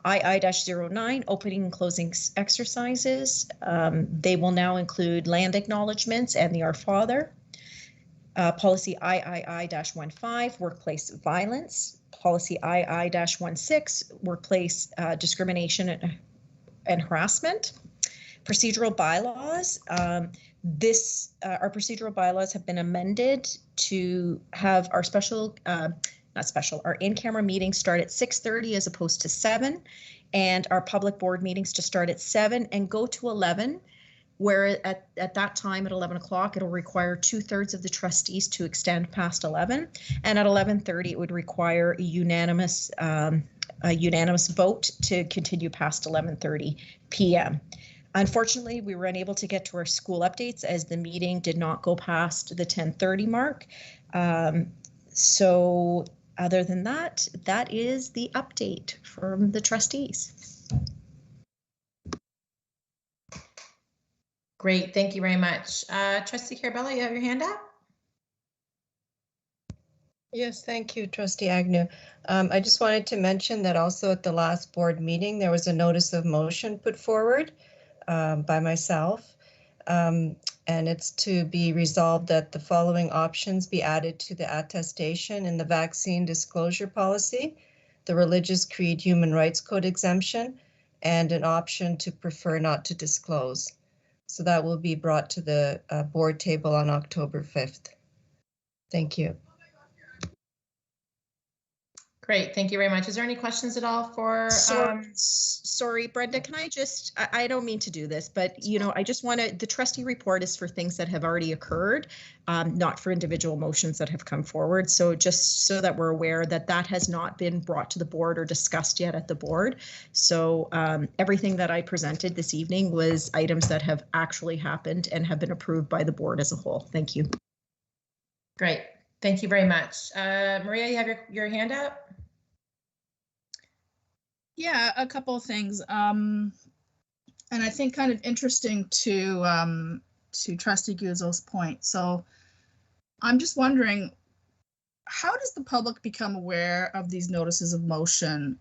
II-09, opening and closing exercises. They will now include land acknowledgements and the Our Father. Policy III-15, workplace violence. Policy II-16, workplace discrimination and harassment. Procedural bylaws. Our procedural bylaws have been amended to have our our in-camera meetings start at 6:30 as opposed to 7, and our public board meetings to start at 7 and go to 11, where at that time at 11 o'clock, it'll require 2/3 of the trustees to extend past 11, and at 11:30, it would require a unanimous vote to continue past 11:30 p.m. Unfortunately, we were unable to get to our school updates as the meeting did not go past the 10:30 mark. So other than that, that is the update from the trustees. Great, thank you very much. Trustee Carabella, you have your hand up? Yes, thank you, Trustee Agnew. I just wanted to mention that also at the last board meeting, there was a notice of motion put forward by myself. And it's to be resolved that the following options be added to the attestation in the vaccine disclosure policy, the Religious Creed Human Rights Code exemption, and an option to prefer not to disclose. So that will be brought to the board table on October 5th. Thank you. Great, thank you very much. Is there any questions at all for? Sorry, Brenda, can I just, I don't mean to do this, but I just want to, the trustee report is for things that have already occurred, not for individual motions that have come forward. So just so that we're aware that that has not been brought to the board or discussed yet at the board. So everything that I presented this evening was items that have actually happened and have been approved by the board as a whole. Thank you. Great, thank you very much. Maria, you have your hand up? Yeah, a couple of things. And I think kind of interesting to Trustee Guzzo's point. So I'm just wondering, how does the public become aware of these notices of motion?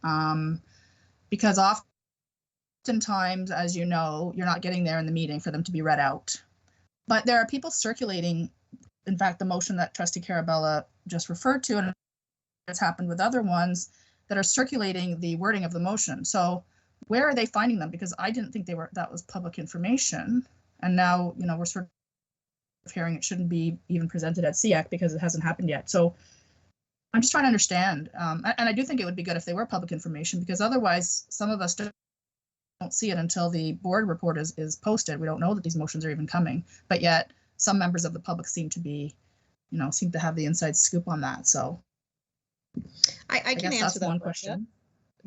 Because oftentimes, as you know, you're not getting there in the meeting for them to be read out. But there are people circulating, in fact, the motion that Trustee Carabella just referred to, and it's happened with other ones that are circulating the wording of the motion. So where are they finding them? Because I didn't think that was public information. And now, we're sort of hearing it shouldn't be even presented at SEAC because it hasn't happened yet. So I'm just trying to understand. And I do think it would be good if they were public information, because otherwise some of us don't see it until the board report is posted. We don't know that these motions are even coming, but yet some members of the public seem to be, seem to have the inside scoop on that. So I can answer that one question.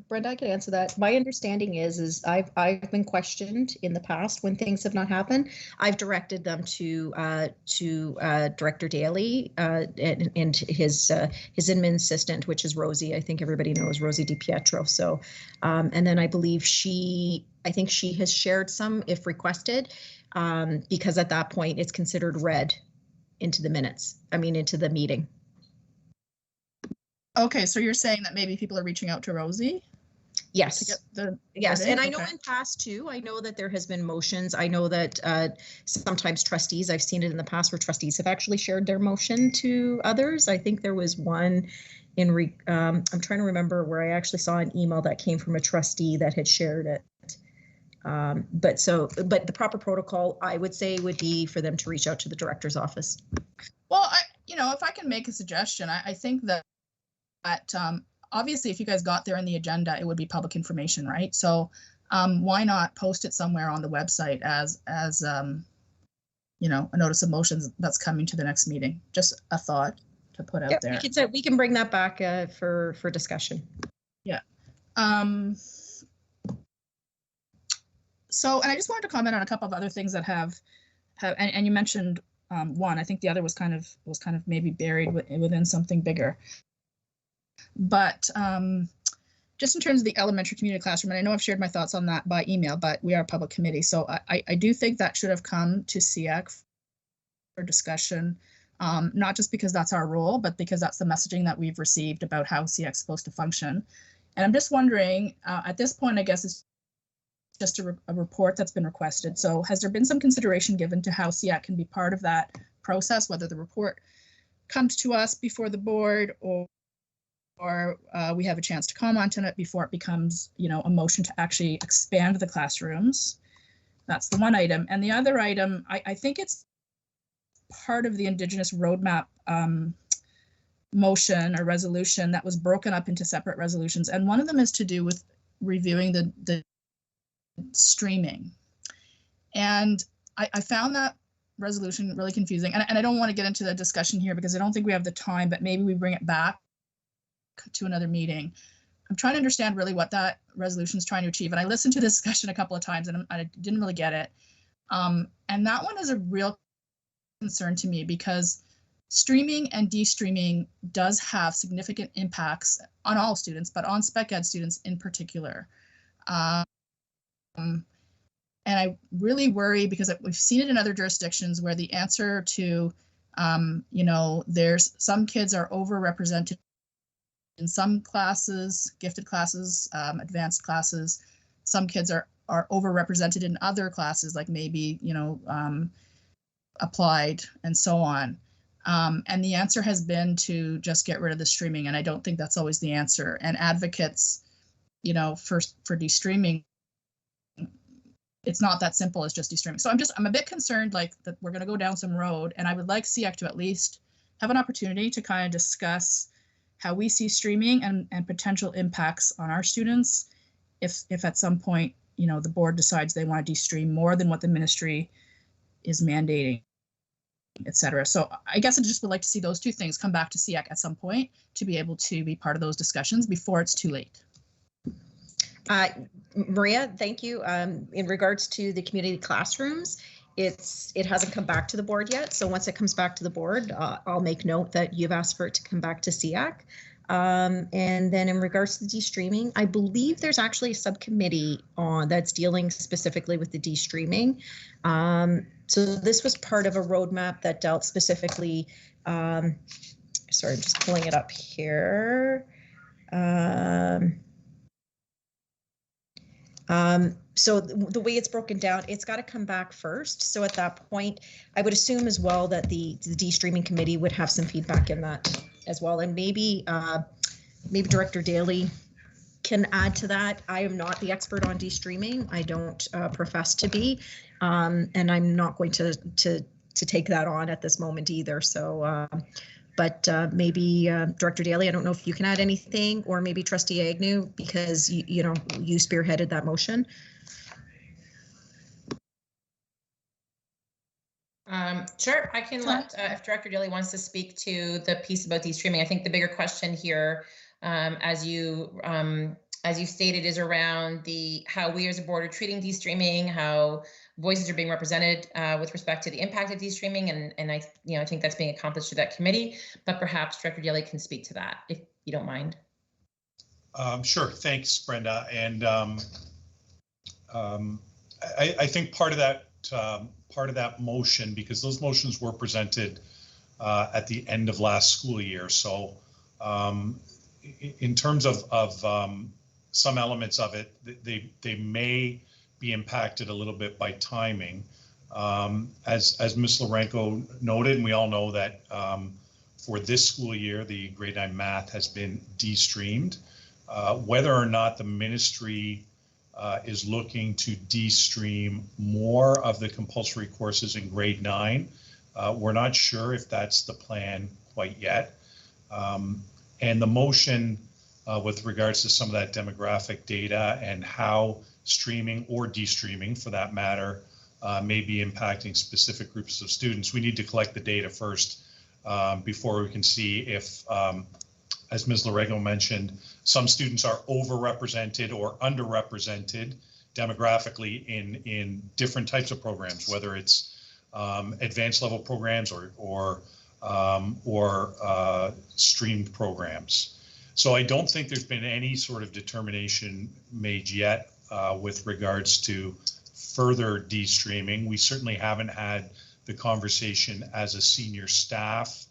Brenda, I can answer that. My understanding is I've been questioned in the past when things have not happened. I've directed them to Director Daly and his admin assistant, which is Rosie. I think everybody knows Rosie DiPietro. So, and then I believe I think she has shared some if requested, because at that point it's considered read into the minutes. Into the meeting. Okay, so you're saying that maybe people are reaching out to Rosie? Yes. Yes, and I know in past too, I know that there has been motions. I know that sometimes trustees, I've seen it in the past where trustees have actually shared their motion to others. I think there was one I'm trying to remember where I actually saw an email that came from a trustee that had shared it. But the proper protocol, I would say, would be for them to reach out to the director's office. Well, if I can make a suggestion, I think that obviously if you guys got there in the agenda, it would be public information, right? So why not post it somewhere on the website as a notice of motions that's coming to the next meeting? Just a thought to put out there. We can bring that back for discussion. Yeah. So, and I just wanted to comment on a couple of other things that have and you mentioned one. I think the other was kind of maybe buried within something bigger. But just in terms of the elementary community classroom, and I know I've shared my thoughts on that by email, but we are a public committee, so I do think that should have come to SEAC for discussion, not just because that's our role, but because that's the messaging that we've received about how SEAC is supposed to function. And I'm just wondering, at this point, I guess it's just a report that's been requested. So has there been some consideration given to how SEAC can be part of that process, whether the report comes to us before the board or we have a chance to comment on it before it becomes, a motion to actually expand the classrooms? That's the one item. And the other item, I think it's part of the Indigenous roadmap motion or resolution that was broken up into separate resolutions. And one of them is to do with reviewing the streaming. And I found that resolution really confusing. And I don't want to get into the discussion here because I don't think we have the time, but maybe we bring it back to another meeting. I'm trying to understand really what that resolution is trying to achieve. And I listened to this discussion a couple of times and I didn't really get it. And that one is a real concern to me because streaming and de-streaming does have significant impacts on all students, but on spec ed students in particular. And I really worry because we've seen it in other jurisdictions where the answer to, there's some kids are overrepresented in some classes, gifted classes, advanced classes. Some kids are overrepresented in other classes, like maybe, applied and so on. And the answer has been to just get rid of the streaming. And I don't think that's always the answer. And advocates, for de-streaming, it's not that simple as just de-streaming. So I'm a bit concerned that we're going to go down some road, and I would like SEAC to at least have an opportunity to kind of discuss how we see streaming and potential impacts on our students if at some point, the board decides they want to de-stream more than what the ministry is mandating, et cetera. So I guess I just would like to see those two things come back to SEAC at some point to be able to be part of those discussions before it's too late. Maria, thank you. In regards to the community classrooms, it hasn't come back to the board yet. So once it comes back to the board, I'll make note that you've asked for it to come back to SEAC. And then in regards to the de-streaming, I believe there's actually a subcommittee that's dealing specifically with the de-streaming. So this was part of a roadmap that dealt specifically, sorry, I'm just pulling it up here. So the way it's broken down, it's got to come back first. So at that point, I would assume as well that the de-streaming committee would have some feedback in that as well. And maybe maybe Director Daly can add to that. I am not the expert on de-streaming. I don't profess to be, and I'm not going to take that on at this moment either. So, but maybe Director Daly, I don't know if you can add anything, or maybe Trustee Agnew, because you know, you spearheaded that motion. Sure, I can let, if Director Daly wants to speak to the piece about de-streaming. I think the bigger question here, as you stated, is around how we as a board are treating de-streaming, how voices are being represented with respect to the impact of de-streaming, and I think that's being accomplished through that committee. But perhaps Director Daly can speak to that, if you don't mind. Sure, thanks, Brenda. And I think part of that motion, because those motions were presented at the end of last school year. So in terms of some elements of it, they may be impacted a little bit by timing. As Ms. Lourenco noted, and we all know that for this school year, the grade 9 math has been de-streamed. Whether or not the ministry is looking to de-stream more of the compulsory courses in grade 9. We're not sure if that's the plan quite yet. And the motion with regards to some of that demographic data and how streaming or de-streaming, for that matter, may be impacting specific groups of students, we need to collect the data first before we can see if, as Ms. Larego mentioned, some students are overrepresented or underrepresented demographically in different types of programs, whether it's advanced level programs or streamed programs. So I don't think there's been any sort of determination made yet with regards to further de-streaming. We certainly haven't had the conversation as a senior staff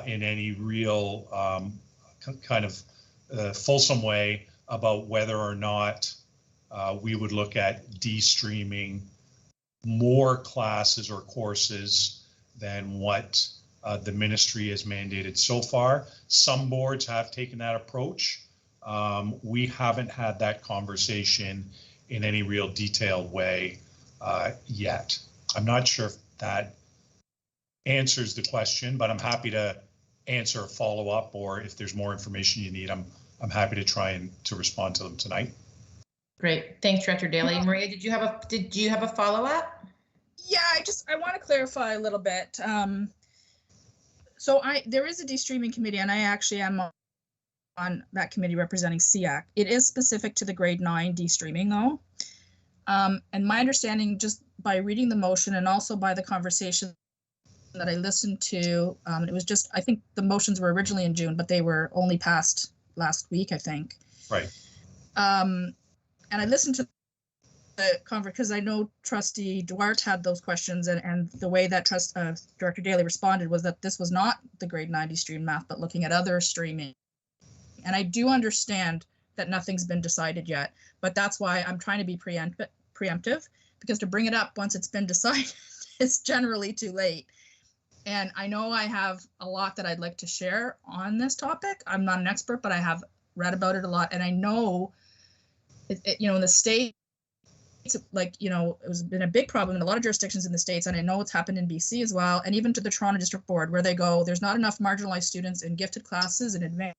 in any real kind of fulsome way about whether or not we would look at de-streaming more classes or courses than what the ministry has mandated so far. Some boards have taken that approach. We haven't had that conversation in any real detailed way yet. I'm not sure if that answers the question, but I'm happy to answer a follow-up, or if there's more information you need, I'm happy to try and to respond to them tonight. Great, thanks, Director Daly. Maria, did you have a follow-up? Yeah, I want to clarify a little bit. So there is a de-streaming committee, and I actually am on that committee representing SEAC. It is specific to the grade 9 de-streaming though. And my understanding, just by reading the motion and also by the conversation that I listened to, it was just, I think the motions were originally in June, but they were only passed last week, I think. Right. And I listened to the conversation because I know Trustee Duarte had those questions, and the way that Director Daly responded was that this was not the grade 90 stream math, but looking at other streaming. And I do understand that nothing's been decided yet, but that's why I'm trying to be preemptive, because to bring it up once it's been decided, it's generally too late. And I know I have a lot that I'd like to share on this topic. I'm not an expert, but I have read about it a lot. And I know, you know, in the States, like, you know, it was been a big problem in a lot of jurisdictions in the States. And I know it's happened in BC as well. And even to the Toronto District Board, where they go, there's not enough marginalized students in gifted classes and advanced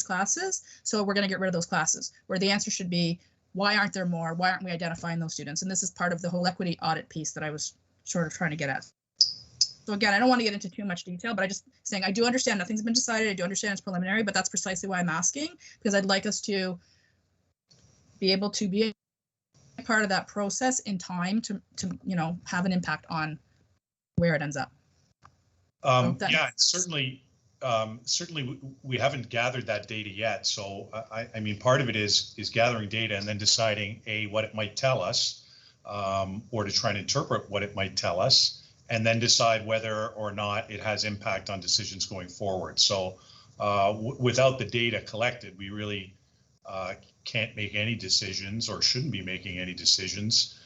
classes. So we're going to get rid of those classes, where the answer should be, why aren't there more? Why aren't we identifying those students? And this is part of the whole equity audit piece that I was sort of trying to get at. So again, I don't want to get into too much detail, but I just saying I do understand nothing's been decided. I do understand it's preliminary, but that's precisely why I'm asking, because I'd like us to be able to be a part of that process in time to you know, have an impact on where it ends up. Yeah, certainly we haven't gathered that data yet. So I mean, part of it is gathering data and then deciding what it might tell us, or to try and interpret what it might tell us, and then decide whether or not it has impact on decisions going forward. So without the data collected, we really can't make any decisions, or shouldn't be making any decisions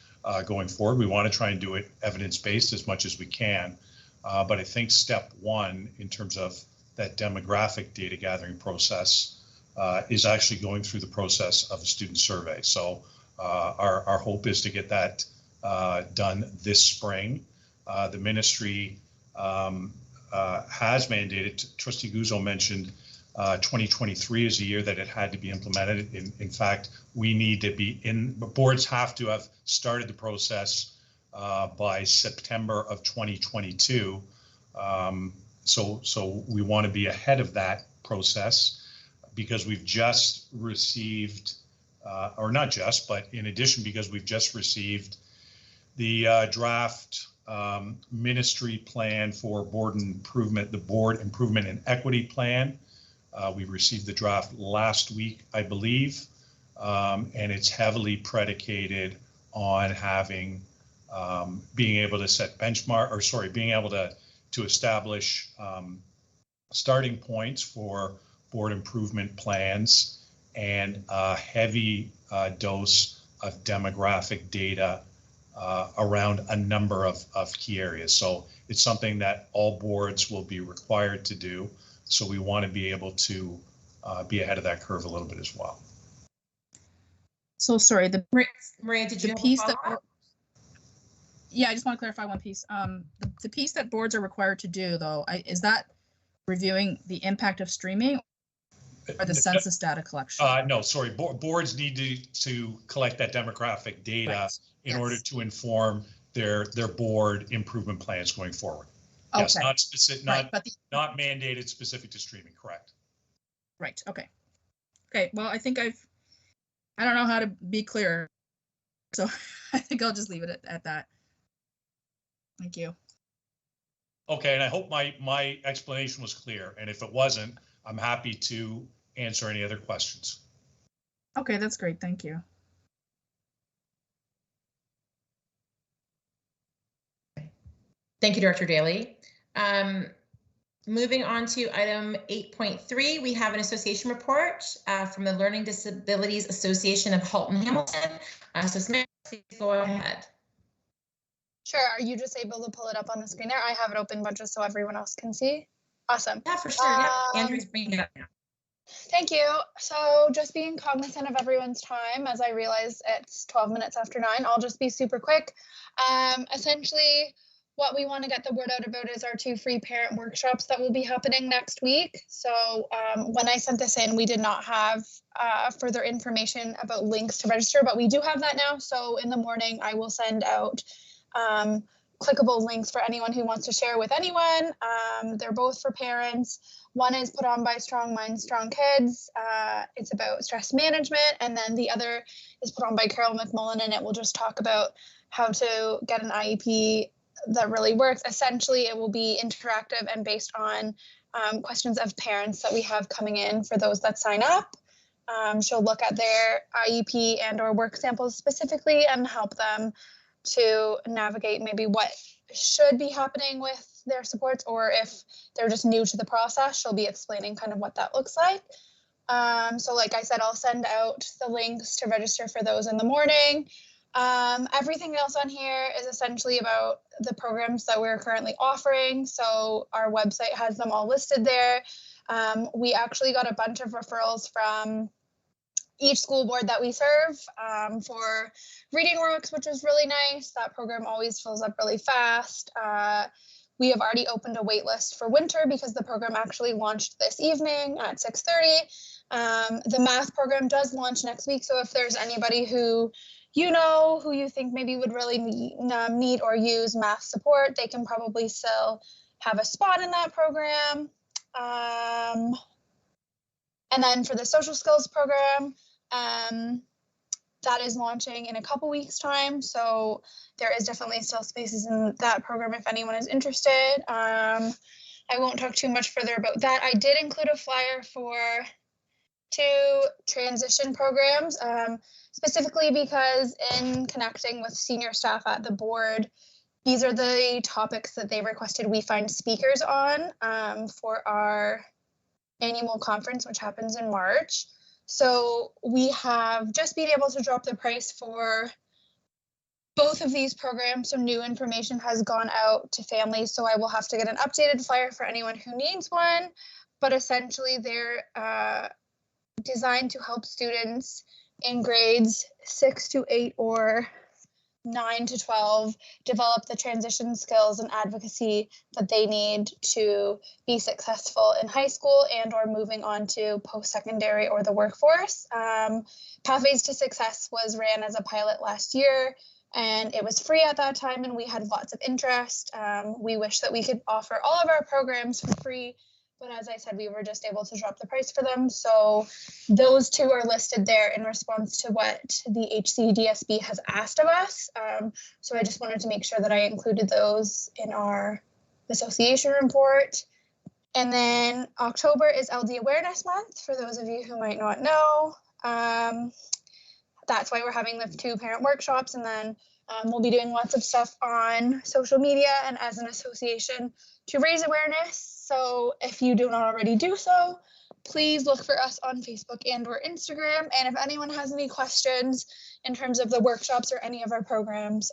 going forward. We want to try and do it evidence-based as much as we can. But I think step one, in terms of that demographic data gathering process is actually going through the process of a student survey. So our hope is to get that done this spring. The ministry has mandated, Trustee Guzzo mentioned 2023 is a year that it had to be implemented. In fact, we need to be boards have to have started the process by September of 2022. So we want to be ahead of that process because we've just received, or not just, but in addition, because we've just received the draft ministry plan for board improvement, the board improvement and equity plan. We received the draft last week, I believe, and it's heavily predicated on having being able to set benchmark, or sorry, being able to establish starting points for board improvement plans and a heavy dose of demographic data around a number of key areas. So it's something that all boards will be required to do. So we want to be able to be ahead of that curve a little bit as well. So sorry, Maria, did you have piece a that? Yeah, I just want to clarify one piece. The piece that boards are required to do, though, is that reviewing the impact of streaming or the census data collection? No, sorry. Boards need to collect that demographic data in order to inform their board improvement plans going forward. Okay. Yes, not specific, not mandated specific to streaming. Correct. Right. Okay. Okay. Well, I think I don't know how to be clearer, so I think I'll just leave it at that. Thank you. Okay, and I hope my explanation was clear. And if it wasn't, I'm happy to answer any other questions. Okay, that's great. Thank you. Thank you, Director Daly. Moving on to item 8.3, we have an association report from the Learning Disabilities Association of Halton Hamilton. So Samantha, please go ahead. Sure. Are you just able to pull it up on the screen there? I have it open, but just so everyone else can see. Awesome. Yeah, for sure. Yeah. Andrew's bringing it up now. Thank you. So just being cognizant of everyone's time, as I realize it's 12 minutes after 9, I'll just be super quick. Essentially, what we want to get the word out about is our 2 free parent workshops that will be happening next week. So when I sent this in, we did not have further information about links to register, but we do have that now. So in the morning, I will send out clickable links for anyone who wants to share with anyone. They're both for parents. One is put on by Strong Minds, Strong Kids. It's about stress management. And then the other is put on by Carol McMullen, and it will just talk about how to get an IEP that really works. Essentially, it will be interactive and based on questions of parents that we have coming in for those that sign up. She'll look at their IEP and or work samples specifically and help them to navigate maybe what should be happening with their supports, or if they're just new to the process, she'll be explaining kind of what that looks like. So like I said, I'll send out the links to register for those in the morning. Everything else on here is essentially about the programs that we're currently offering. So our website has them all listed there. We actually got a bunch of referrals from each school board that we serve for reading works, which is really nice. That program always fills up really fast. We have already opened a wait list for winter because the program actually launched this evening at 6:30. The math program does launch next week. So if there's anybody who you think maybe would really need or use math support, they can probably still have a spot in that program. And then for the social skills program, that is launching in a couple weeks' time. So there is definitely still spaces in that program if anyone is interested. I won't talk too much further about that. I did include a flyer for 2 transition programs, specifically because in connecting with senior staff at the board, these are the topics that they requested we find speakers on for our annual conference, which happens in March. So we have just been able to drop the price for both of these programs. Some new information has gone out to families, so I will have to get an updated flyer for anyone who needs one. but essentially they're designed to help students in grades 6 to 8 or 9 to 12 develop the transition skills and advocacy that they need to be successful in high school and or moving on to post-secondary or the workforce. Pathways to Success was ran as a pilot last year, and it was free at that time, and we had lots of interest. We wish that we could offer all of our programs for free, but as I said, we were just able to drop the price for them. So those two are listed there in response to what the HCDSB has asked of us. So I just wanted to make sure that I included those in our association report. And then October is LD Awareness Month, for those of you who might not know. That's why we're having the 2 parent workshops, and then we'll be doing lots of stuff on social media and as an association to raise awareness. So if you do not already do so, please look for us on Facebook and or Instagram. And if anyone has any questions in terms of the workshops or any of our programs,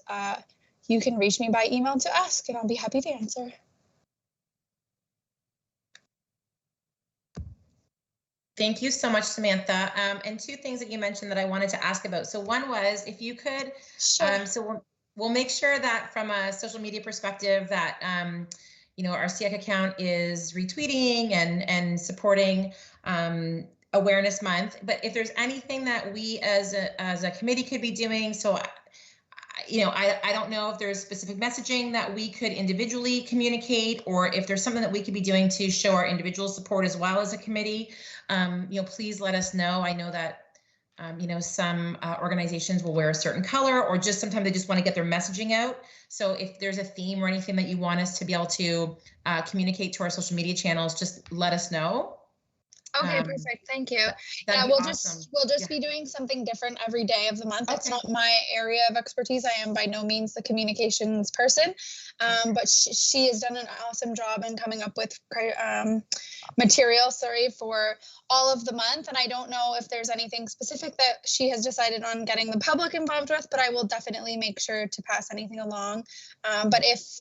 you can reach me by email to ask, and I'll be happy to answer. Thank you so much, Samantha. And 2 things that you mentioned that I wanted to ask about. So one was, if you could, sure. So we'll make sure that from a social media perspective that, you know, our SEAC account is retweeting and supporting Awareness Month. But if there's anything that we as a committee could be doing, so you know, I don't know if there's specific messaging that we could individually communicate, or if there's something that we could be doing to show our individual support as well as a committee. You know, please let us know. I know that, you know, some organizations will wear a certain color, or just sometimes they just want to get their messaging out. So if there's a theme or anything that you want us to be able to communicate to our social media channels, just let us know. Okay, perfect. Thank you. Yeah, we'll just be doing something different every day of the month. Okay. It's not my area of expertise. I am by no means the communications person, but she has done an awesome job in coming up with material, for all of the month. And I don't know if there's anything specific that she has decided on getting the public involved with, but I will definitely make sure to pass anything along. But if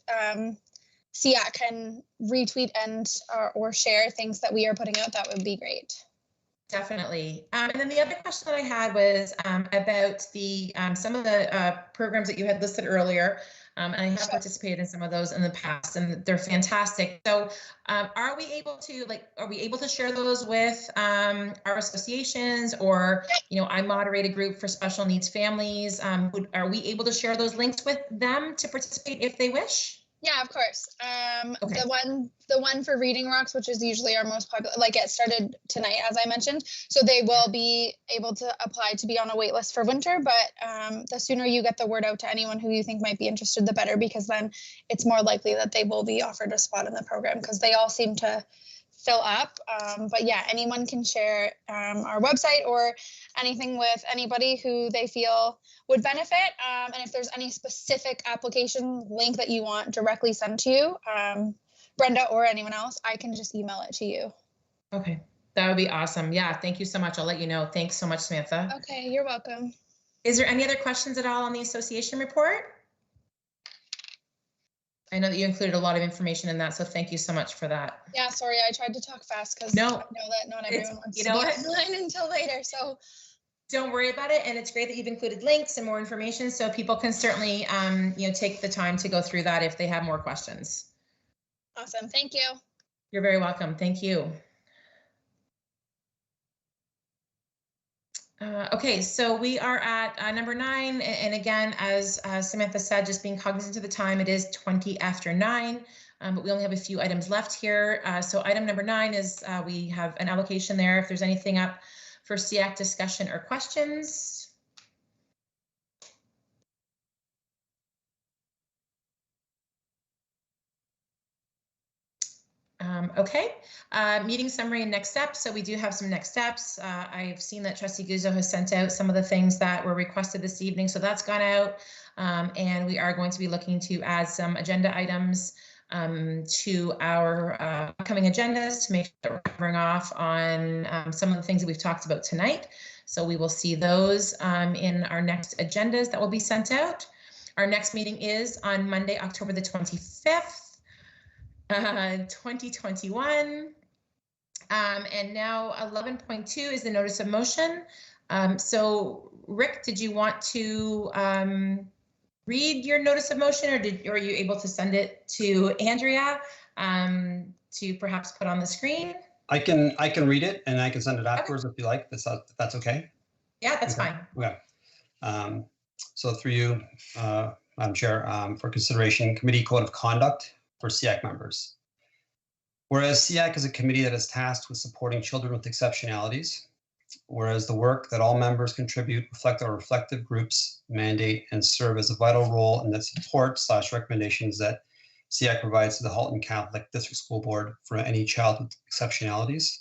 SEAC can retweet and or share things that we are putting out, that would be great. Definitely. And then the other question that I had was about the some of the programs that you had listed earlier. And I have participated in some of those in the past, and they're fantastic. So are we able to share those with our associations, or, you know, I moderate a group for special needs families. Are we able to share those links with them to participate if they wish? Yeah, of course. Okay. The one for Reading Rocks, which is usually our most popular, like it started tonight, as I mentioned. So they will be able to apply to be on a wait list for winter, but the sooner you get the word out to anyone who you think might be interested, the better, because then it's more likely that they will be offered a spot in the program, because they all seem to fill up. But yeah, anyone can share our website or anything with anybody who they feel would benefit. And if there's any specific application link that you want directly sent to you, Brenda or anyone else, I can just email it to you. Okay, that would be awesome. Yeah, thank you so much. I'll let you know. Thanks so much, Samantha. Okay, you're welcome. Is there any other questions at all on the association report? I know that you included a lot of information in that, so thank you so much for that. Yeah, sorry, I tried to talk fast because I know that not everyone wants to be online until later. So don't worry about it, and it's great that you've included links and more information, so people can certainly, you know, take the time to go through that if they have more questions. Awesome, thank you. You're very welcome. Thank you. Okay, so we are at number 9, and again, as Samantha said, just being cognizant of the time, it is 20 after 9, but we only have a few items left here. So item number 9 is we have an allocation there. If there's anything up for SEAC discussion or questions. Okay, meeting summary and next steps. So we do have some next steps. I've seen that Trustee Guzzo has sent out some of the things that were requested this evening, so that's gone out. And we are going to be looking to add some agenda items to our upcoming agendas to make sure that we're covering off on some of the things that we've talked about tonight. So we will see those in our next agendas that will be sent out. Our next meeting is on Monday, October the 25th. 2021, And now 11.2 is the notice of motion. So Rick, did you want to read your notice of motion, or are you able to send it to Andrea to perhaps put on the screen? I can read it and I can send it afterwards if you like. If that's okay. Yeah, that's okay. fine. Okay. So through you, Madam Chair, for consideration, Committee Code of Conduct for SEAC members. Whereas SEAC is a committee that is tasked with supporting children with exceptionalities, whereas the work that all members contribute reflect our reflective groups mandate and serve as a vital role in the support/recommendations that SEAC provides to the Halton Catholic District School Board for any child with exceptionalities.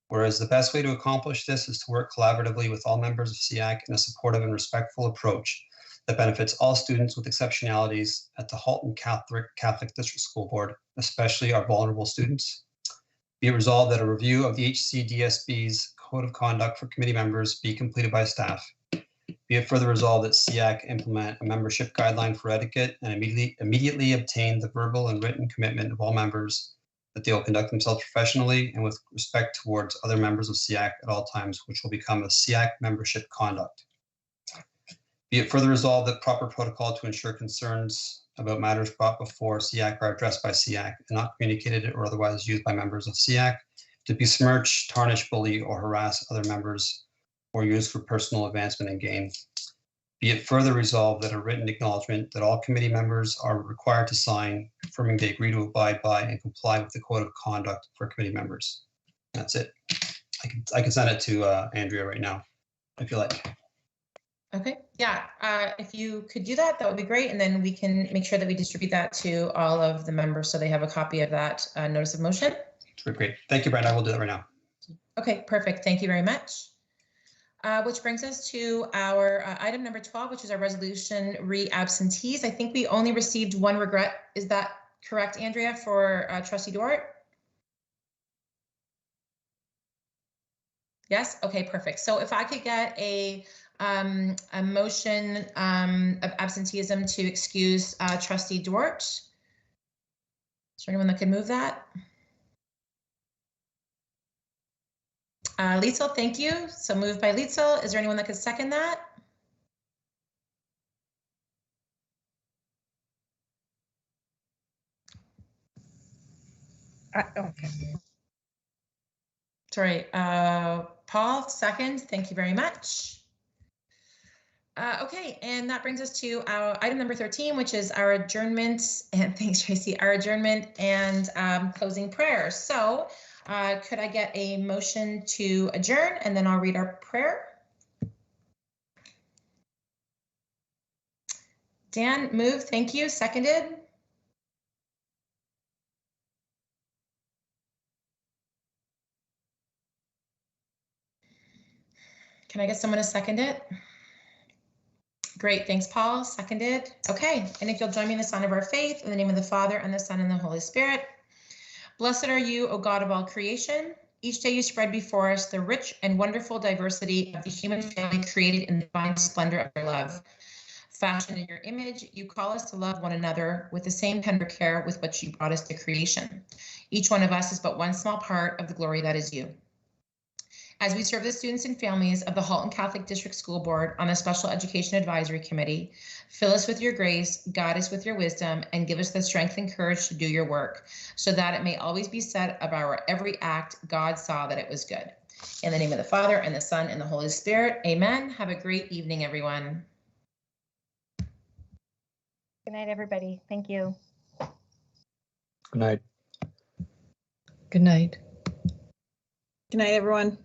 Whereas the best way to accomplish this is to work collaboratively with all members of SEAC in a supportive and respectful approach that benefits all students with exceptionalities at the Halton Catholic District School Board, especially our vulnerable students. Be it resolved that a review of the HCDSB's Code of Conduct for committee members be completed by staff. Be it further resolved that SEAC implement a membership guideline for etiquette and immediately obtain the verbal and written commitment of all members that they will conduct themselves professionally and with respect towards other members of SEAC at all times, which will become a SEAC membership conduct. Be it further resolved that proper protocol to ensure concerns about matters brought before SEAC are addressed by SEAC and not communicated or otherwise used by members of SEAC to besmirch, tarnish, bully, or harass other members or used for personal advancement and gain. Be it further resolved that a written acknowledgement that all committee members are required to sign, confirming they agree to abide by and comply with the Code of Conduct for committee members. That's it. I can send it to Andrea right now, if you like. Okay, yeah, if you could do that, that would be great. And then we can make sure that we distribute that to all of the members so they have a copy of that notice of motion. Great. Thank you, Brenda. I will do that right now. Okay, perfect. Thank you very much. Which brings us to our item number 12, which is our resolution re-absentees. I think we only received one regret. Is that correct, Andrea, for Trustee Dort? Yes? Okay, perfect. So if I could get a motion of absenteeism to excuse Trustee Dort. Is there anyone that could move that? Liesel, thank you. So moved by Liesel. Is there anyone that could second that? Okay. Sorry, Paul, second. Thank you very much. Okay, and that brings us to our item number 13, which is our adjournment. And thanks, Tracy. Our adjournment and closing prayer. So could I get a motion to adjourn, and then I'll read our prayer. Dan, move. Thank you. Seconded. Can I get someone to second it? Great, thanks, Paul. Seconded. Okay, and if you'll join me in the sign of our faith, in the name of the Father, and the Son, and the Holy Spirit. Blessed are you, O God of all creation. Each day you spread before us the rich and wonderful diversity of the human family created in the divine splendor of your love. Fashioned in your image, you call us to love one another with the same tender care with which you brought us to creation. Each one of us is but one small part of the glory that is you. As we serve the students and families of the Halton Catholic District School Board on the Special Education Advisory Committee, fill us with your grace, guide us with your wisdom, and give us the strength and courage to do your work, so that it may always be said of our every act, God saw that it was good. In the name of the Father, and the Son, and the Holy Spirit, amen. Have a great evening, everyone. Good night, everybody. Thank you. Good night. Good night. Good night, everyone.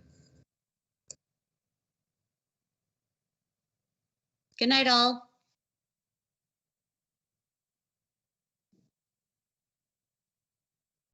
Good night, all.